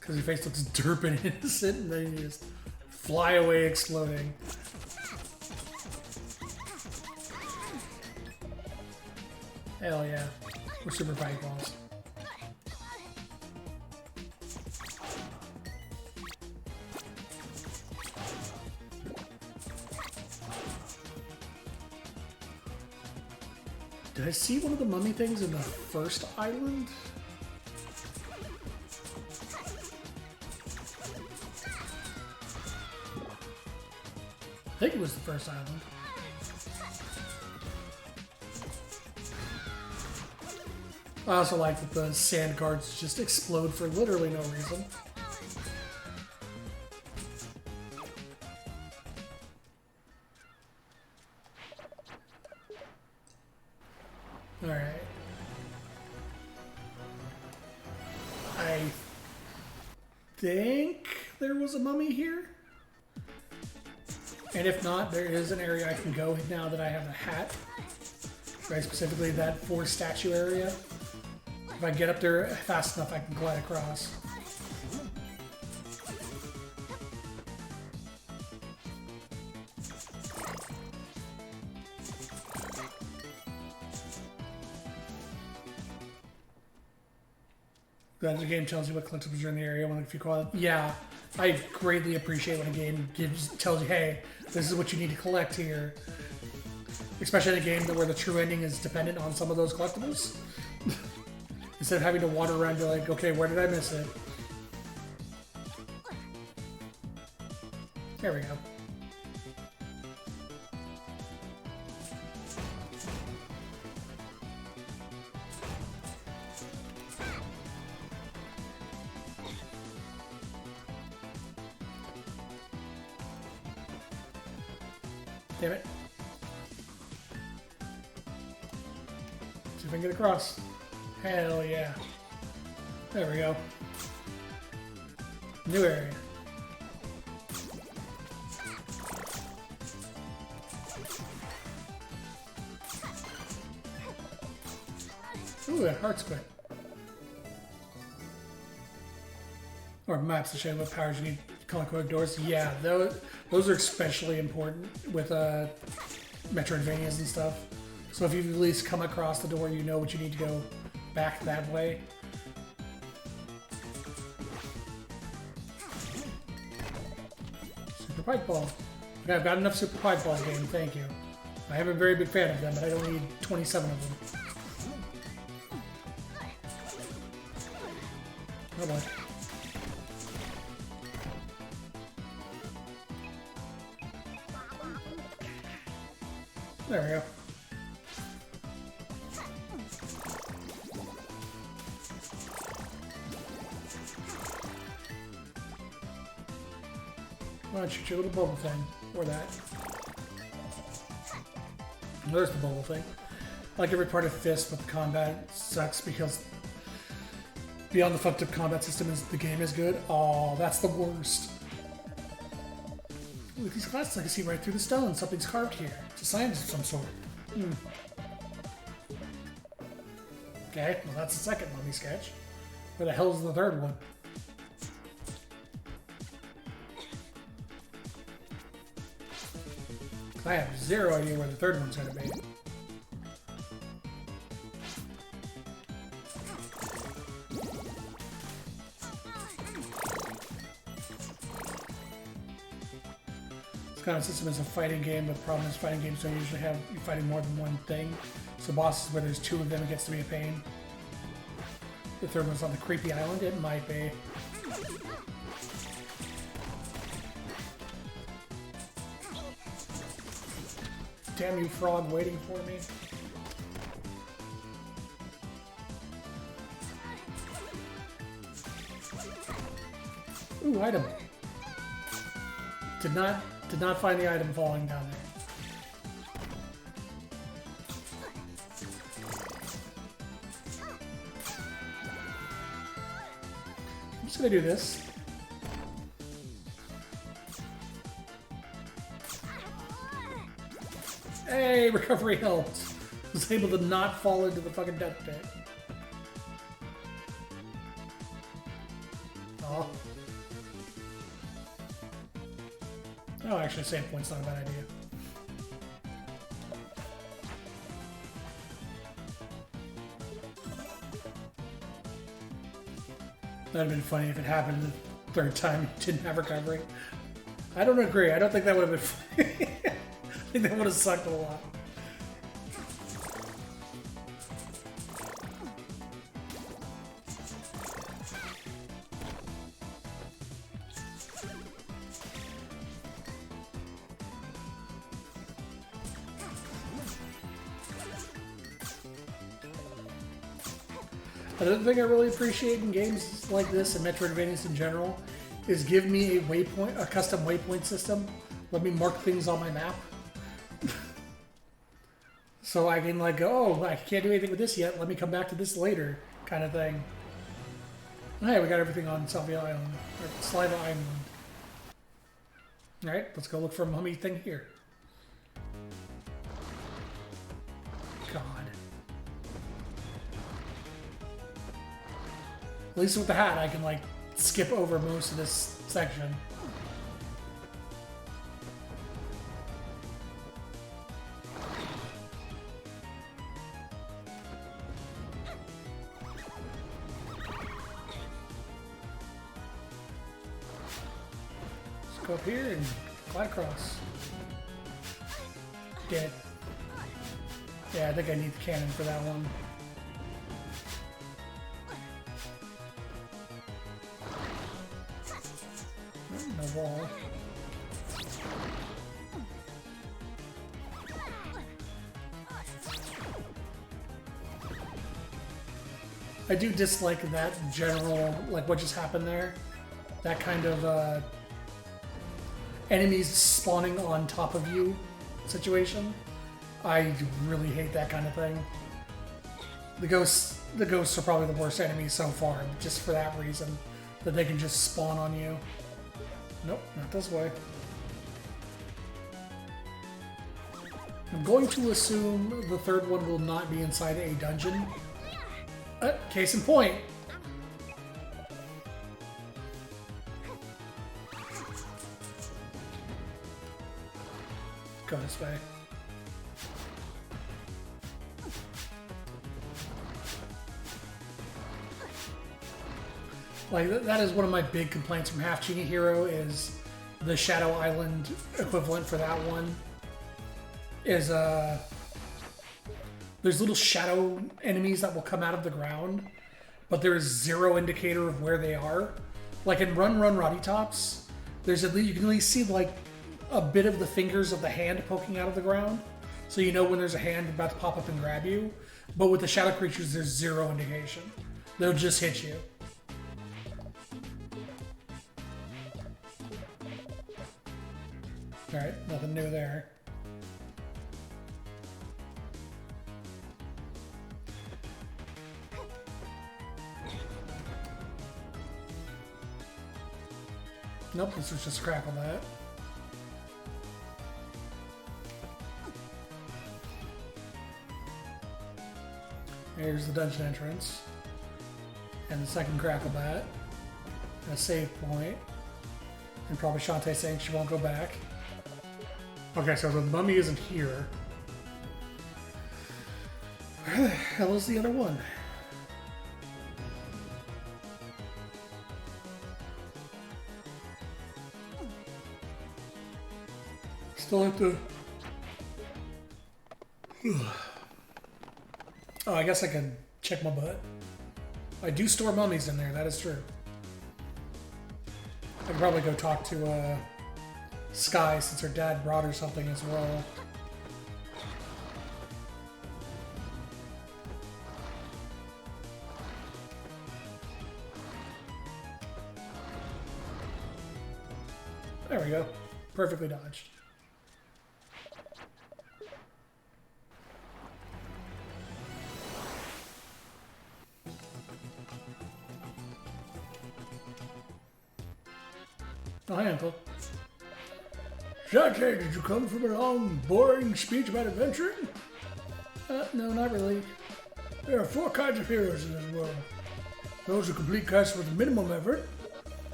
Because your face looks derp and innocent, and then you just fly away exploding. Hell yeah. We're super fireballs. Did I see one of the mummy things in the first island? I think it was the first island. I also like that the sand guards just explode for literally no reason. Alright. I think there was a mummy here. And if not, there is an area I can go now that I have a hat. Very specifically that 4 statue area. If I get up there fast enough, I can glide across. Glad the game tells you what collectibles are in the area. If you call it, yeah, I greatly appreciate when a game tells you, hey, this is what you need to collect here. Especially in a game where the true ending is dependent on some of those collectibles. Instead of having to wander around and be like, okay, where did I miss it? There we go. Damn it. See if I can get across. Hell yeah. There we go. New area. Ooh, a heart squid. Or maps to show you what powers you need to collect quick doors. Yeah, those are especially important with Metroidvanias and stuff. So if you at least come across the door, you know what you need to go back that way. Super Pipe Ball. Okay, I've got enough Super Pipe Balls game, thank you. I am a very big fan of them, but I don't need 27 of them. Oh boy. There we go. Why don't you shoot a little bubble thing? Or that. There's the bubble thing. Like every part of Fist, but the combat sucks because beyond the fucked up combat system is the game is good. Oh, that's the worst. With these glasses, I can see right through the stone. Something's carved here. It's a sign of some sort. Okay, well that's the second mummy sketch. Where the hell is the third one? I have zero idea where the third one's gonna be. Kind of system is a fighting game, but the problem is fighting games don't usually have you fighting more than one thing. So bosses where there's 2 of them, it gets to be a pain. The third one's on the creepy island, it might be. Damn you frog waiting for me. Ooh, item. Did not find the item falling down there. just gonna do this. Hey, recovery helped. Was able to not fall into the fucking death pit. Oh. Oh, actually, save point's not a bad idea. That'd have been funny if it happened the third time you didn't have recovery. I don't agree. I don't think that would have been funny. I think that would have sucked a lot. Another thing I really appreciate in games like this and Metroidvanias in general is give me a custom waypoint system. Let me mark things on my map. So I can like go, oh, I can't do anything with this yet. Let me come back to this later, kind of thing. Hey, we got everything on Salvia Island, or Sliva Island. All right, let's go look for a mummy thing here. God. At least with the hat, I can like skip over most of this section. Let's go up here and glide across. Dead. Yeah, I think I need the cannon for that one. No wall. I do dislike that general, like what just happened there. That kind of enemies spawning on top of you situation. I really hate that kind of thing. The ghosts are probably the worst enemies so far, just for that reason, that they can just spawn on you. Nope, not this way. I'm going to assume the third one will not be inside a dungeon. Case in point. Go this way. Like, that is one of my big complaints from Half Genie Hero is the Shadow Island equivalent for that one is, there's little shadow enemies that will come out of the ground, but there is zero indicator of where they are. Like in Run Run Roddy Tops, there's at least, you can at least see like a bit of the fingers of the hand poking out of the ground, so you know when there's a hand about to pop up and grab you. But with the shadow creatures, there's zero indication. They'll just hit you. Alright, nothing new there. Nope, this was just Crackle that. Here's the dungeon entrance. And the second Crackle Bat. And a save point. And probably Shantae saying she won't go back. Okay, so the mummy isn't here. Where the hell is the other one? Still have to... Oh, I guess I can check my butt. I do store mummies in there, that is true. I can probably go talk to Sky since her dad brought her something as well. There we go. Perfectly dodged. Oh, hi, Uncle. Shantae, did you come from a long, boring speech about adventuring? No, not really. There are 4 kinds of heroes in this world. Those who complete quests with minimum effort.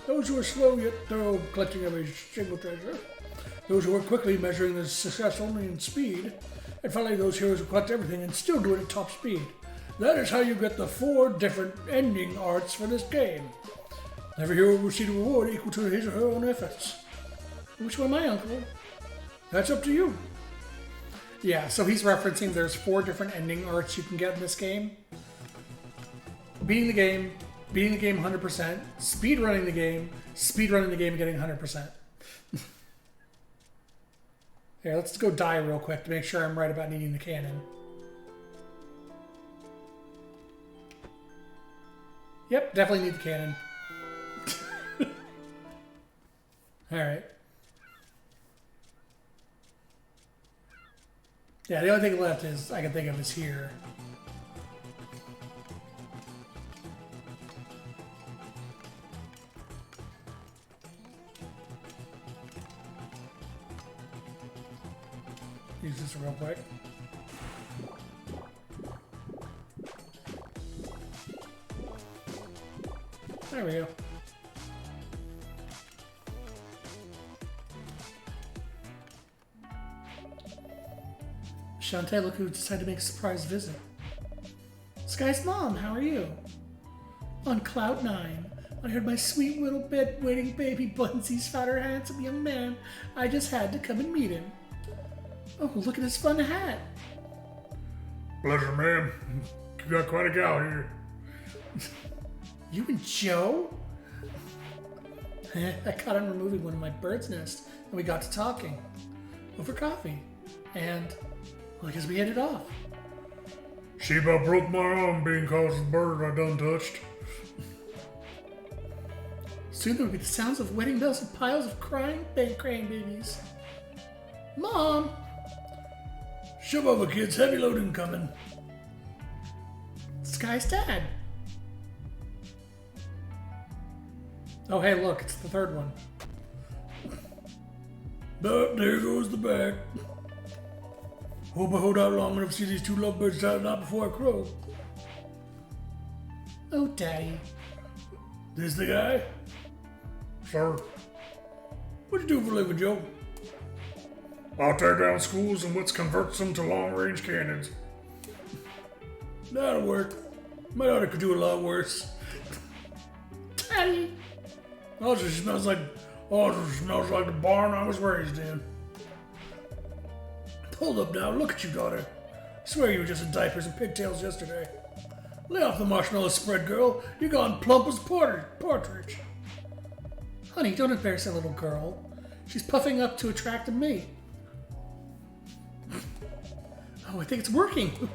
Those who are slow yet thorough collecting every single treasure. Those who work quickly, measuring their success only in speed. And finally, those heroes who collect everything and still do it at top speed. That is how you get the 4 different ending arts for this game. Every hero will receive a reward equal to his or her own efforts. Which one, my uncle? That's up to you. Yeah, so he's referencing there's 4 different ending arts you can get in this game. Beating the game 100%, speedrunning the game and getting 100%. Here, let's go die real quick to make sure I'm right about needing the cannon. Yep, definitely need the cannon. Alright. Yeah, the only thing left is I can think of is here. Use this real quick. There we go. Shantae, look who decided to make a surprise visit. Sky's mom, how are you? On cloud 9. I heard my sweet little bed-waiting baby Bunsy's found her handsome young man. I just had to come and meet him. Oh, look at his fun hat. Pleasure, ma'am. You got quite a gal here. You and Joe? I caught him removing one of my bird's nests, and we got to talking. Over coffee. And, well, I guess we hit it off. She about broke my arm being caused the bird I done touched. Soon there will be the sounds of wedding bells and piles of crying crane babies. Mom! Shove over, kids. Heavy loading coming. Sky's dad. Oh, hey, look, it's the third one. But there goes the back. Hope I hold out long enough to see these 2 lovebirds die not before I crow. Oh, Daddy. This the guy? Sir, What you do for a living, Joe? I'll tear down schools and what's converts them to long-range cannons. That'll work. My daughter could do a lot worse. Daddy! Also, she smells like the barn I was raised in. Hold up now, look at you, daughter. I swear you were just in diapers and pigtails yesterday. Lay off the marshmallow spread, girl. You're gone plump as partridge. Honey, don't embarrass that little girl. She's puffing up to attract a mate. Oh, I think it's working.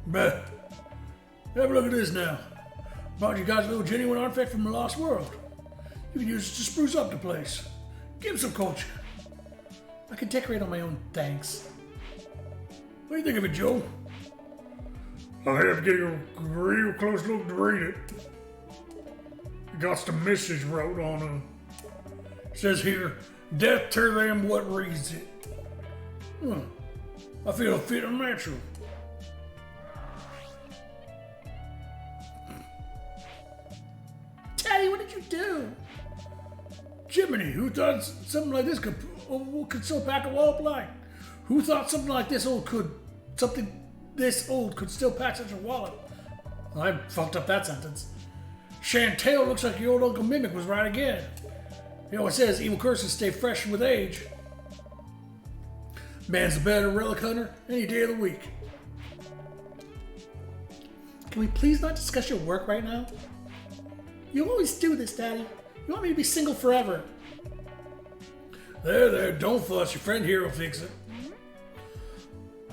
Bah. Have a look at this now. Brought you guys a little genuine artifact from the lost world. You can use it to spruce up the place. Give some culture. I could decorate on my own, thanks. What do you think of it, Joe? I'll have to get a real close look to read it. It got some message wrote on It says here, death to them what reads it. I feel fit and natural. Daddy, what did you do? Jiminy, who thought something like this could still pack a wallop like? Who thought something like this old could still pack such a wallop? Well, I fucked up that sentence. Shantae looks like your old Uncle Mimic was right again. You know, it says evil curses stay fresh with age. Man's the better relic hunter any day of the week. Can we please not discuss your work right now? You always do this, Daddy. You want me to be single forever. There, don't fuss. Your friend here will fix it.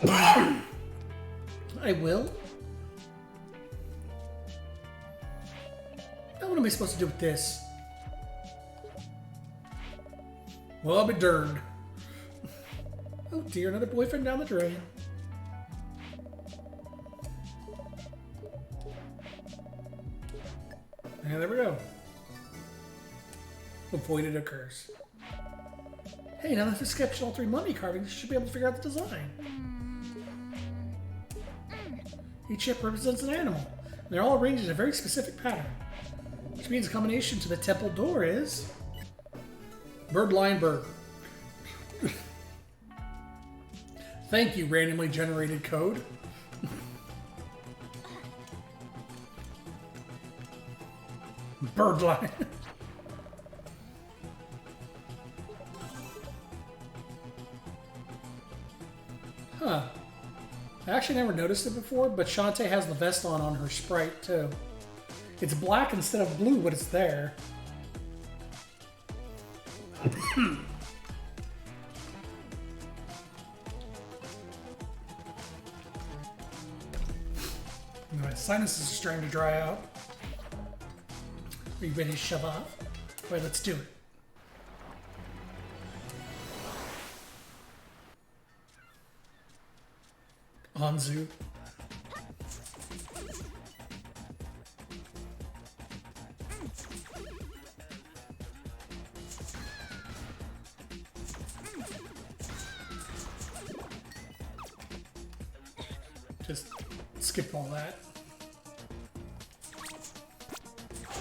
I will? Now what am I supposed to do with this? Well, I'll be darned. Oh dear, another boyfriend down the drain. And there we go. avoided occurs. Hey, now that we've sketched all 3 mummy carvings, you should be able to figure out the design. Each chip represents an animal. And they're all arranged in a very specific pattern. Which means the combination to the temple door is... Bird, lion, bird. Thank you, randomly generated code. Bird, lion. Huh. I actually never noticed it before, but Shantae has the vest on her sprite, too. It's black instead of blue, but it's there. My sinuses are starting to dry out. Are you ready to shove off? Alright, let's do it. Anzu. Just skip all that.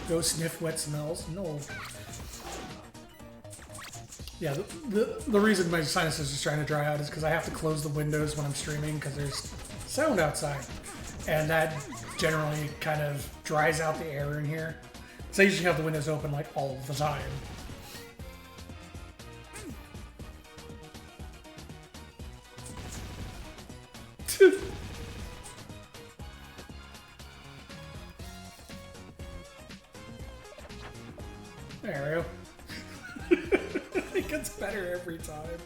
Go sniff wet smells. No. Yeah, the reason my sinuses are trying to dry out is because I have to close the windows when I'm streaming because there's sound outside. And that generally kind of dries out the air in here. So I usually have the windows open like all the time. There we go. It gets better every time.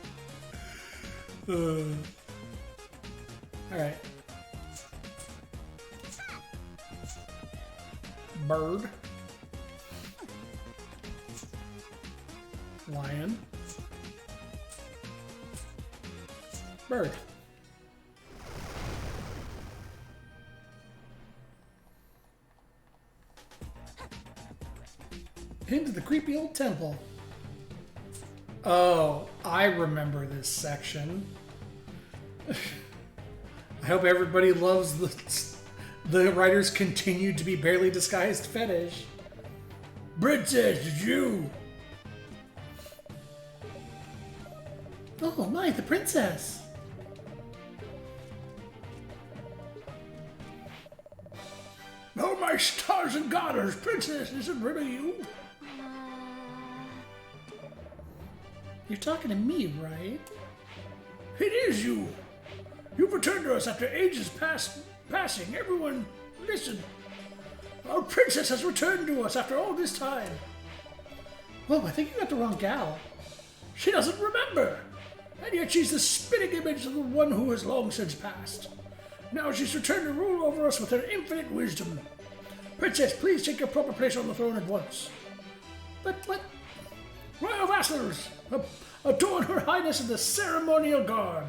Alright. Bird. Lion. Bird. Into the creepy old temple. Oh, I remember this section. I hope everybody loves the writer's continued to be barely disguised fetish. Princess, it's you! Oh my, the princess! Oh my stars and garters, princess, is it really you? You're talking to me, right? It is you! You've returned to us after ages passing. Everyone, listen. Our princess has returned to us after all this time. Whoa, I think you got the wrong gal. She doesn't remember. And yet she's the spitting image of the one who has long since passed. Now she's returned to rule over us with her infinite wisdom. Princess, please take your proper place on the throne at once. But Royal vassals, adorn her highness in the ceremonial garb.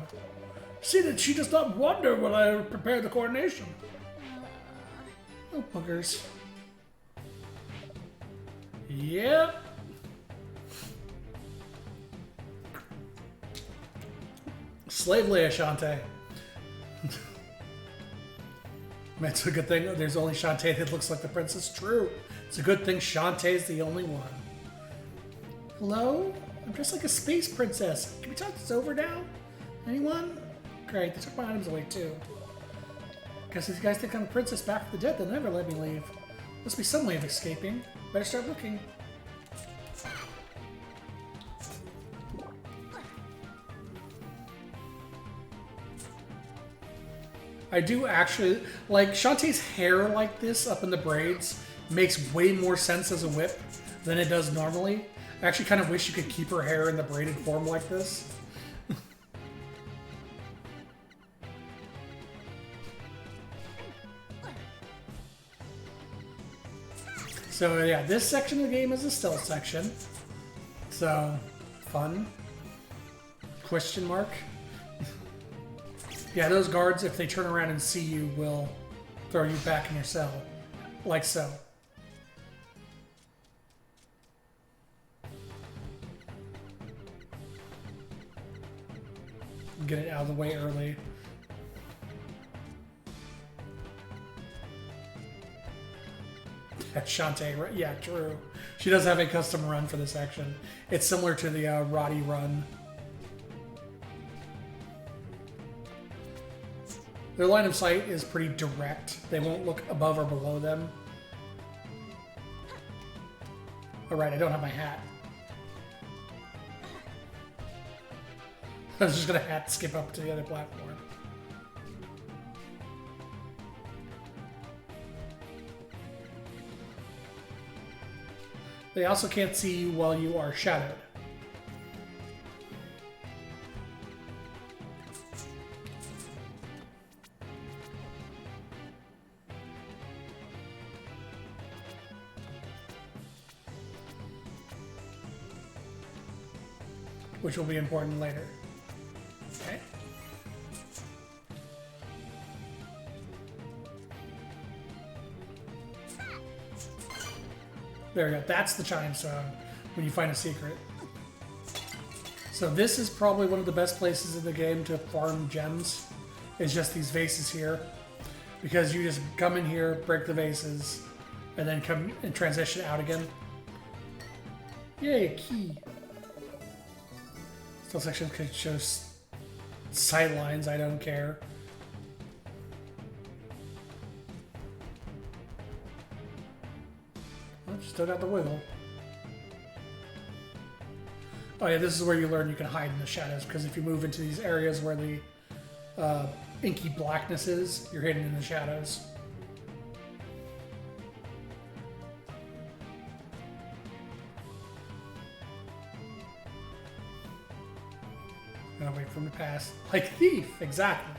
See that she does not wander while I prepare the coronation. oh, buggers. Yep. Slave Leia, Shantae. That's a good thing. There's only Shantae that looks like the princess. True. It's a good thing Shantae's the only one. Hello? I'm dressed like a space princess. Can we talk this over now? Anyone? Great, they took my items away too. Guess these guys think I'm a princess back from the dead. They'll never let me leave. Must be some way of escaping. Better start looking. I do actually like Shantae's hair like this up in the braids makes way more sense as a whip than it does normally. I actually kind of wish you could keep her hair in the braided form like this. So yeah, this section of the game is a stealth section. So, fun. Question mark. Yeah, those guards, if they turn around and see you, will throw you back in your cell. Like so. Get it out of the way early. That's Shantae, right? Yeah, true. She does have a custom run for this section. It's similar to the Roddy run. Their line of sight is pretty direct. They won't look above or below them. Alright, I don't have my hat. I was just gonna hat skip up to the other platform. They also can't see you while you are shadowed. Which will be important later. Okay. There we go. That's the chime sound when you find a secret. So this is probably one of the best places in the game to farm gems. Is just these vases here. Because you just come in here, break the vases, and then come and transition out again. Yay, a key. Still section could show sidelines, I don't care. Well, still got the wiggle. Oh yeah, this is where you learn you can hide in the shadows, because if you move into these areas where the inky blackness is, you're hidden in the shadows. Gotta wait for him to pass. Like Thief, exactly.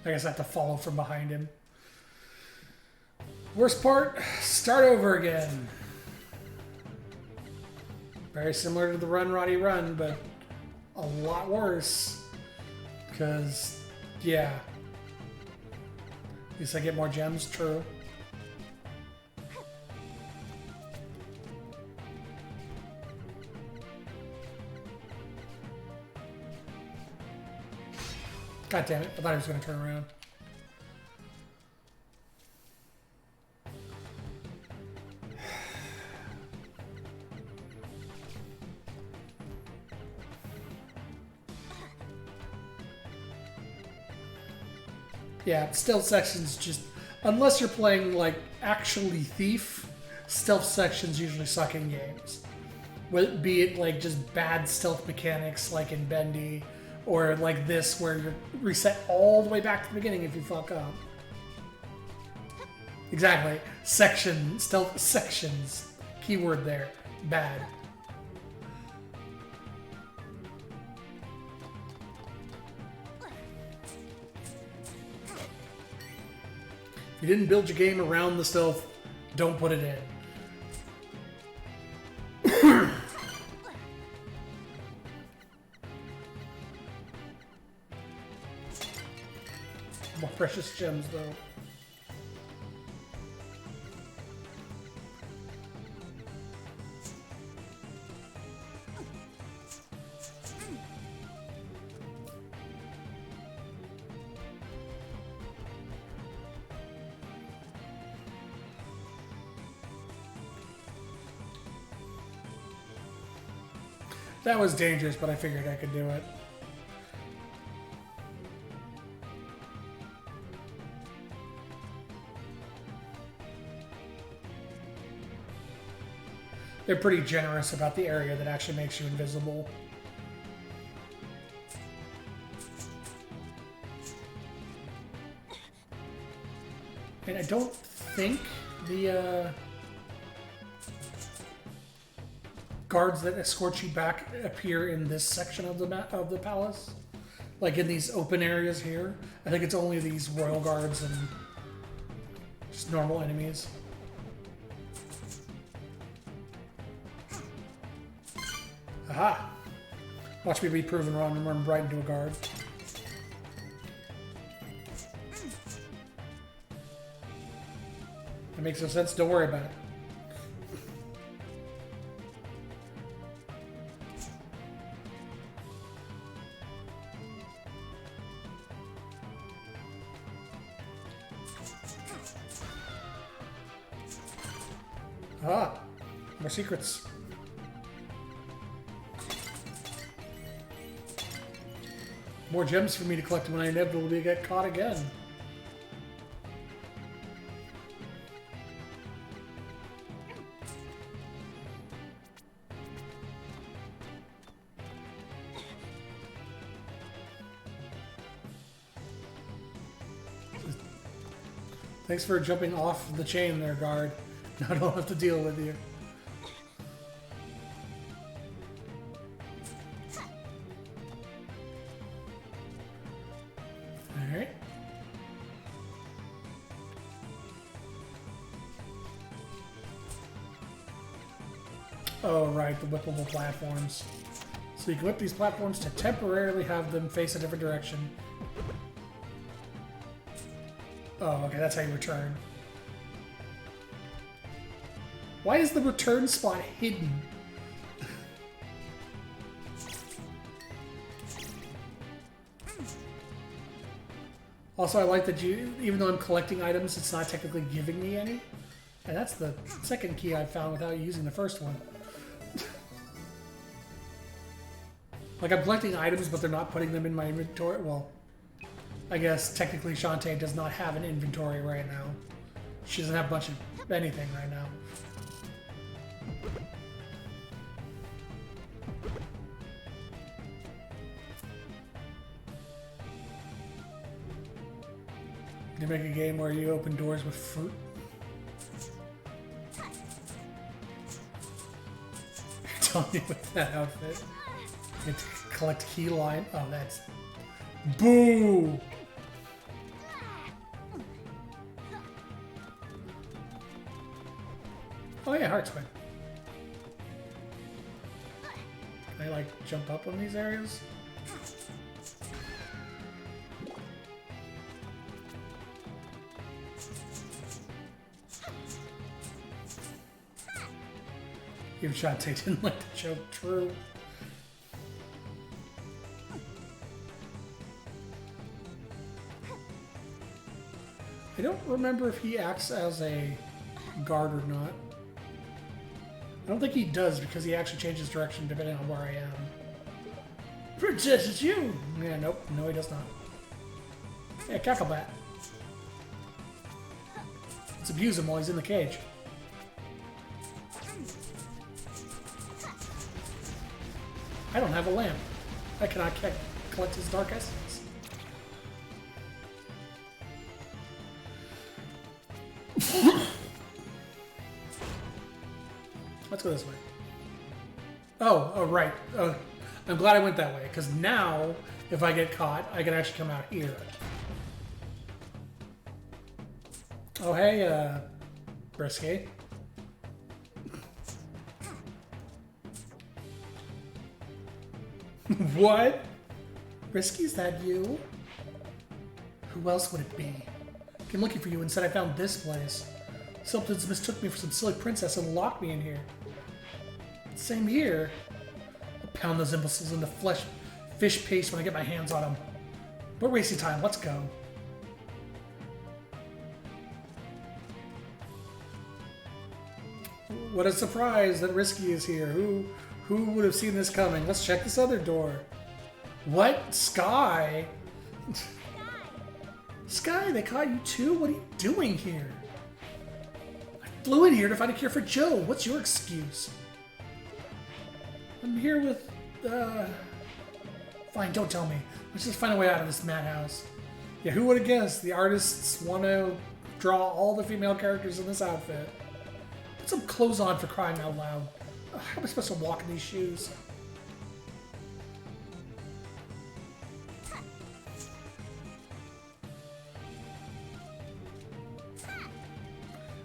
I guess I have to follow from behind him. Worst part, start over again. Very similar to the Run Roddy Run, but a lot worse. Because, yeah. At least I get more gems, true. God damn it, I thought he was going to turn around. Yeah, stealth sections just... Unless you're playing, like, actually Thief, stealth sections usually suck in games. Be it, like, just bad stealth mechanics, like in Bendy, or like this, where you're reset all the way back to the beginning if you fuck up. Exactly. Stealth sections. Keyword there. Bad. If you didn't build your game around the stealth, don't put it in. More precious gems, though. That was dangerous, but I figured I could do it. They're pretty generous about the area that actually makes you invisible. And I don't think the guards that escort you back appear in this section of the palace, like in these open areas here. I think it's only these royal guards and just normal enemies. Aha! Watch me be proven wrong and run right into a guard. That makes no sense. Don't worry about it. Ah, more secrets. More gems for me to collect when I inevitably get caught again. Thanks for jumping off the chain there, guard. Now I don't have to deal with you. Alright. Oh, right, the whippable platforms. So you can whip these platforms to temporarily have them face a different direction. Oh, okay, that's how you return. Why is the return spot hidden? Also, I like that even though I'm collecting items, it's not technically giving me any. And that's the second key I found without using the first one. Like, I'm collecting items, but they're not putting them in my inventory. Well, I guess technically Shantae does not have an inventory right now. She doesn't have much of anything right now. You make a game where you open doors with fruit. Tell me with that outfit. You have to collect key line. Oh, that's... Boo! Oh yeah, heart swing. Can I like jump up on these areas? Even Shantae didn't like the joke. True. I don't remember if he acts as a guard or not. I don't think he does because he actually changes direction depending on where I am. Princess, it's you! Yeah, nope. No, he does not. Yeah, Cacklebat. Let's abuse him while he's in the cage. I don't have a lamp. I cannot collect his dark essence. Let's go this way. Oh, right. I'm glad I went that way, because now, if I get caught, I can actually come out here. Oh, hey, Brisky. What? Risky, is that you? Who else would it be? Came looking for you and said I found this place. Something's mistook me for some silly princess and locked me in here. Same here. I'll pound those imbeciles into fish paste when I get my hands on them. We're wasting time. Let's go. What a surprise that Risky is here. Who would have seen this coming? Let's check this other door. What? Sky? Sky, they caught you too? What are you doing here? I flew in here to find a cure for Joe. What's your excuse? I'm here with, Fine, don't tell me. Let's just find a way out of this madhouse. Yeah, who would have guessed? The artists want to draw all the female characters in this outfit. Put some clothes on, for crying out loud. How am I supposed to walk in these shoes?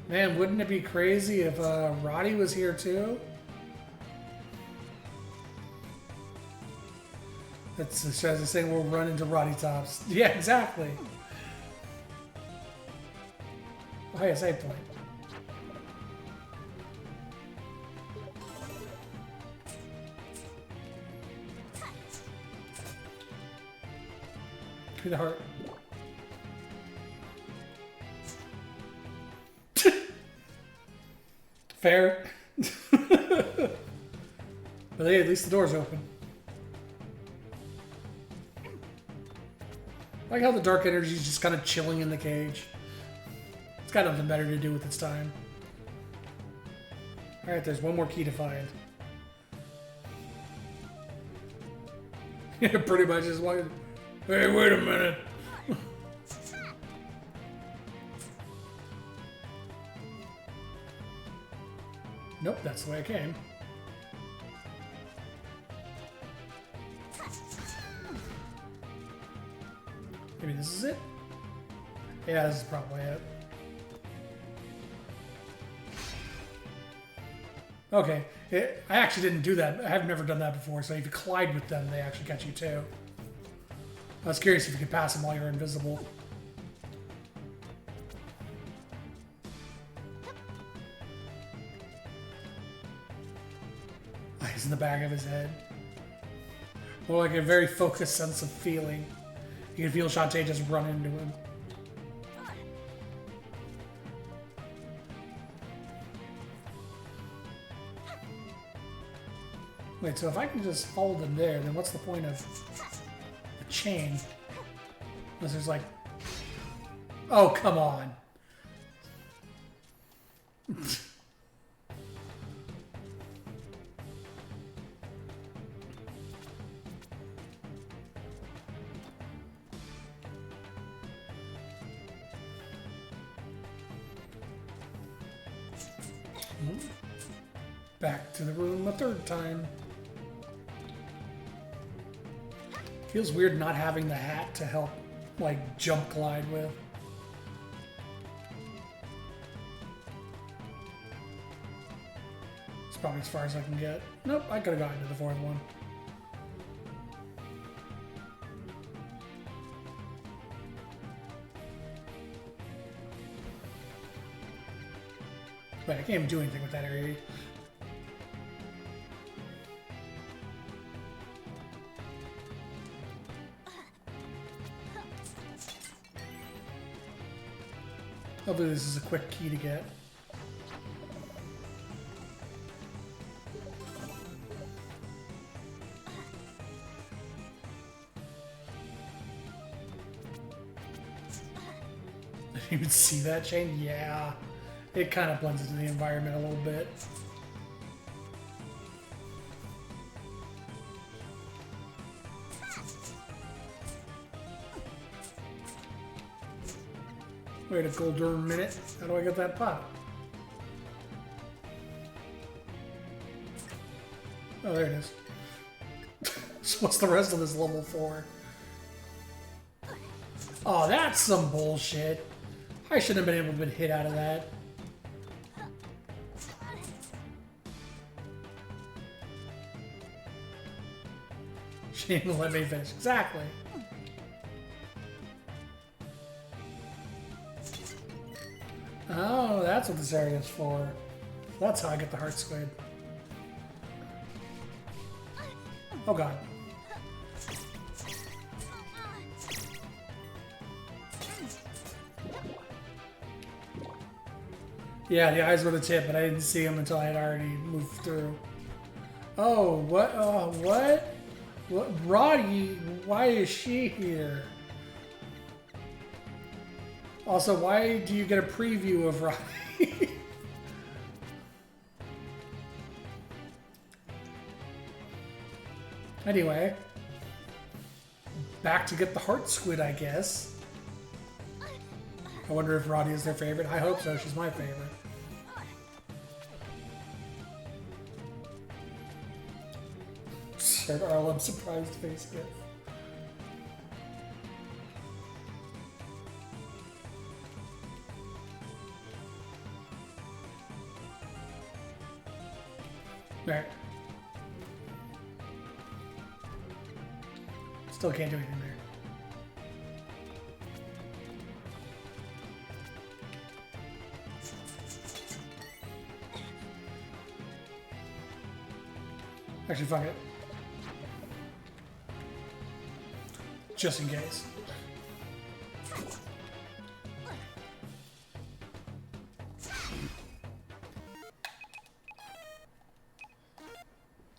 Man, wouldn't it be crazy if Roddy was here too? That's as I say, we'll run into Roddy Tops. Yeah, exactly. Oh, hey, a save point. Give me the heart. Fair. But hey, at least the door's open. I like how the dark energy is just kind of chilling in the cage. It's got nothing better to do with its time. Alright, there's one more key to find. Yeah, pretty much just like, hey, wait a minute. Nope, that's the way I came. Maybe this is it? Yeah, this is probably it. Okay, I actually didn't do that. I've never done that before, so if you collide with them, they actually catch you too. I was curious if you could pass them while you're invisible. Eyes in the back of his head. More like a very focused sense of feeling. You can feel Shantae just run into him. Wait, so if I can just follow them there, then what's the point of the chain? Unless there's like... Oh, come on. Back to the room a third time. Feels weird not having the hat to help, like, jump glide with. It's probably as far as I can get. Nope, I could have gotten to the fourth one. But I can't even do anything with that area. Hopefully this is a quick key to get. I didn't even see that chain? Yeah. It kind of blends into the environment a little bit. Wait a golden minute. How do I get that pot? Oh, there it is. So what's the rest of this level for? Oh, that's some bullshit. I shouldn't have been able to get hit out of that. She didn't let me finish. Exactly. Oh, that's what this area is for. That's how I get the heart squid. Oh god. Yeah, the eyes were the tip, but I didn't see them until I had already moved through. Oh, what? What? What? Roddy, why is she here? Also, why do you get a preview of Roddy? Anyway, back to get the heart squid, I guess. I wonder if Roddy is their favorite. I hope so. She's my favorite. Sir Arlem surprised face gift. Alright. Still can't do anything there. Actually, fuck it. Just in case.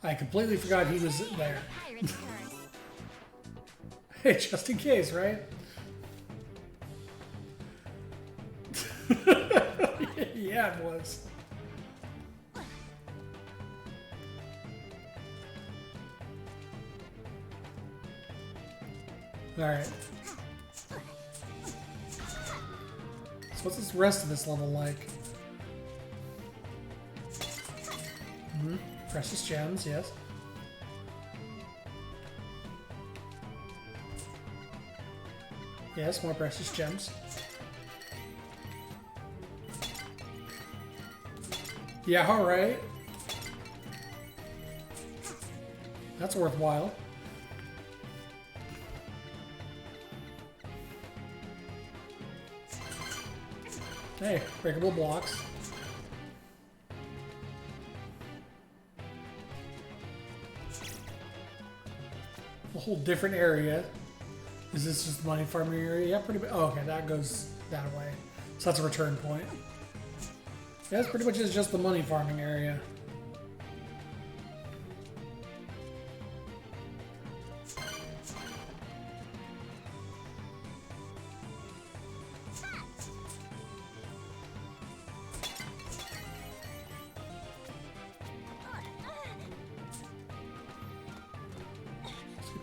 I completely forgot he was there. Pirate's curse. Hey, just in case, right? Yeah, it was. Alright. So what's this rest of this level like? Precious gems, yes. Yes, more precious gems. Yeah, alright. That's worthwhile. Hey, breakable blocks. A whole different area. Is this just the money farming area? Yeah, pretty much. Oh, okay, that goes that way. So that's a return point. Yeah, it's pretty much is just the money farming area.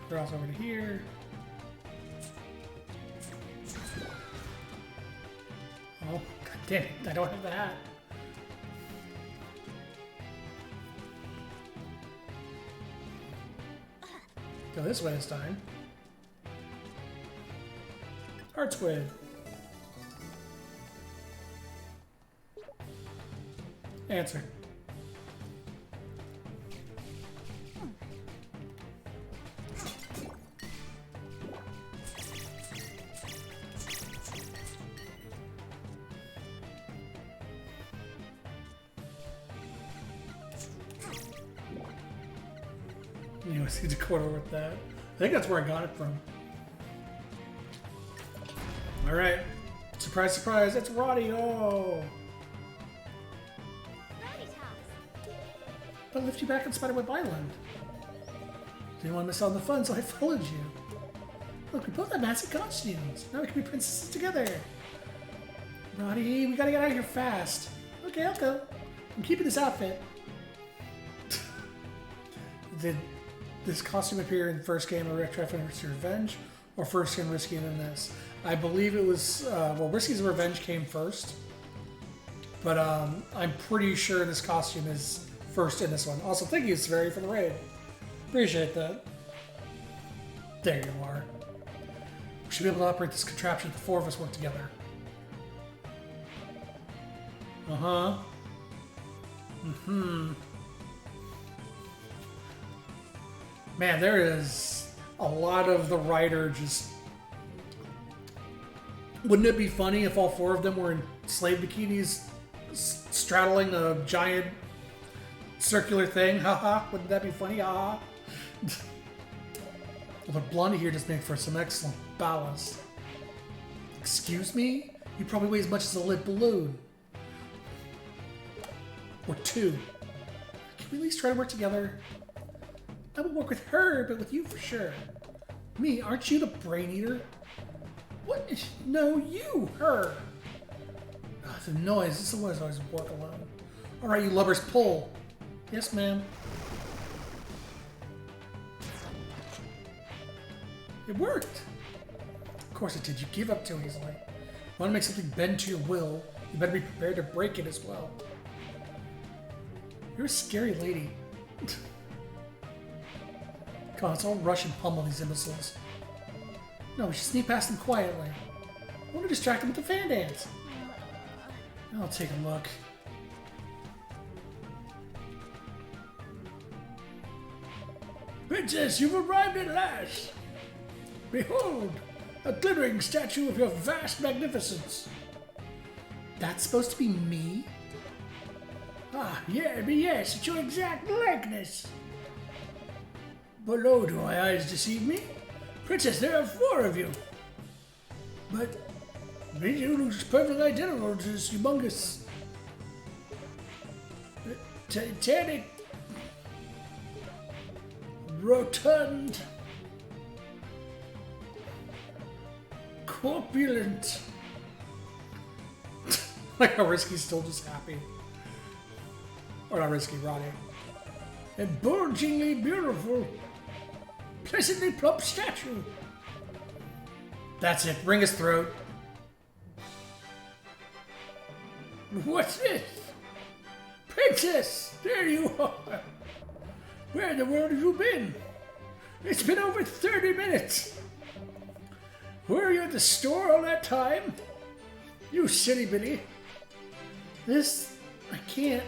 Cross over to here. Oh, god damn it, I don't have the hat. Go this way this time. Heart squid. Answer. You see the quarter with that. I think that's where I got it from. Alright. Surprise, surprise, it's Roddy! Oh! Rowdy toss. I'll lift you back in Spiderweb Island. Didn't want to miss out on the fun, so I followed you. Look, we both have massive costumes. Now we can be princesses together. Roddy, we gotta get out of here fast. Okay, I'll go. I'm keeping this outfit. Did this costume appear in the first game of Triforce Revenge, or first in Risky and then this? I believe it was, well, Risky's Revenge came first, but I'm pretty sure this costume is first in this one. Also, thank you, Severi, for the raid. Appreciate that. There you are. We should be able to operate this contraption if the four of us work together. Uh-huh. Mm-hmm. Man, there is a lot of the writer just... Wouldn't it be funny if all four of them were in slave bikinis straddling a giant circular thing? Haha, wouldn't that be funny? Haha. Well, the blondie here just makes for some excellent ballast. Excuse me? You probably weigh as much as a lit balloon. Or two. Can we at least try to work together? I will work with her, but with you for sure. Me, aren't you the brain eater? What? No, you, her. Oh, the noise. This is always work alone. All right, you lubbers, pull. Yes, ma'am. It worked. Of course it did. You give up too easily. Want to make something bend to your will? You better be prepared to break it as well. You're a scary lady. Come on, let's all rush and pummel these imbeciles. No, we should sneak past them quietly. I want to distract them with the fan dance. I'll take a look. Princess, you've arrived at last. Behold, a glittering statue of your vast magnificence. That's supposed to be me? Ah, yeah, but yes, it's your exact likeness. But oh, do my eyes deceive me? Princess, there are four of you. But you look perfectly identical to this humongous... Titanic... rotund, corpulent. Like how Risky's still just happy. Or not Risky, Ronnie. And bulgingly beautiful, pleasantly plump statue. That's it. Ring his throat. What's this? Princess! There you are! Where in the world have you been? It's been over 30 minutes! Were you at the store all that time? You silly bitty. I can't.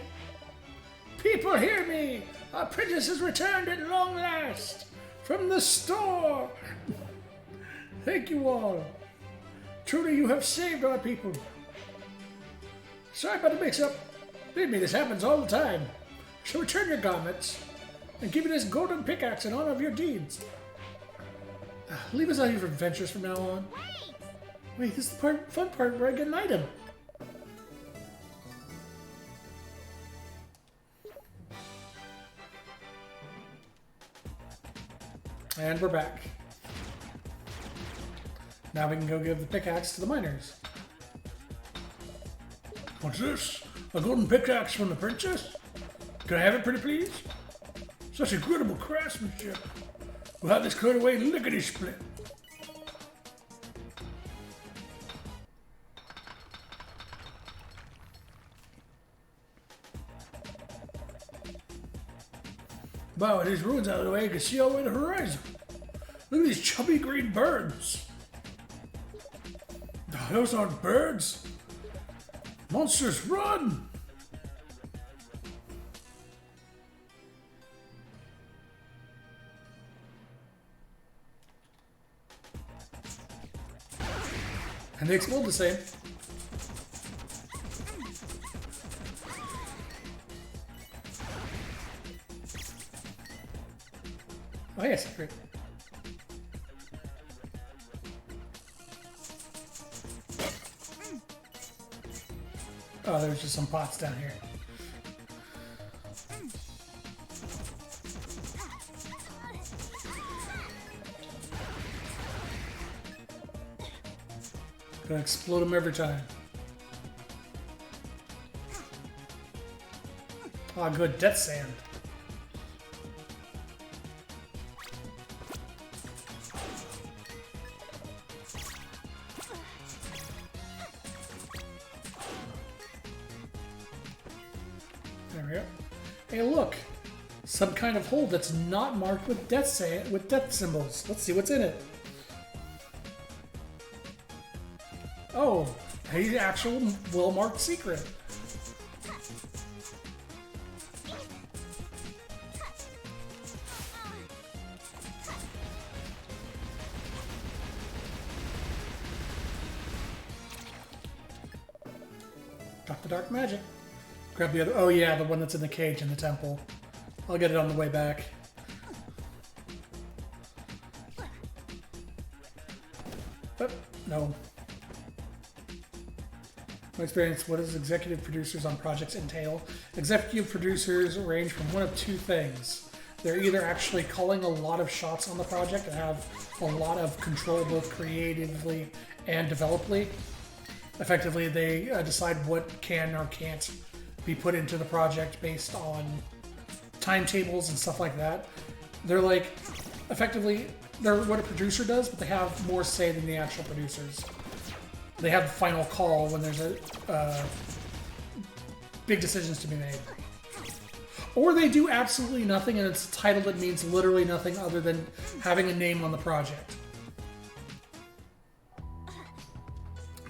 People hear me! Our princess has returned at long last! From the store! Thank you all. Truly you have saved our people. Sorry about the mix-up. Believe me, this happens all the time. So return your garments and give me this golden pickaxe in honor of your deeds. Leave us out of your adventures from now on. Wait, this is the fun part where I get an item. And we're back. Now we can go give the pickaxe to the miners. What's this? A golden pickaxe from the princess? Can I have it, pretty please? Such incredible craftsmanship. We'll have this cleared away lickety-split. Wow, with these ruins out of the way, you can see all the way to the horizon. Look at these chubby green birds. Those aren't birds. Monsters, run! And they explode the same. Oh yes, great. Oh, there's just some pots down here. Gonna explode them every time. Ah, good death sand. There we go. Hey, look! Some kind of hole that's not marked with death symbols. Let's see what's in it. Oh, an actual well-marked secret. Drop the dark magic. Grab the other. Oh yeah, the one that's in the cage in the temple. I'll get it on the way back. But no. My experience, what does executive producers on projects entail? Executive producers range from one of two things. They're either actually calling a lot of shots on the project and have a lot of control both creatively and developably. Effectively, they decide what can or can't be put into the project based on timetables and stuff like that. They're like, effectively, they're what a producer does, but they have more say than the actual producers. They have the final call when there's big decisions to be made. Or they do absolutely nothing and it's a title that means literally nothing other than having a name on the project.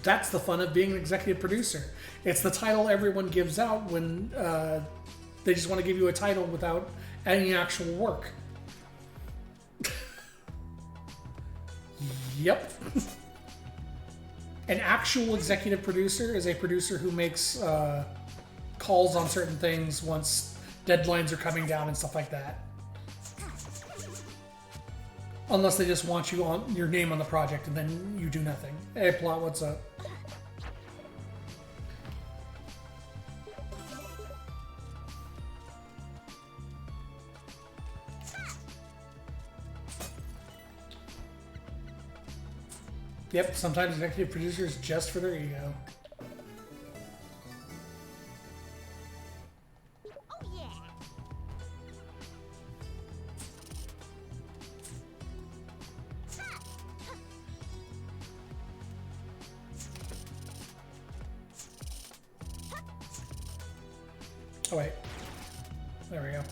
That's the fun of being an executive producer. It's the title everyone gives out when they just want to give you a title without any actual work. Yep. An actual executive producer is a producer who makes calls on certain things once deadlines are coming down and stuff like that. Unless they just want you on your name on the project and then you do nothing. Hey, Plot, what's up? Yep, sometimes executive producers just for their ego. Oh yeah. Oh wait. There we go.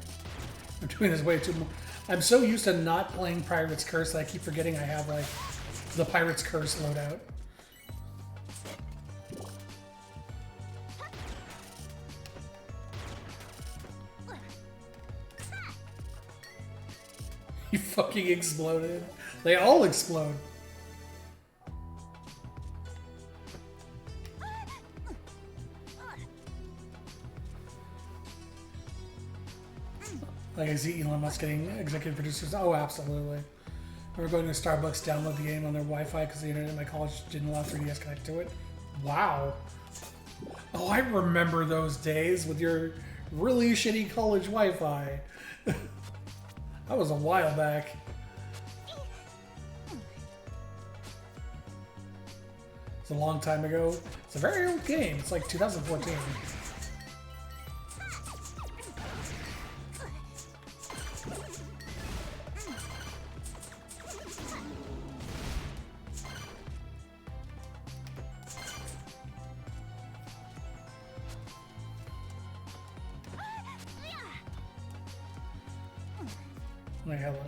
I'm doing this way too much. I'm so used to not playing Pirate's Curse that I keep forgetting I have like the Pirate's Curse loadout. He fucking exploded. They all explode. Like I see Elon Musk getting executive producers. Oh, absolutely. We were going to Starbucks, download the game on their Wi-Fi because the internet in my college didn't allow 3DS connect to it. Wow. Oh, I remember those days with your really shitty college Wi-Fi. That was a while back. It's a long time ago. It's a very old game. It's like 2014.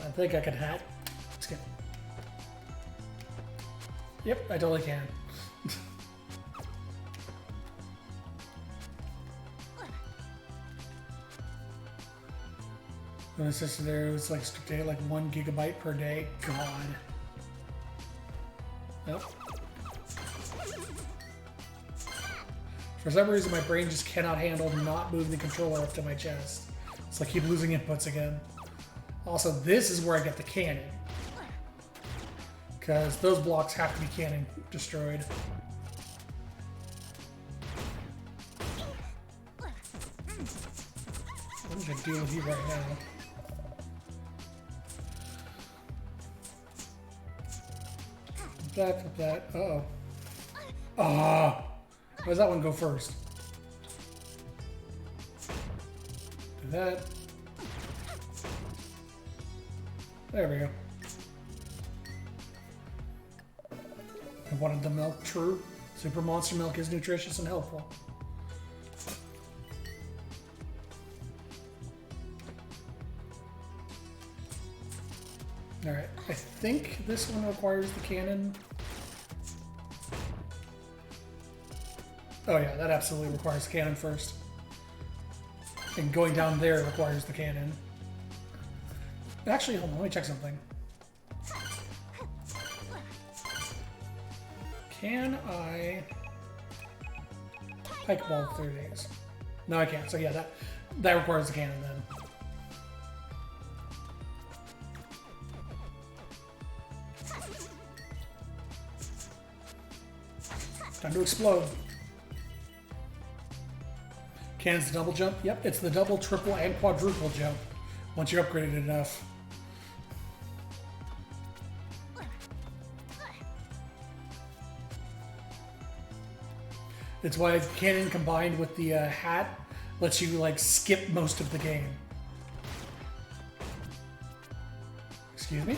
I think I can hack. Let's get. Yep, I totally can. When it's just there, it's like strict like 1 gigabyte per day. God. Nope. For some reason, my brain just cannot handle not moving the controller up to my chest. It's like keep losing inputs again. Also, this is where I get the cannon. Because those blocks have to be cannon destroyed. I'm gonna deal with you right now. Flip that. Uh-oh. Ah! Why does that one go first? Do that. There we go. I wanted the milk, true. Super Monster Milk is nutritious and helpful. Alright, I think this one requires the cannon. Oh yeah, that absolutely requires the cannon first. And going down there requires the cannon. Actually, hold on, let me check something. Can I pike ball through these? No, I can't. So yeah, that requires the cannon then. Time to explode. Cannon's the double jump? Yep, it's the double, triple, and quadruple jump once you're upgraded enough. It's why cannon combined with the hat lets you like skip most of the game. Excuse me?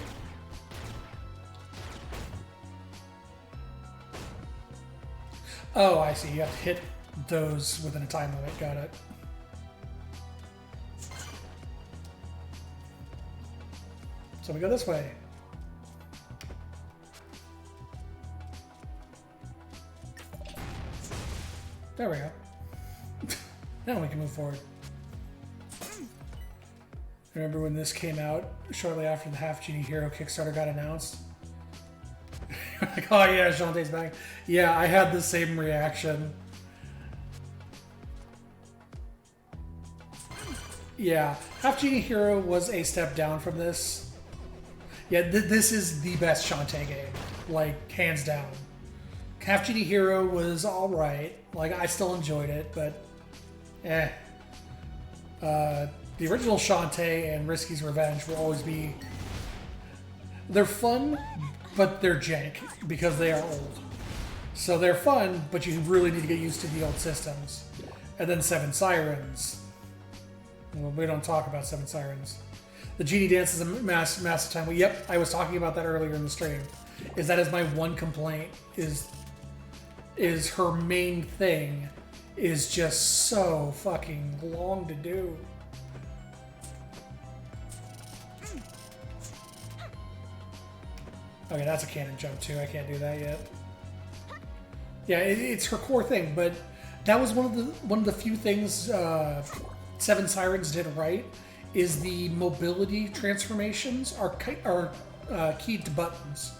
Oh, I see. You have to hit those within a time limit. Got it. So we go this way. There we go. Now we can move forward. Remember when this came out shortly after the Half Genie Hero Kickstarter got announced? Like, oh yeah, Shantae's back. Yeah, I had the same reaction. Yeah, Half Genie Hero was a step down from this. Yeah, this is the best Shantae game, like hands down. Half Genie Hero was alright. Like, I still enjoyed it, but eh. The original Shantae and Risky's Revenge will always be... They're fun, but they're jank because they are old. So they're fun, but you really need to get used to the old systems. And then Seven Sirens. Well, we don't talk about Seven Sirens. The Genie Dance is a massive time. Well, yep, I was talking about that earlier in the stream. That is my one complaint, is her main thing is just so fucking long to do. Okay, that's a cannon jump too. I can't do that yet. Yeah, it's her core thing, but that was one of the few things Seven Sirens did right. Is the mobility transformations are keyed to buttons.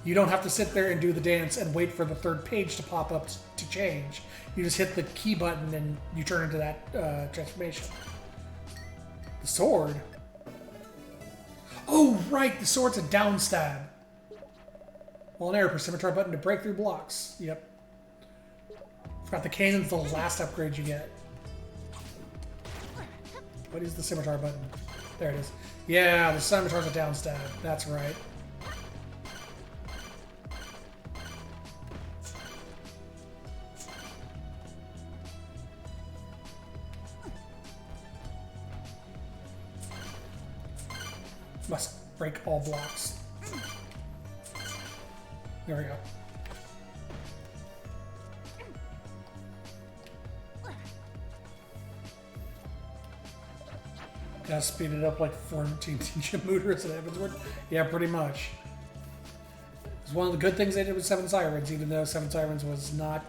You don't have to sit there and do the dance and wait for the third page to pop up to change. You just hit the key button and you turn into that transformation. The sword. Oh, right, the sword's a down stab. While in air, press scimitar button to break through blocks. Yep. Forgot the cannon's the last upgrade you get. What is the scimitar button? There it is. Yeah, the scimitar's a down stab. That's right. Must break all blocks. There we go. Gotta speed it up like 14 Mooters and Evansward. Yeah, pretty much. It's one of the good things they did with Seven Sirens, even though Seven Sirens was not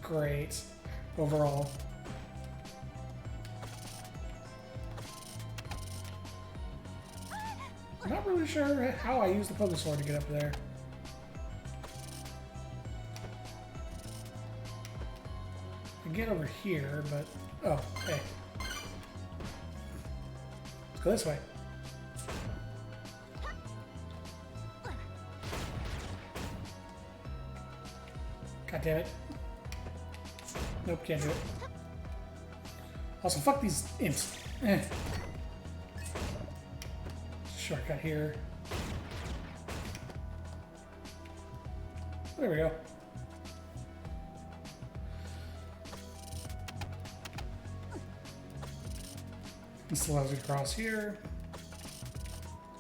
great overall. I'm not really sure how I use the Pogo Sword to get up there. I can get over here, but... Oh, hey. Let's go this way. God damn it. Nope, can't do it. Also, fuck these imps. Eh. Shortcut here. There we go. This allows you to cross here.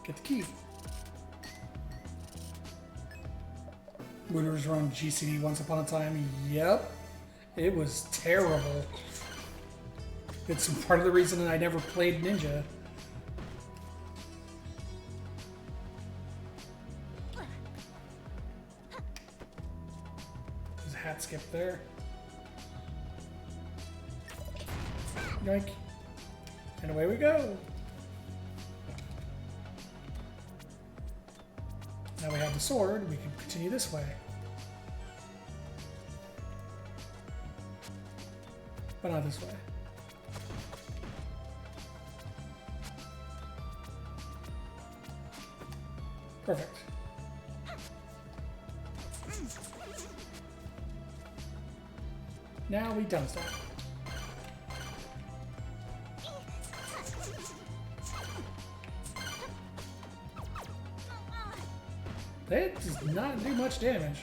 Get the key. Mooters run GCD once upon a time. Yep. It was terrible. It's part of the reason that I never played Ninja. There's a hat skip there. Yoink. And away we go. Now we have the sword, we can continue this way. But not this way. Perfect. Now we dump stuff. That does not do much damage.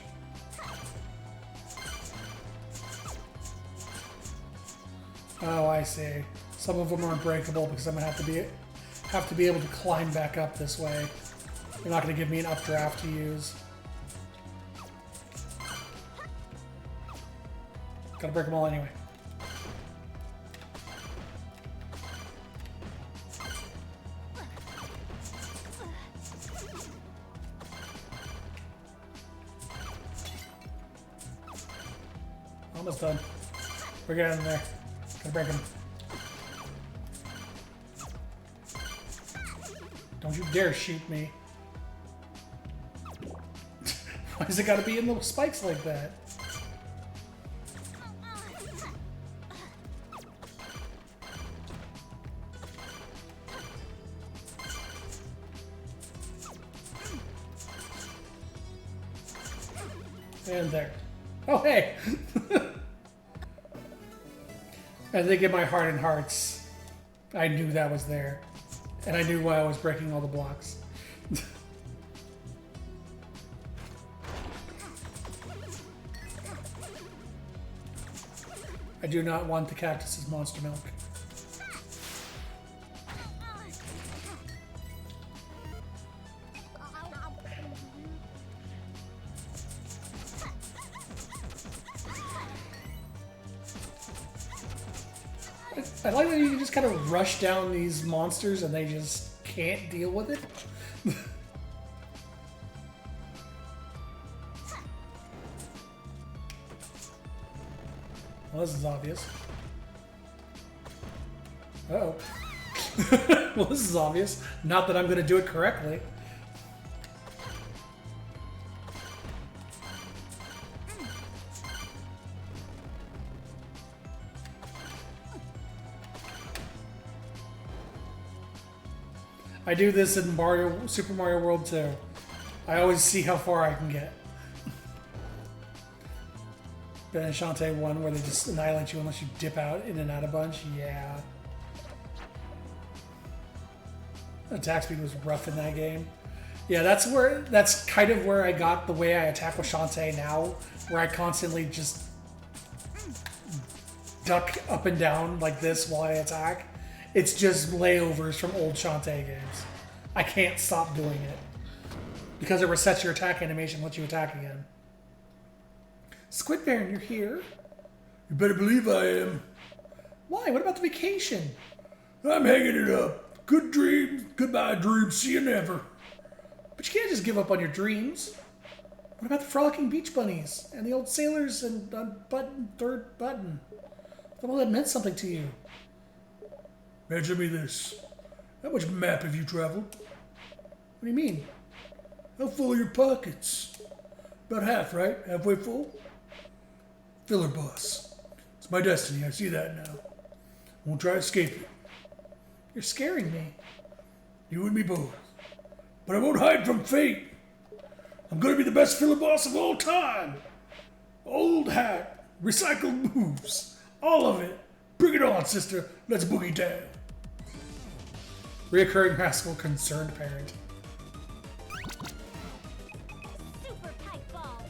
Oh, I see. Some of them are unbreakable because I'm gonna have to be able to climb back up this way. They're not gonna give me an updraft to use. Gotta break them all anyway. Almost done. We're getting there. Gotta break him. Don't you dare shoot me. Why does it gotta be in the spikes like that? And there. Oh, hey! I think in my heart and hearts, I knew that was there. And I knew why I was breaking all the blocks. I do not want the cactus's monster milk. I like that you can just kind of rush down these monsters and they just can't deal with it. Well, this is obvious. Uh-oh. Well, this is obvious. Not that I'm going to do it correctly. I do this in Super Mario World 2. I always see how far I can get. But in Shantae 1, where they just annihilate you unless you dip out in and out a bunch, yeah. Attack speed was rough in that game. Yeah, that's kind of where I got the way I attack with Shantae now, where I constantly just duck up and down like this while I attack. It's just layovers from old Shantae games. I can't stop doing it. Because it resets your attack animation once you attack again. Squid Baron, you're here? You better believe I am. Why? What about the vacation? I'm hanging it up. Good dreams. Goodbye, dreams. See you never. But you can't just give up on your dreams. What about the frolicking beach bunnies? And the old sailors and third button? The one that meant something to you. Answer me this. How much map have you traveled? What do you mean? How full are your pockets? About half, right? Halfway full? Filler boss. It's my destiny. I see that now. Won't try to escape it. You're scaring me. You and me both. But I won't hide from fate. I'm gonna be the best filler boss of all time. Old hat. Recycled moves. All of it. Bring it on, sister. Let's boogie down. Reoccurring rascal concerned parent. Super pipe ball.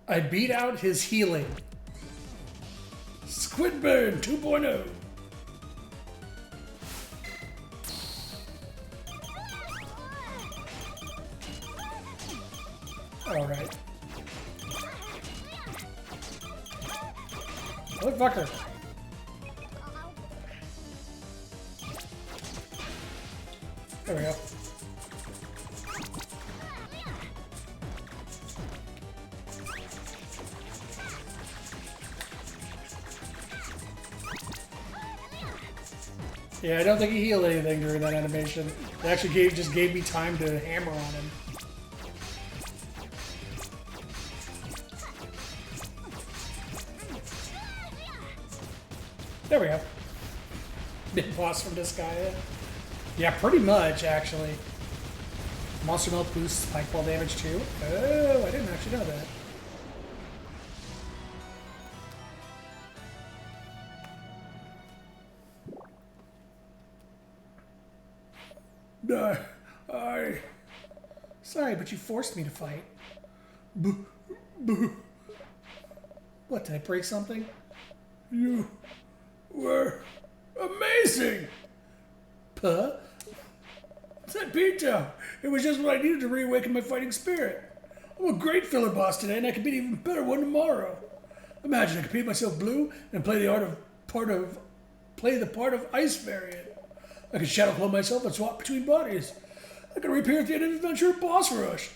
I beat out his healing. Squid Baron 2.0. Alright. Motherfucker. There we go. Yeah, I don't think he healed anything during that animation. It actually just gave me time to hammer on him. There we go. Big boss from this guy. Yeah, pretty much, actually. Monster Melt boosts spike ball damage too. Oh, I didn't actually know that. Sorry, but you forced me to fight. What, did I break something? You were amazing. Puh? That beatdown. It was just what I needed to reawaken my fighting spirit. I'm a great filler boss today, and I could be an even better one tomorrow. Imagine I could paint myself blue and play the part of Ice Variant. I could shadow clone myself and swap between bodies. I could reappear at the end of the adventure boss rush.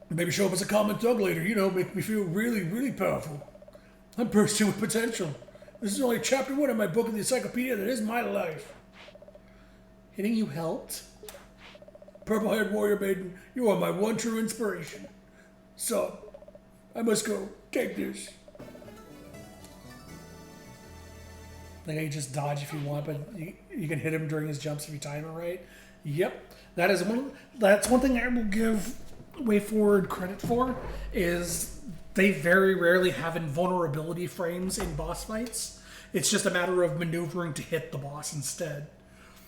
Maybe show up as a common thug later, make me feel really, really powerful. I'm bursting with potential. This is only chapter 1 of my book of the encyclopedia that is my life. Hitting you helped? Purple-haired warrior maiden, you are my one true inspiration. So, I must go. Take this. Like, you just dodge if you want, but you can hit him during his jumps if you time it right. Yep, that is one. That's one thing I will give Way Forward credit for is they very rarely have invulnerability frames in boss fights. It's just a matter of maneuvering to hit the boss instead.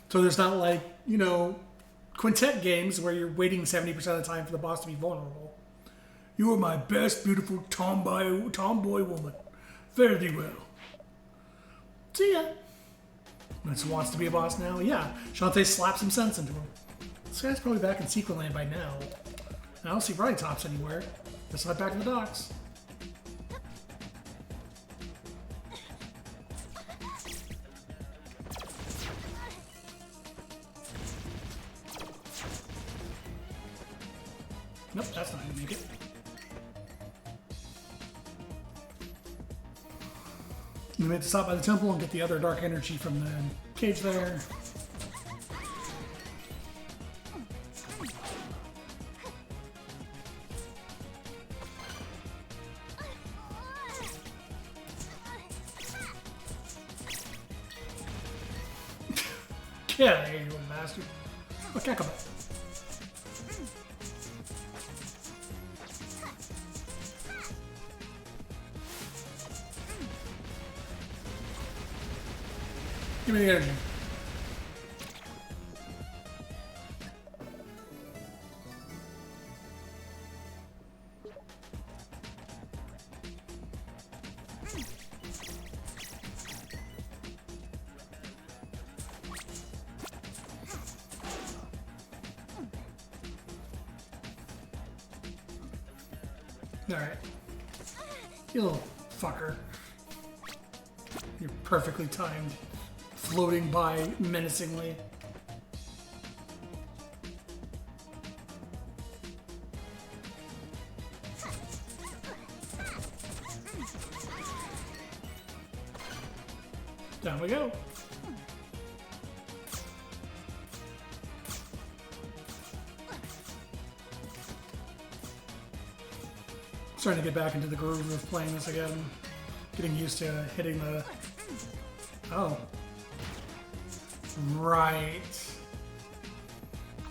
So there's not like quintet games where you're waiting 70% of the time for the boss to be vulnerable. You are my best, beautiful tomboy woman. Fare thee well. See ya. This wants to be a boss now? Yeah. Shantae slaps some sense into him. This guy's probably back in Sequel Land by now. I don't see Bright Tops anywhere. Let's head back to the docks. Nope, that's not gonna make it. We have to stop by the temple and get the other dark energy from the cage there. Get out of here, you little bastard. Oh, can't come back. Give me the energy. Alright. You little fucker. You're perfectly timed. Floating by menacingly. Down we go. Starting to get back into the groove of playing this again. Getting used to hitting the... Oh. Right.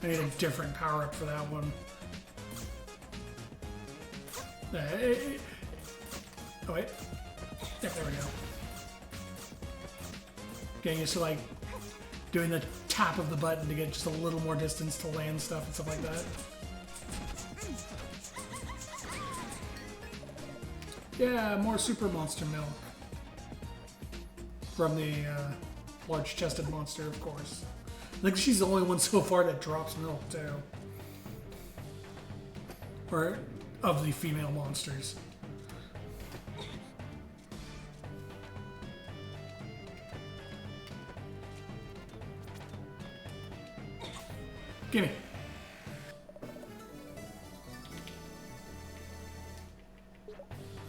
I need a different power-up for that one. Oh, wait. Yep, there we go. Getting used to, like, doing the tap of the button to get just a little more distance to land stuff and stuff like that. Yeah, more super monster milk. From the large-chested monster, of course. I think she's the only one so far that drops milk, too. Or of the female monsters. Gimme.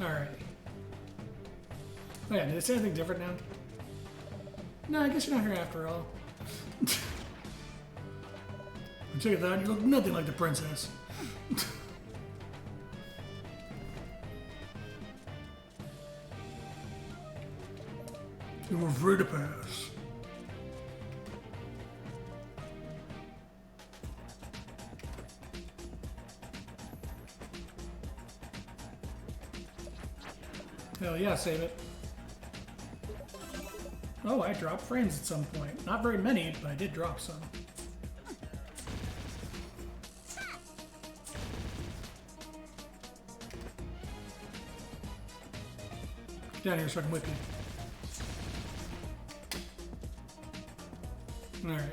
Alright. Oh yeah, did it say anything different now? No, I guess you're not here after all. Check it out, you look nothing like the princess. You were free to pass. Hell yeah, save it. Oh, I dropped frames at some point. Not very many, but I did drop some. Get down here so I can whip you. Alright.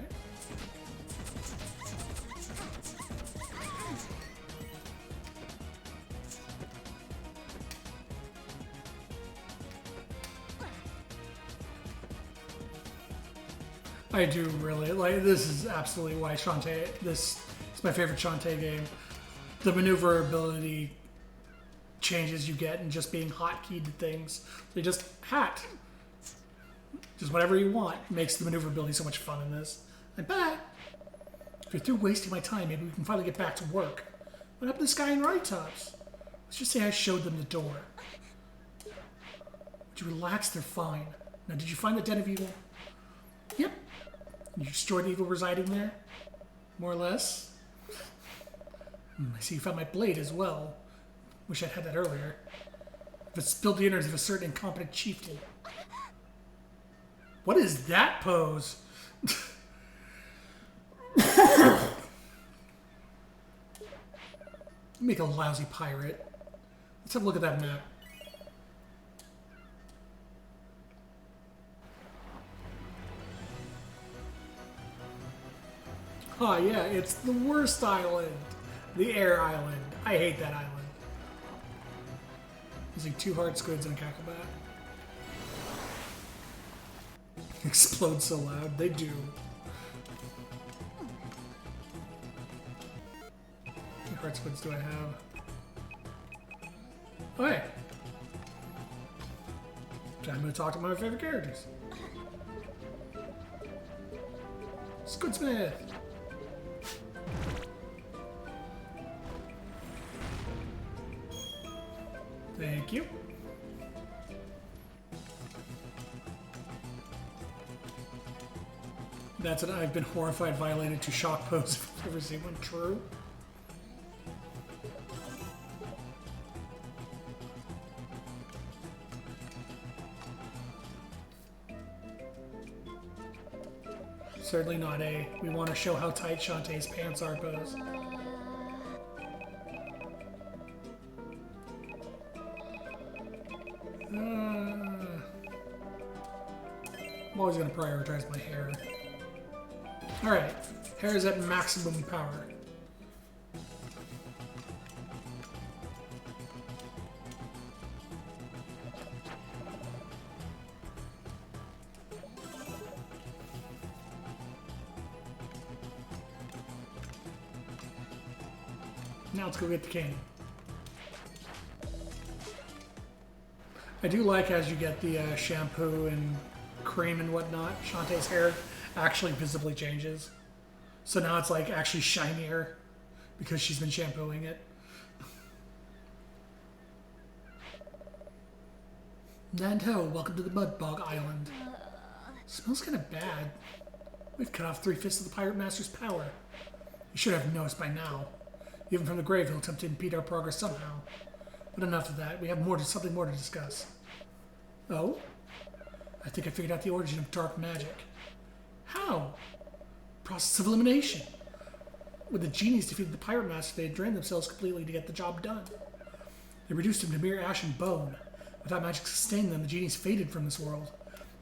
I do really like this. Is absolutely why Shantae. This is my favorite Shantae game. The maneuverability changes you get and just being hotkeyed to things. So you just hat, just whatever you want makes the maneuverability so much fun in this. I bet if you're through wasting my time, maybe we can finally get back to work. What happened to this guy in right tops? Let's just say I showed them the door. Would you relax? They're fine. Now, did you find the den of evil? Yep. You destroyed the evil residing there? more or less. I see you found my blade as well. Wish I'd had that earlier. If it spilled the innards of a certain incompetent chieftain. What is that pose? Make a lousy pirate. Let's have a look at that map. Oh yeah, it's the worst island. The air island. I hate that island. Using 2 hard squids and a cacklebat. Explode so loud. They do. How many hard squids do I have? Oh, hey. Time to talk to my favorite characters. Squidsmith. Thank you. That's an I've been horrified violated to shock pose if I've ever seen one. True. Certainly not a we want to show how tight Shantae's pants are pose. I'm always going to prioritize my hair. Alright, hair is at maximum power. Now let's go get the candy. I do like as you get the shampoo and cream and whatnot, Shantae's hair actually visibly changes. So now it's like actually shinier because she's been shampooing it. Nanto, welcome to the Mudbog Island. Smells kind of bad. We've cut off 3/5 of the Pirate Master's power. You should have noticed by now. Even from the grave, he'll attempt to impede our progress somehow. But enough of that. We have something more to discuss. Oh? I think I figured out the origin of dark magic. How? Process of elimination. When the genies defeated the Pirate Master, they had drained themselves completely to get the job done. They reduced him to mere ash and bone. Without magic sustaining them, the genies faded from this world.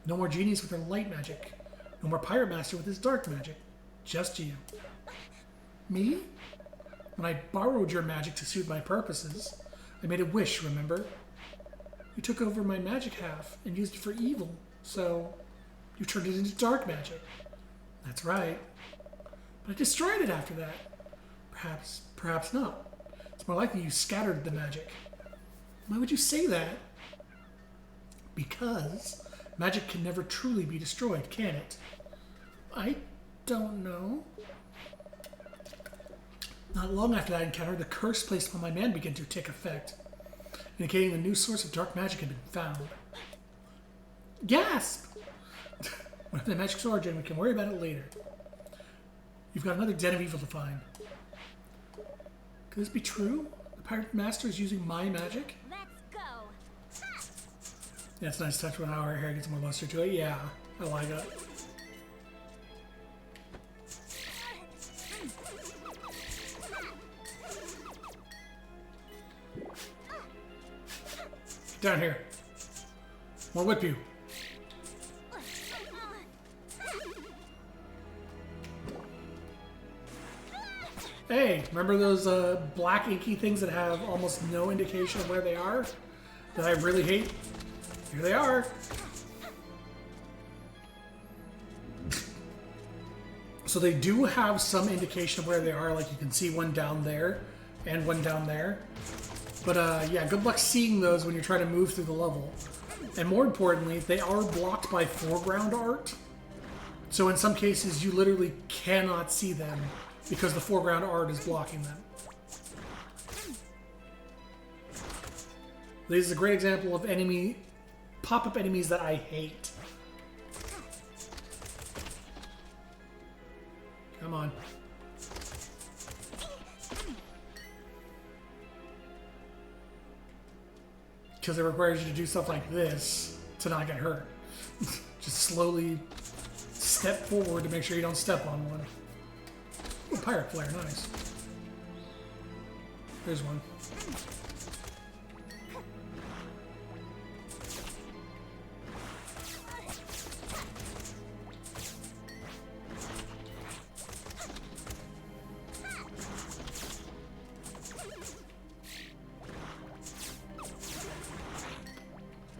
No more genies with their light magic. No more Pirate Master with his dark magic. Just you. Me? When I borrowed your magic to suit my purposes, I made a wish, remember? You took over my magic half and used it for evil, so you turned it into dark magic. That's right. But I destroyed it after that. Perhaps not. It's more likely you scattered the magic. Why would you say that? Because magic can never truly be destroyed, can it? I don't know. Not long after that encounter, the curse placed upon my man began to take effect, indicating the new source of dark magic had been found. Gasp! Whatever the magic's origin, we can worry about it later. You've got another den of evil to find. Could this be true? The Pirate Master is using my magic? Let's go. Yeah, it's a nice touch with how her hair gets more luster to it. Yeah, I like it. Down here. More whip you. Hey, remember those black inky things that have almost no indication of where they are? That I really hate? Here they are. So they do have some indication of where they are, like you can see one down there and one down there. But yeah, good luck seeing those when you're trying to move through the level. And more importantly, they are blocked by foreground art. So in some cases, you literally cannot see them because the foreground art is blocking them. This is a great example of pop-up enemies that I hate. Come on. because it requires you to do stuff like this to not get hurt. Just slowly step forward to make sure you don't step on one. Ooh, pirate flare, nice. There's one.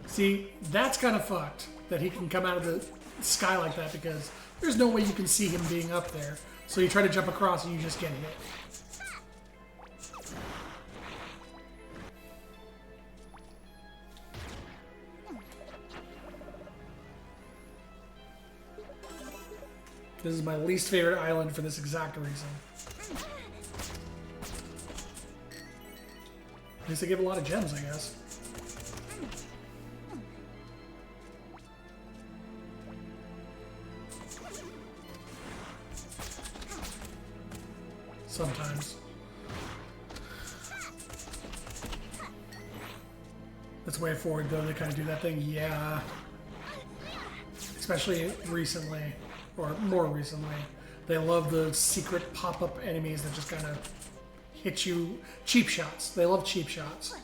See, that's kind of fucked that he can come out of the sky like that because there's no way you can see him being up there. So you try to jump across and you just get hit. This is my least favorite island for this exact reason. At least they give a lot of gems, I guess. Sometimes. That's way forward though, they kind of do that thing, yeah. Especially recently, or more recently. They love the secret pop-up enemies that just kind of hit you. Cheap shots. They love cheap shots.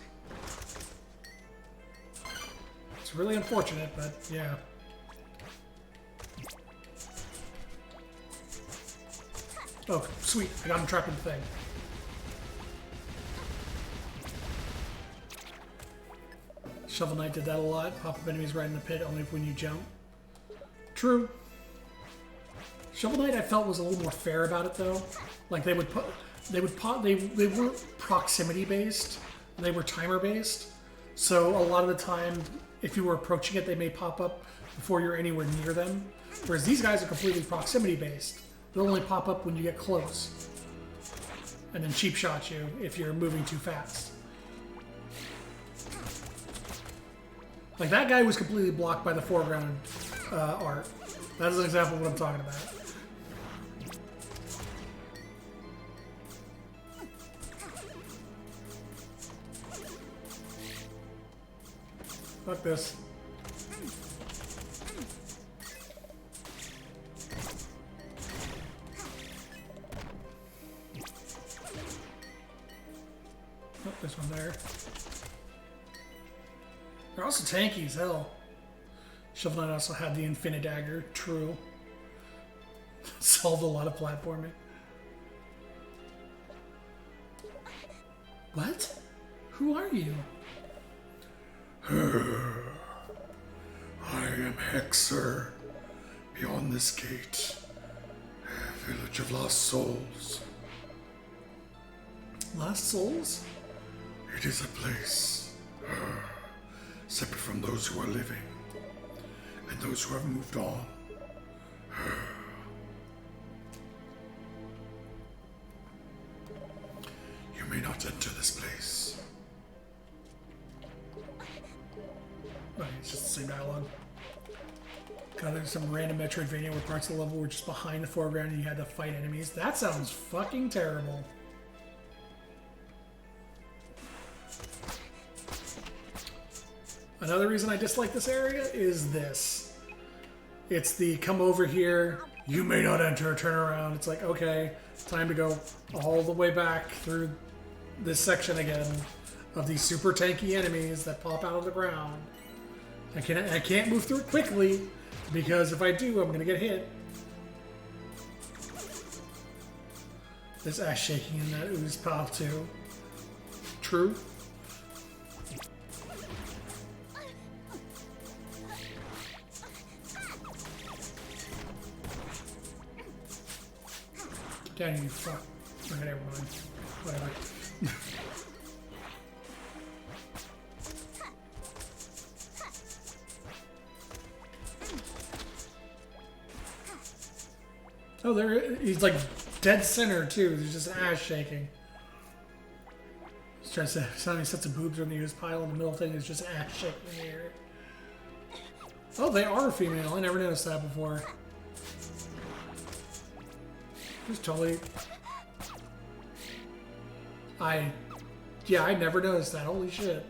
It's really unfortunate, but yeah. Oh, sweet. I got him trapped in the thing. Shovel Knight did that a lot. Pop up enemies right in the pit only when you jump. True. Shovel Knight I felt was a little more fair about it though. Like they weren't proximity based. They were timer based. So a lot of the time if you were approaching it they may pop up before you're anywhere near them. Whereas these guys are completely proximity based. They'll only pop up when you get close. And then cheap shot you if you're moving too fast. Like that guy was completely blocked by the foreground art. That is an example of what I'm talking about. Fuck this. Oh, there's one there. They're also tanky as hell. Shovel Knight also had the Infinite Dagger, true. Solved a lot of platforming. What? Who are you? I am Hexer. Beyond this gate, village of lost souls. Lost Souls? It is a place separate from those who are living and those who have moved on. You may not enter this place. Right, it's just the same dialogue. God, there's some random Metroidvania where parts of the level were just behind the foreground and you had to fight enemies. That sounds fucking terrible. Another reason I dislike this area is this. It's the come over here, you may not enter, turn around. It's like, okay, time to go all the way back through this section again of these super tanky enemies that pop out of the ground. I can't move through it quickly because if I do, I'm gonna get hit. There's ass shaking in that ooze pop too. True. Down you fuck. Okay, never mind. Whatever. Oh, there he's like dead center too. There's just ass shaking. He's trying to say somebody sets of boobs on the used pile in the middle thing is just ass shaking in the air. Oh, they are female. I never noticed that before. Just totally. Yeah, I never noticed that. Holy shit.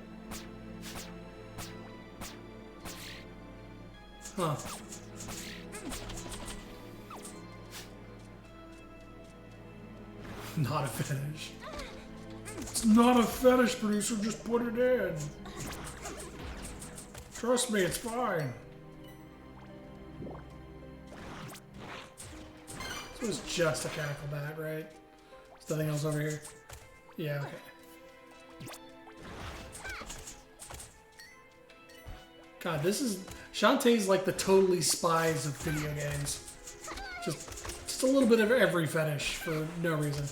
Huh. Not a fetish. It's not a fetish, producer. Just put it in. Trust me, it's fine. This was just a cackle bat, right? There's nothing else over here. Yeah, okay. God, this is... Shantae's like the totally spies of video games. Just a little bit of every fetish for no reason.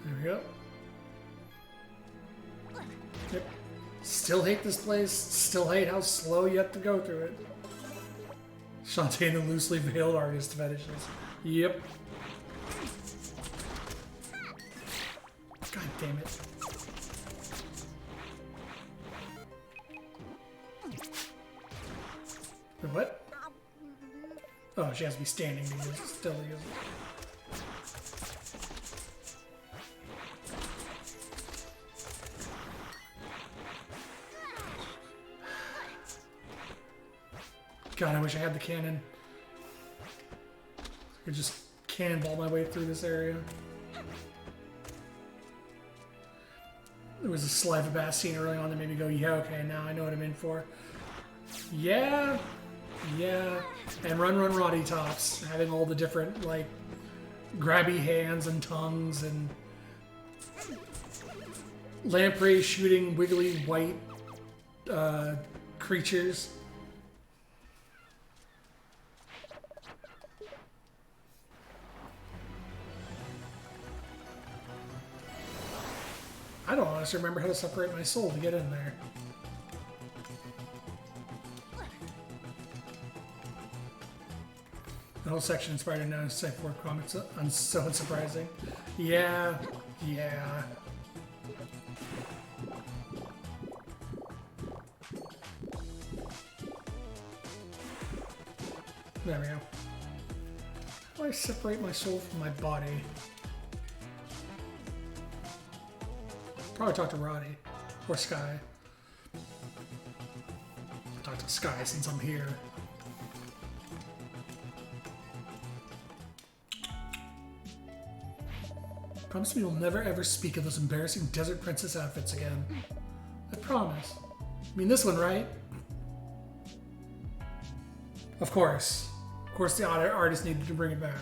There we go. Yep. Still hate this place. Still hate how slow you have to go through it. Shantae and the loosely veiled artist fetishes. Yep. God damn it. Wait, what? Oh, she has to be standing to use it. Still use it. God, I wish I had the cannon. I could just cannonball my way through this area. There was a saliva bath scene early on that made me go, yeah, okay, now I know what I'm in for. Yeah, yeah. And Run Run Roddy Tops, having all the different, like, grabby hands and tongues and lamprey shooting wiggly white creatures. I don't honestly remember how to separate my soul to get in there. The whole section inspired a known safe for comics. So unsurprising. Yeah, yeah. There we go. How do I separate my soul from my body? Probably talk to Roddy or Sky. I'll talk to Sky since I'm here. Promise me you'll never ever speak of those embarrassing desert princess outfits again. I promise. I mean this one, right? Of course. Of course the artist needed to bring it back.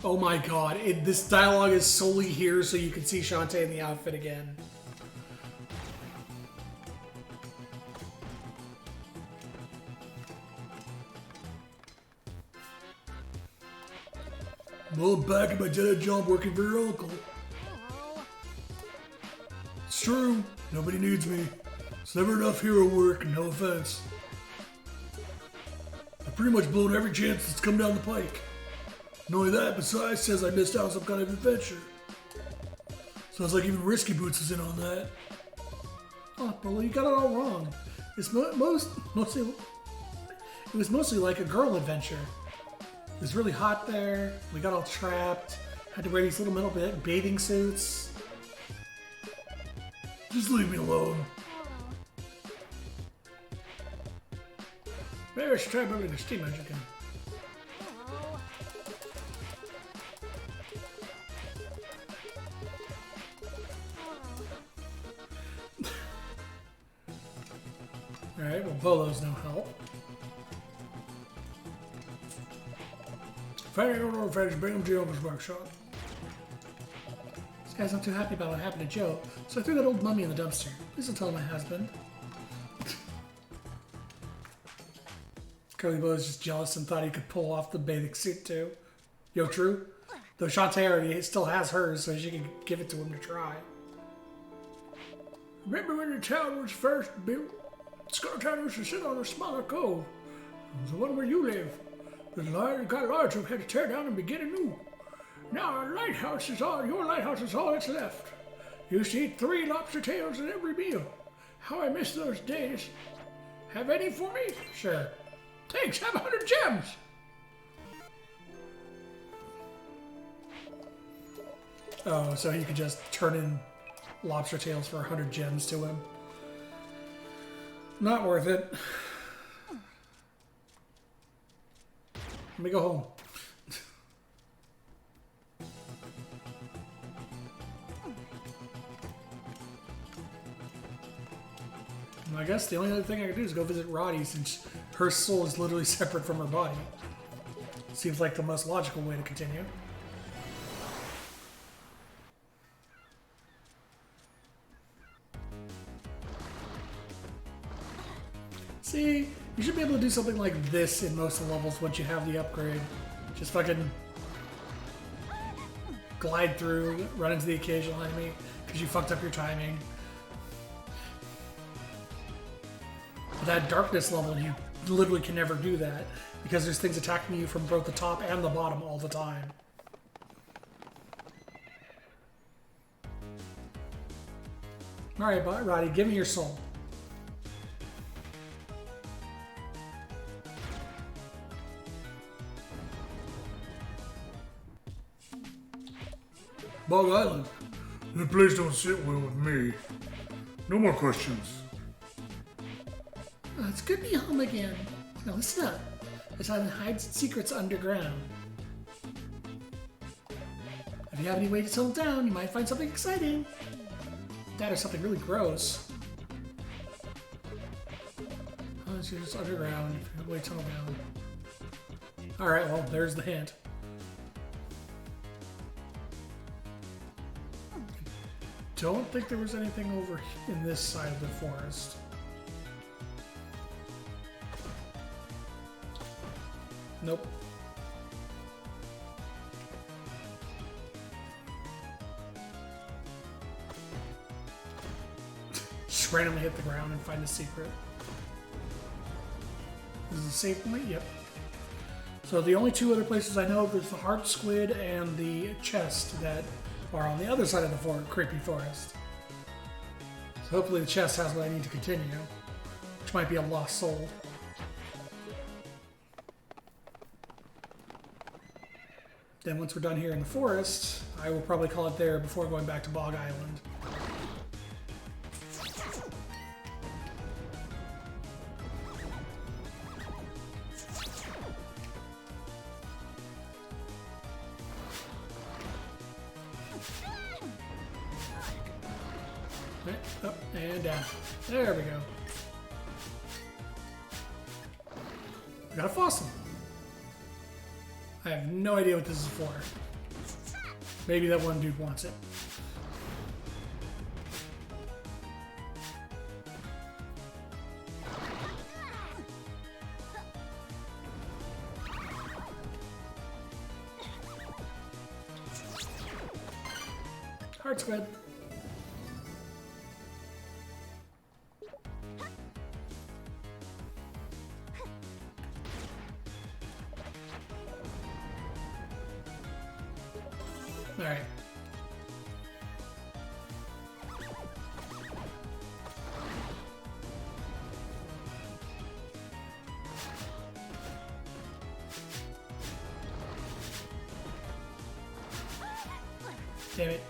Oh my god, this dialogue is solely here so you can see Shantae in the outfit again. Well, I'm back at my dead job working for your uncle. It's true, nobody needs me. It's never enough hero work, no offense. I've pretty much blown every chance that's come down the pike. Not only that, besides, says I missed out on some kind of adventure. Sounds like even Risky Boots is in on that. Oh, well, you got it all wrong. It's mostly it was mostly like a girl adventure. It was really hot there. We got all trapped. Had to wear these little metal bathing suits. Just leave me alone. Maybe I should try building a steam engine again. Alright, well, Bolo's no help. If I don't know if I just bring him to Elvis workshop. This guy's not too happy about what happened to Joe, so I threw that old mummy in the dumpster. Please don't tell my husband. Curly Bolo's just jealous and thought he could pull off the bathing suit too. Yo, true? Though Shantae already still has hers, so she can give it to him to try. Remember when the town was first built? Scartown used to sit on a smaller cove. It was the one where you live. The line got large, so we had to tear down and begin anew. Now our lighthouse is all, your lighthouse is all that's left. You used to eat 3 lobster tails at every meal. How I miss those days. Have any for me? Sure. Thanks, have 100 gems. Oh, so you could just turn in lobster tails for 100 gems to him. Not worth it. Let me go home. I guess the only other thing I can do is go visit Roddy since her soul is literally separate from her body. Seems like the most logical way to continue. See, you should be able to do something like this in most of the levels once you have the upgrade. Just fucking glide through, run into the occasional enemy because you fucked up your timing. That darkness level, you literally can never do that because there's things attacking you from both the top and the bottom all the time. Alright, Roddy, give me your soul. Bog Island. The place don't sit well with me. No more questions. Oh, it's good to be home again. Now listen up. This island hides its secrets underground. If you have any way to settle down, you might find something exciting. That or something really gross. Oh, it's just underground. If you have a way to settle down. Alright, well, there's the hint. Don't think there was anything over in this side of the forest. Nope. Just randomly hit the ground and find a secret. This is a safe point? Yep. So the only 2 other places I know of is the heart squid and the chest that are on the other side of the creepy forest. So hopefully the chest has what I need to continue, which might be a lost soul. Then once we're done here in the forest, I will probably call it there before going back to Bog Island. Up and down. There we go. I got a fossil. I have no idea what this is for. Maybe that one dude wants it. Heart squid. Alright. Damn it.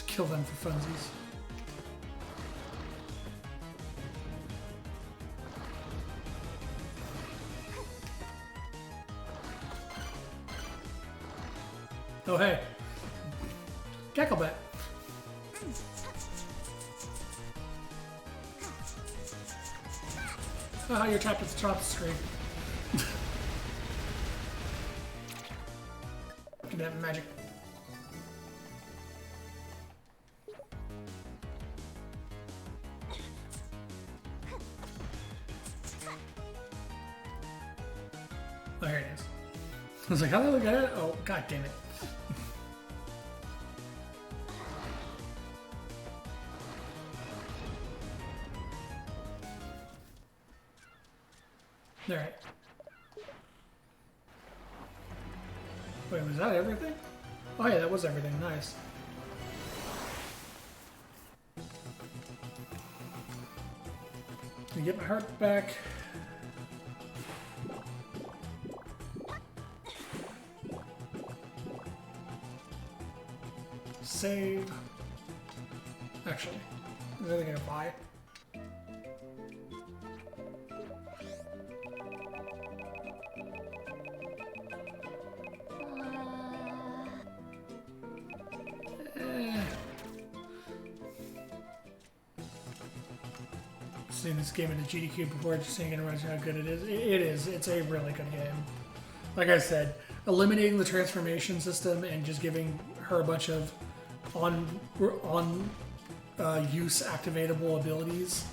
Kill them for funsies. Oh hey, Cacklebat. Oh, you're trapped at the top of the screen. Give me that magic. There it is. was like, how do I look at it? Oh, god damn it. Alright. Wait, was that everything? Oh yeah, that was everything. Nice. Let me get my heart back. Save. Actually, is there anything I can buy? Seen this game in the GD Cube before, just seeing it and how good it is. It is. It's a really good game. Like I said, eliminating the transformation system and just giving her a bunch of use activatable abilities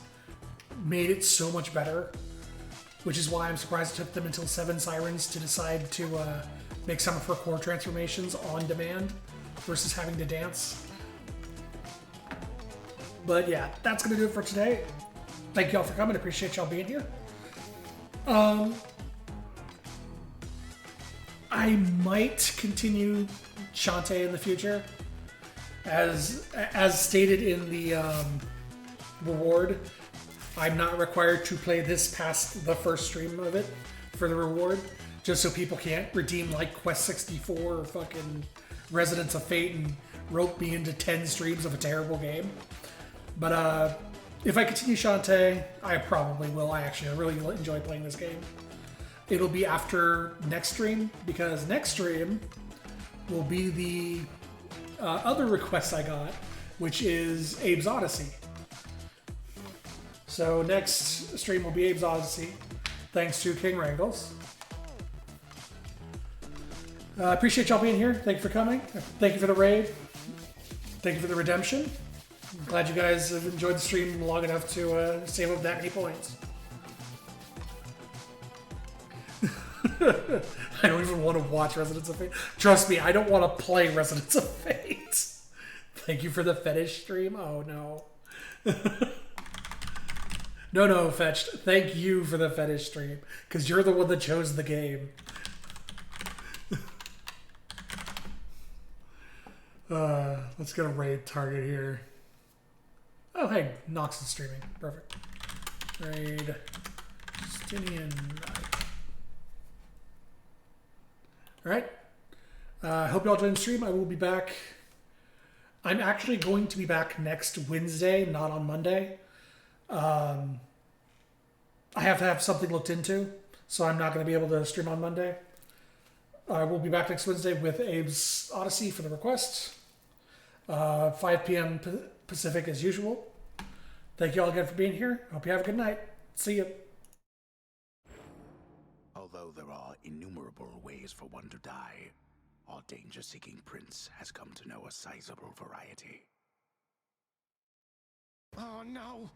made it so much better. Which is why I'm surprised it took them until 7 Sirens to decide to make some of her core transformations on demand versus having to dance. But yeah, that's gonna do it for today. Thank y'all for coming. Appreciate y'all being here. I might continue Shantae in the future, as stated in the reward. I'm not required to play this past the first stream of it for the reward, just so people can't redeem like Quest 64 or fucking Residents of Fate and rope me into 10 streams of a terrible game. But if I continue Shantae, I probably will. I really enjoy playing this game. It'll be after next stream, because next stream will be the other request I got, which is Abe's Odyssey. So next stream will be Abe's Odyssey, thanks to King Wrangles. Appreciate y'all being here. Thank you for coming. Thank you for the raid. Thank you for the redemption. I'm glad you guys have enjoyed the stream long enough to save up that many points. I don't even want to watch Residents of Fate. Trust me, I don't want to play Residents of Fate. Thank you for the fetish stream. Oh no. No, Fetched. Thank you for the fetish stream, because you're the one that chose the game. Let's get a raid target here. Oh, hey, Nox is streaming. Perfect. Raid Justinian. Alright. Hope y'all join the stream. I will be back. I'm actually going to be back next Wednesday, not on Monday. I have to have something looked into, so I'm not going to be able to stream on Monday. I will be back next Wednesday with Abe's Odyssey for the request. 5 p.m. Pacific as usual. Thank you all again for being here. Hope you have a good night. See you. Although there are innumerable ways for one to die, our danger-seeking prince has come to know a sizable variety. Oh no!